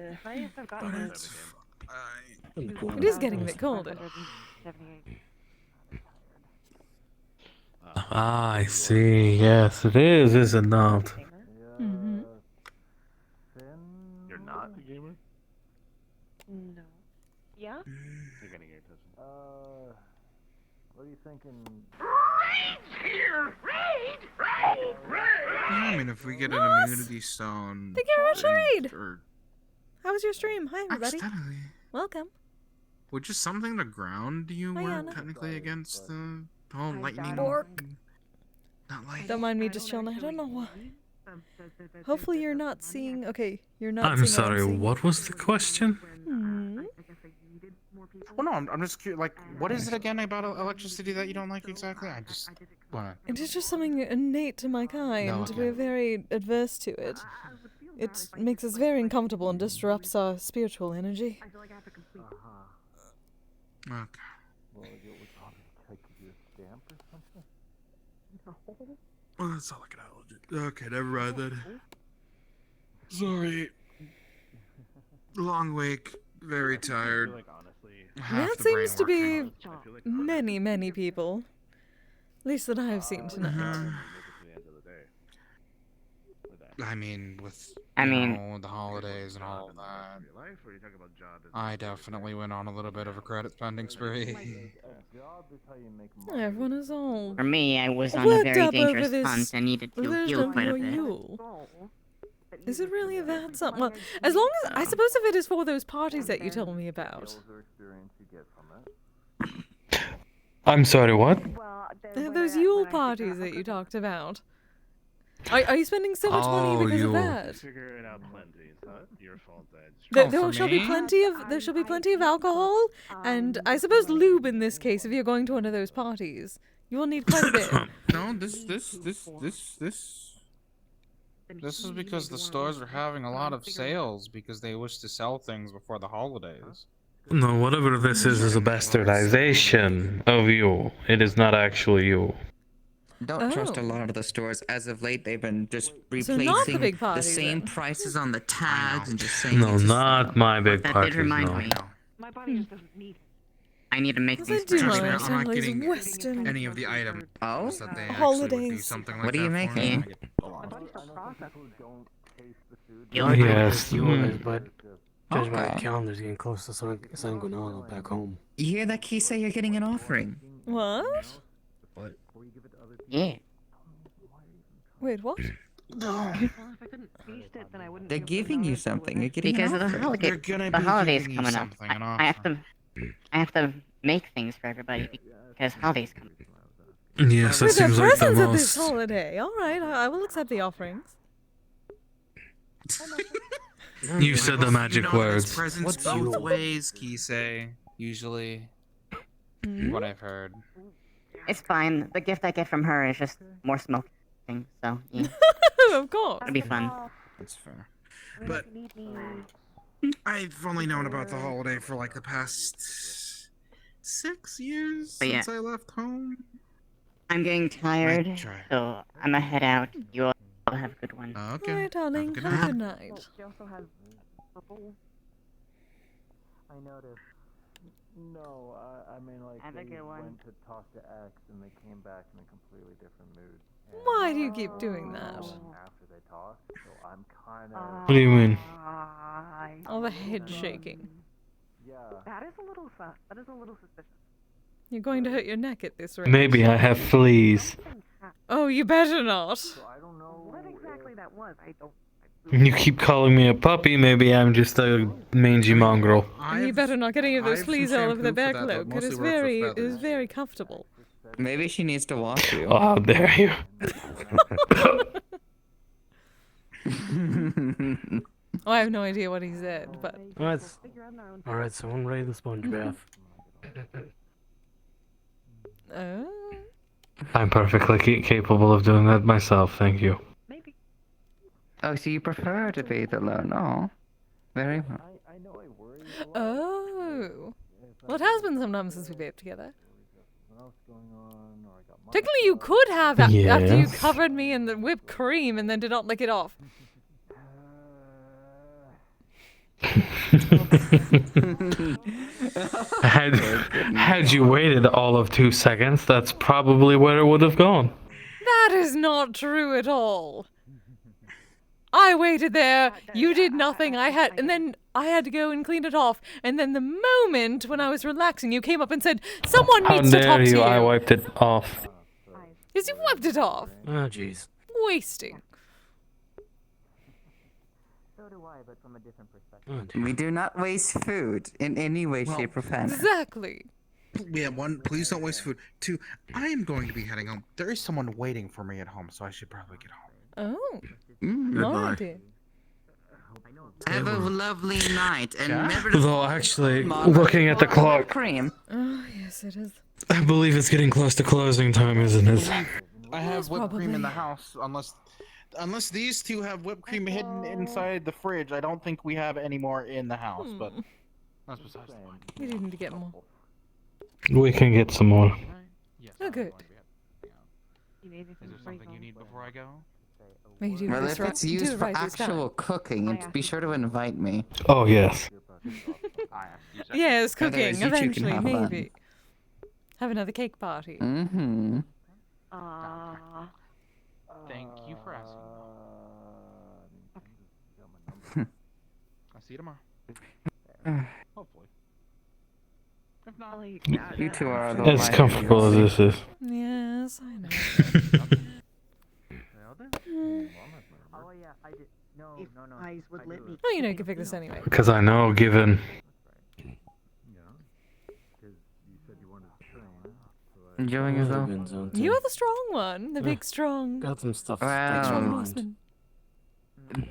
It is getting a bit colder. Ah, I see. Yes, it is it not? Mm-hmm. You're not a gamer? No. Yeah? You're getting your attention. What are you thinking? I mean, if we get an immunity stone. Thank you, Rush Raid! Or How was your stream? Hi, everybody. accidentally. Welcome. Would just something to ground you Hi, were Anna. technically against the whole lightning. Bork. Not like. Don't mind me just chilling. I don't know why. Hopefully you're not seeing. Okay, you're not. I'm seeing sorry, what I'm seeing. what was the question? Hmm. Well, no, I'm just curious. Like, what is it again about electricity that you don't like exactly? I just wanna. It is just something innate to my kind. No, okay. We're very adverse to it. It makes us very uncomfortable and disrupts our spiritual energy. Okay. Oh, that's all I can allergy. Okay, never mind then. Sorry. Long week. Very tired. Half That the seems to brain be many people. At least that I have seen tonight. I mean, with I you mean- know, the holidays and all of that, I definitely went on a little bit of a credit spending spree. Everyone is all For me, I was on a worked very up over dangerous this hunt and needed to version heal of quite a your bit. Yule. Is it really that something? Well, as long as I suppose if it is for those parties that you told me about. I'm sorry, what? Those Yule parties that you talked about. Are you spending so much money Oh, because Yule. of that? Figure it out plenty. It's not your fault that. There shall be plenty of alcohol, and I suppose lube in this case. If you're going to one of those parties, you will need quite a bit. No, this is because the stores are having a lot of sales because they wish to sell things before the holidays. No, whatever this is a bastardization of you. It is not actually you. Don't trust a lot of the stores. As of late, they've been just So not the replacing big the parties, same then. prices on the tags and just saying No, it's a not my big That parties, did remind no. me. My body just doesn't need. I need to make Yes, these I do Trust want me, to I'm not assemble getting some Western any of the items Oh? that they actually would do holidays. something like What are you that for making? me. Yule Yes, Mm. but judging by Okay. the calendar's getting close to something going on back home. You hear that, Kise? You're getting an offering. What? Yeah. Wait, what? Well, if I couldn't taste it, then I wouldn't. They're giving you something. You're getting Because an of the offering. They're gonna the be holidays giving you coming up. something, an I have to make things for everybody because holidays come. Yes, that Wait, there are seems like the presents at this most. holiday. All right, I will accept the offerings. You said the magic you know, words. It's presents both ways, Kise. Usually, what I've heard. It's fine. The gift I get from her is just more smoking. So yeah, Of course. it'll be fun. That's fair. But I've only known about the holiday for like the past 6 years But yeah. since I left home. I'm getting tired, try. so I'm gonna head out. You all have a good one. Okay. All right, darling. good Have a night. good night. She also has purple. I noticed. No, I mean like Have a they good one. went to talk to X and they came back in a completely different mood. And Why do you keep doing that? after they talked, so I'm kind of. What do you mean? All the head shaking. Yeah. That is a little that is a little suspicious. You're going to hurt your neck at this rate. Maybe I have fleas. Oh, you better not. I don't know. What exactly that was, I don't. You keep calling me a puppy, maybe I'm just a mangy mongrel. And you better not get any of I those have fleas some all over the shampoo back for that, cloak. but It is mostly works with very feathers. comfortable. Maybe she needs to wash you. Oh, how dare you. Oh, I have no idea what he said, but Alright, someone ready the sponge bath. oh, I'm perfectly capable of doing that myself, thank you. Oh, so you prefer to bathe alone? Oh, very well. oh. Well, it has been some time since we bathed together. Technically, you could have after you Yes. covered me in the whipped cream and then did not lick it off. Had you waited all of 2 seconds, that's probably where it would have gone. That is not true at all. I waited there, you did nothing, and then I had to go and clean it off, and then the moment when I was relaxing, you came up and said, someone How needs to talk dare to you, you. I wiped it off. Yes, you wiped it off. Oh, jeez. Wasting. So do I, but from a different perspective. Oh, We do not waste food in any way, shape, or form. Exactly. Yeah, 1, please don't waste food. 2, I am going to be heading home. There is someone waiting for me at home, so I should probably get home. Oh. Mm. Alright, dear. Have a lovely night, and Yeah. never to Though actually, looking at the clock, cream. Oh, yes, it is. I believe it's getting close to closing time, isn't it? I have whipped cream in the probably. house, unless these two have whipped cream hidden inside the fridge. I don't think we have any more in the house, but that's besides the point. We do need to get more. We can get some more. Yes. Oh, I'm good. going to be heading out. Is there something you need before I go? May you do Well, this if right- it's do used it for right this time. actual cooking, be sure to invite me. Oh, yes. Yes, cooking, Otherwise, you two can eventually, have fun. maybe. Have another cake party. Mm-hmm. Thank you for asking. I'll see you tomorrow. Hopefully. If not, You two are the As comfortable as this is. Yes, I know. Oh yeah, I did. No, no. Eyes would let me. Oh, you know, you can pick this anyway. Because I know, given. Enjoying yourself? You are the strong one, the big strong. Got some stuff. Big strong Well, Norseman.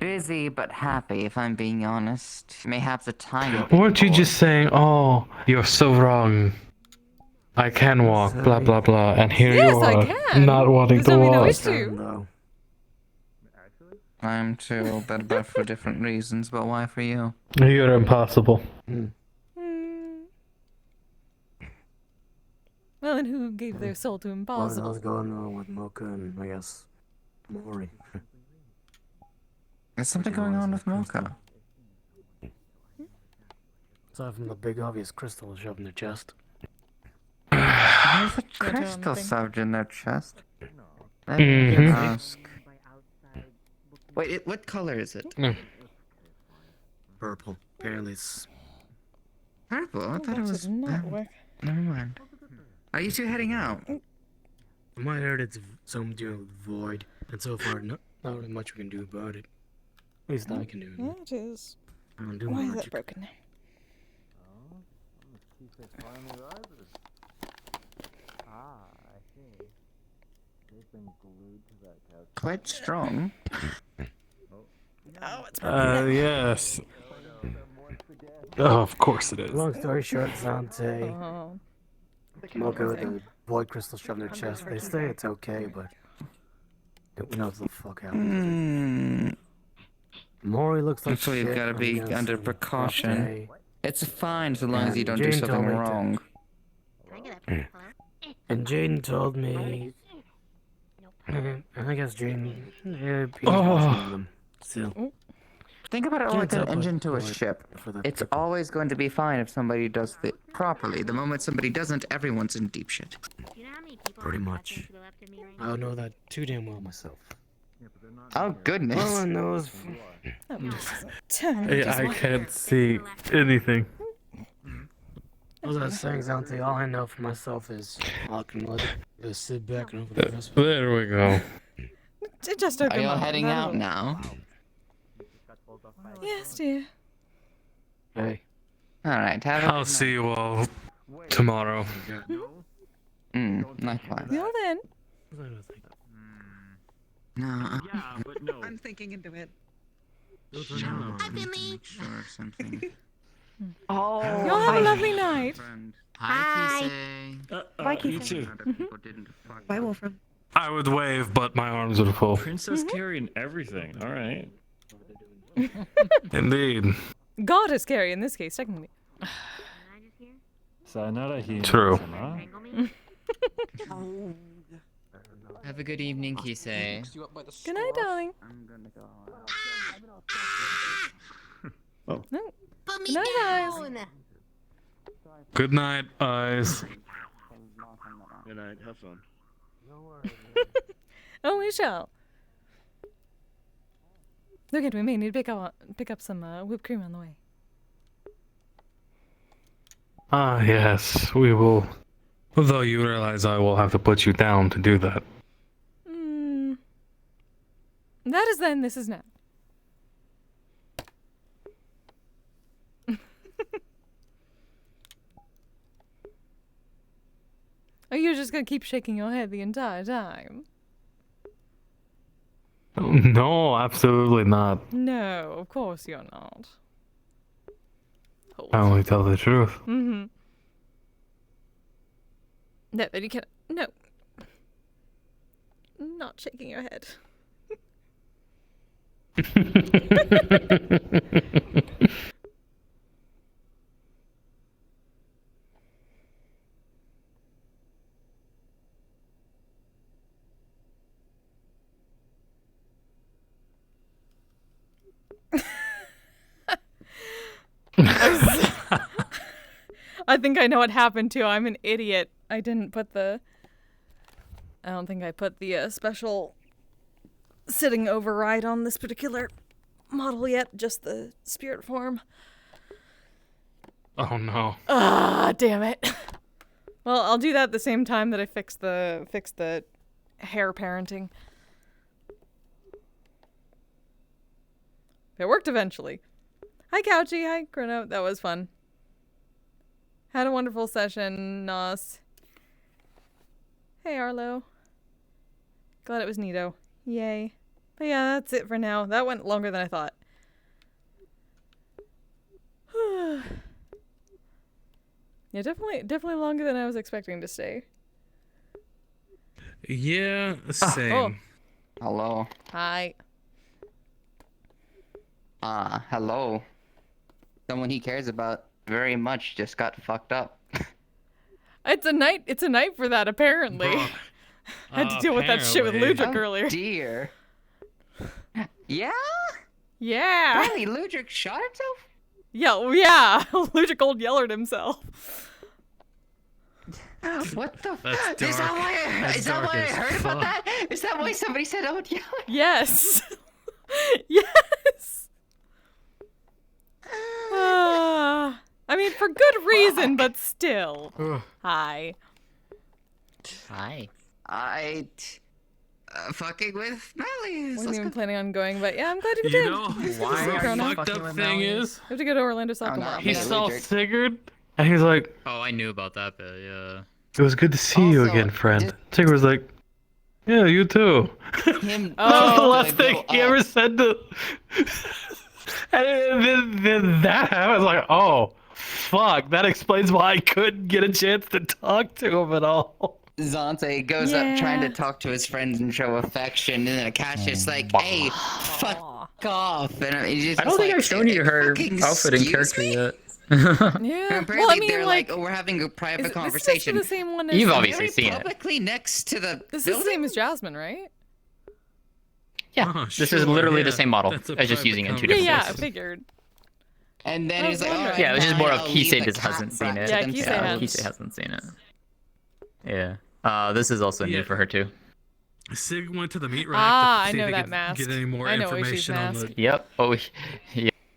busy but happy, if I'm being honest. Mayhaps a tiny bit Weren't you bored. just saying, oh, you're so wrong. I can walk, blah, blah, blah. And here Yes, you I are, can. not wanting Does to that mean I walk. wish to? I'm too, but for different reasons. But why for you? You're impossible. Well, and who gave their soul to What's impossible? going on with Mocha and, I guess, Mori? There's something going on with Mocha. Aside from the big obvious crystal shoved in their chest. There's a crystal shoved in their chest. Let me Mhm. ask. Wait, what color is it? Purple. Apparently it's... Purple? I thought it was... Never mind. Are you two heading out? From what I heard, it's something to do with void. And so far, not really much we can do about it. At least I can do it. Yeah, it is. I don't do Why is that magic. broken now? Quite strong. Oh, it's Yes. Oh, of course it is. Long story short, Zante, Oh. Mocha with the void crystal shoved in their chest. They say it's okay, but who knows the fuck happens. Mori looks like So you've shit. got to I'm be gonna under say precaution. okay. It's fine so long as you don't do Jane something told me to- wrong. And Jaden told me. And I guess Jaden. Yeah, he's Oh. watching them still. Think about it Can't like an help but engine to a feel ship. for the It's always going to be fine if somebody does it properly. The moment somebody doesn't, everyone's in deep shit. Pretty much. I don't know that too damn well myself. Oh goodness. All I know is. I can't see anything. Those are things, Zante. All I know for myself is I can let it just sit back and over the rest. There we go. Just open Are y'all up, heading that'll- out now? Yes, dear. Hey. Alright, have a I'll see you all tomorrow. Likewise. Well then. No, but no. I'm thinking into it. Hi, Billy. Sure, something. Oh. Y'all have a lovely night. Hi, Bye, You Kise. too. Bye, Wolfram. I would wave, but my arms would fall. Princess Carrie and everything. All right. Indeed. God is scary in this case, technically. Sayonara, True. Have a good evening, Kise. Good night, darling. I'm gonna go. Oh. No. Good night, guys. Good night, eyes. Good night. Have fun. Oh, we shall. Look at, we may need to pick up some whipped cream on the way. Ah, yes, we will. Though you realize I will have to put you down to do that. That is then, this is now. Are you just gonna keep shaking your head the entire time? No, absolutely not. No, of course you're not. I only tell the truth. Mm-hmm. No, then you can't. No. Not shaking your head. I think I know what happened too. I'm an idiot. I didn't put the... I don't think I put the special sitting override on this particular model yet. Just the spirit form. Oh no. Ah, damn it. Well, I'll do that at the same time that I fix the hair parenting. It worked eventually. Hi, Couchy. Hi, Chrono. That was fun. Had a wonderful session, Nos. Hey, Arlo. Glad it was neato. Yay. But yeah, that's it for now. That went longer than I thought. Yeah, definitely longer than I was expecting to stay. Yeah, same. Oh. Hello. Hi. Hello. Someone he cares about very much just got fucked up. It's a night for that, apparently. Had to deal with that shit with Ludric Oh, earlier. Dear. Yeah? Yeah. Really, Ludric shot himself? Yeah. Ludric old yellered himself. What the That's fuck? Is that why I heard about that? Is that why somebody said, oh, yeah? Yes. Yes. I mean, for good reason, but still. Hi. Hi. Fucking with Melly. Wasn't even planning on going, but yeah, I'm glad you did. You know why the fucked up thing is? I have to go to Orlando Sophomore. He saw Sigurd, and he was like, Oh, I knew about that bit, yeah. "It was good to see you again, friend." Sigurd was like, "Yeah, you too." Him. That was the last thing he ever said to. And then that happened. I was like, "Oh, fuck!" That explains why I couldn't get a chance to talk to him at all. Zante goes up trying to talk to his friends and show affection, and then Akashia's like, hey, fuck off. And he's just I don't think like, I've shown you her "Fucking outfit and excuse character me?" yet. And apparently well, I mean, they're like, like, oh, we're having a private This is conversation. the same one as You've obviously seen it. Publicly next to the This is building? the same as Jasmine, right? Yeah, this is literally the same model. I was just using it in two different Yeah, I places. figured. And then I he's was like, all wondering. right, Yeah, it was just more of I'll leave Kise the just hasn't cops seen up it. to Yeah, themselves. Kise has. Kise hasn't seen it. Yeah. This is also new for her too. Sig went to the meat rack Ah, to I see know if he that could mask. get any more I know Ishi's information on mask. the. Yep. Oh,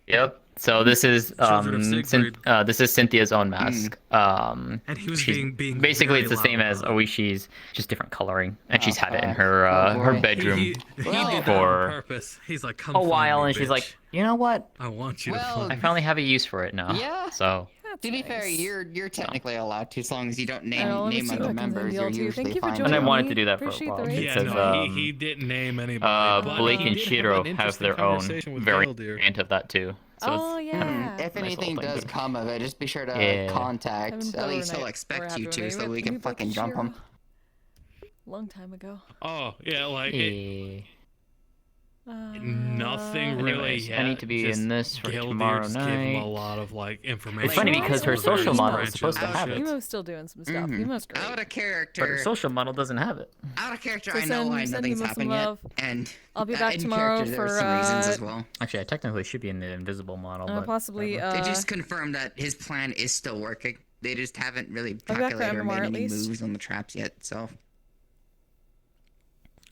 yep. So this is Children of Siegfried. this is Cynthia's own mask. And he was she's- being basically very it's the same loud as about Oishi's, just different coloring, and she's had it in fuck. her her boy. bedroom He did that on for purpose. He's like, come a find while, me, and she's bitch. like, you know what? I want you Well, to I find finally have a use for it now. Yeah. So To be fair, you're technically allowed to, as long as you don't Oh, let me name see if I other can members. send You're y'all too. usually Thank you for fine. joining and I wanted me. to do that for a Appreciate while. the raid. Yeah, because, no, he didn't name anybody. but Blake he and did have Shiro an have interesting their own conversation with variant of that too. So Oh, it's yeah. If nice anything little thing does to- come of it, just be sure to Yeah. contact. Haven't At put least he'll overnight or expect had you to to, overnight. so we Maybe can Blake fucking and jump him. Shiro. Long time ago. Oh yeah, like Yeah. nothing really. Anyways, Yet. I need to be Just in this for Gildir tomorrow just gave him a night. lot of like information. It's funny Like, because her Emo's social doing model is some supposed to stuff. have it. Emo's still doing some stuff. Mhm. Emo's great. Out of But her character. social model doesn't have it. Out of character, So I know why send nothing's Emo some happened yet. love. And I'll be back in tomorrow character, there for are some reasons as well. Actually, I technically should be in the invisible model, but possibly They just confirmed that his plan is still working. They just haven't really I'll be back for calculated or MMR made at any least. moves on the traps yet, so.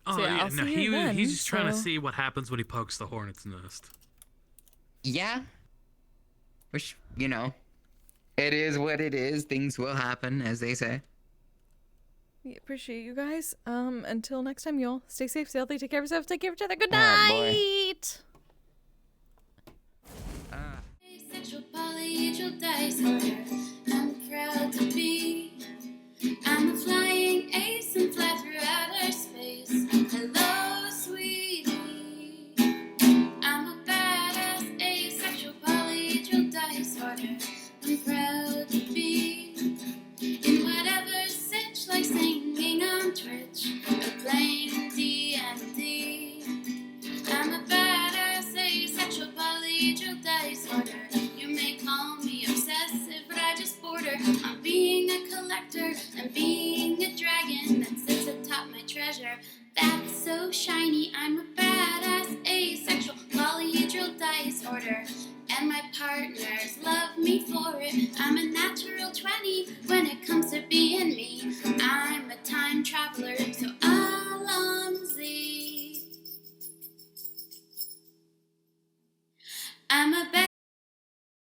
Oh So, yeah, yeah, I'll no, see you then, he's just trying to so- see what happens when he pokes the hornet's nest. Yeah. Which, you know, it is what it is. Things will happen, as they say. We appreciate you guys. Until next time, y'all. Stay safe, stay healthy, take care of yourselves, take care of each other. Good night. Asexual, polyhedral dice order. I'm proud to be. I'm a flying ace and fly through outer space. Hello, sweetie. I'm a badass asexual, polyhedral dice order. I'm proud to be in whatever sitch, like singing on Twitch or playing D&D. I'm a badass asexual, polyhedral dice order. You may call me obsessive, but I just border on being a collector and being a dragon that sits atop my treasure. That's so shiny. I'm a badass asexual, polyhedral dice disorder, and my partners love me for it. I'm a natural 20 when it comes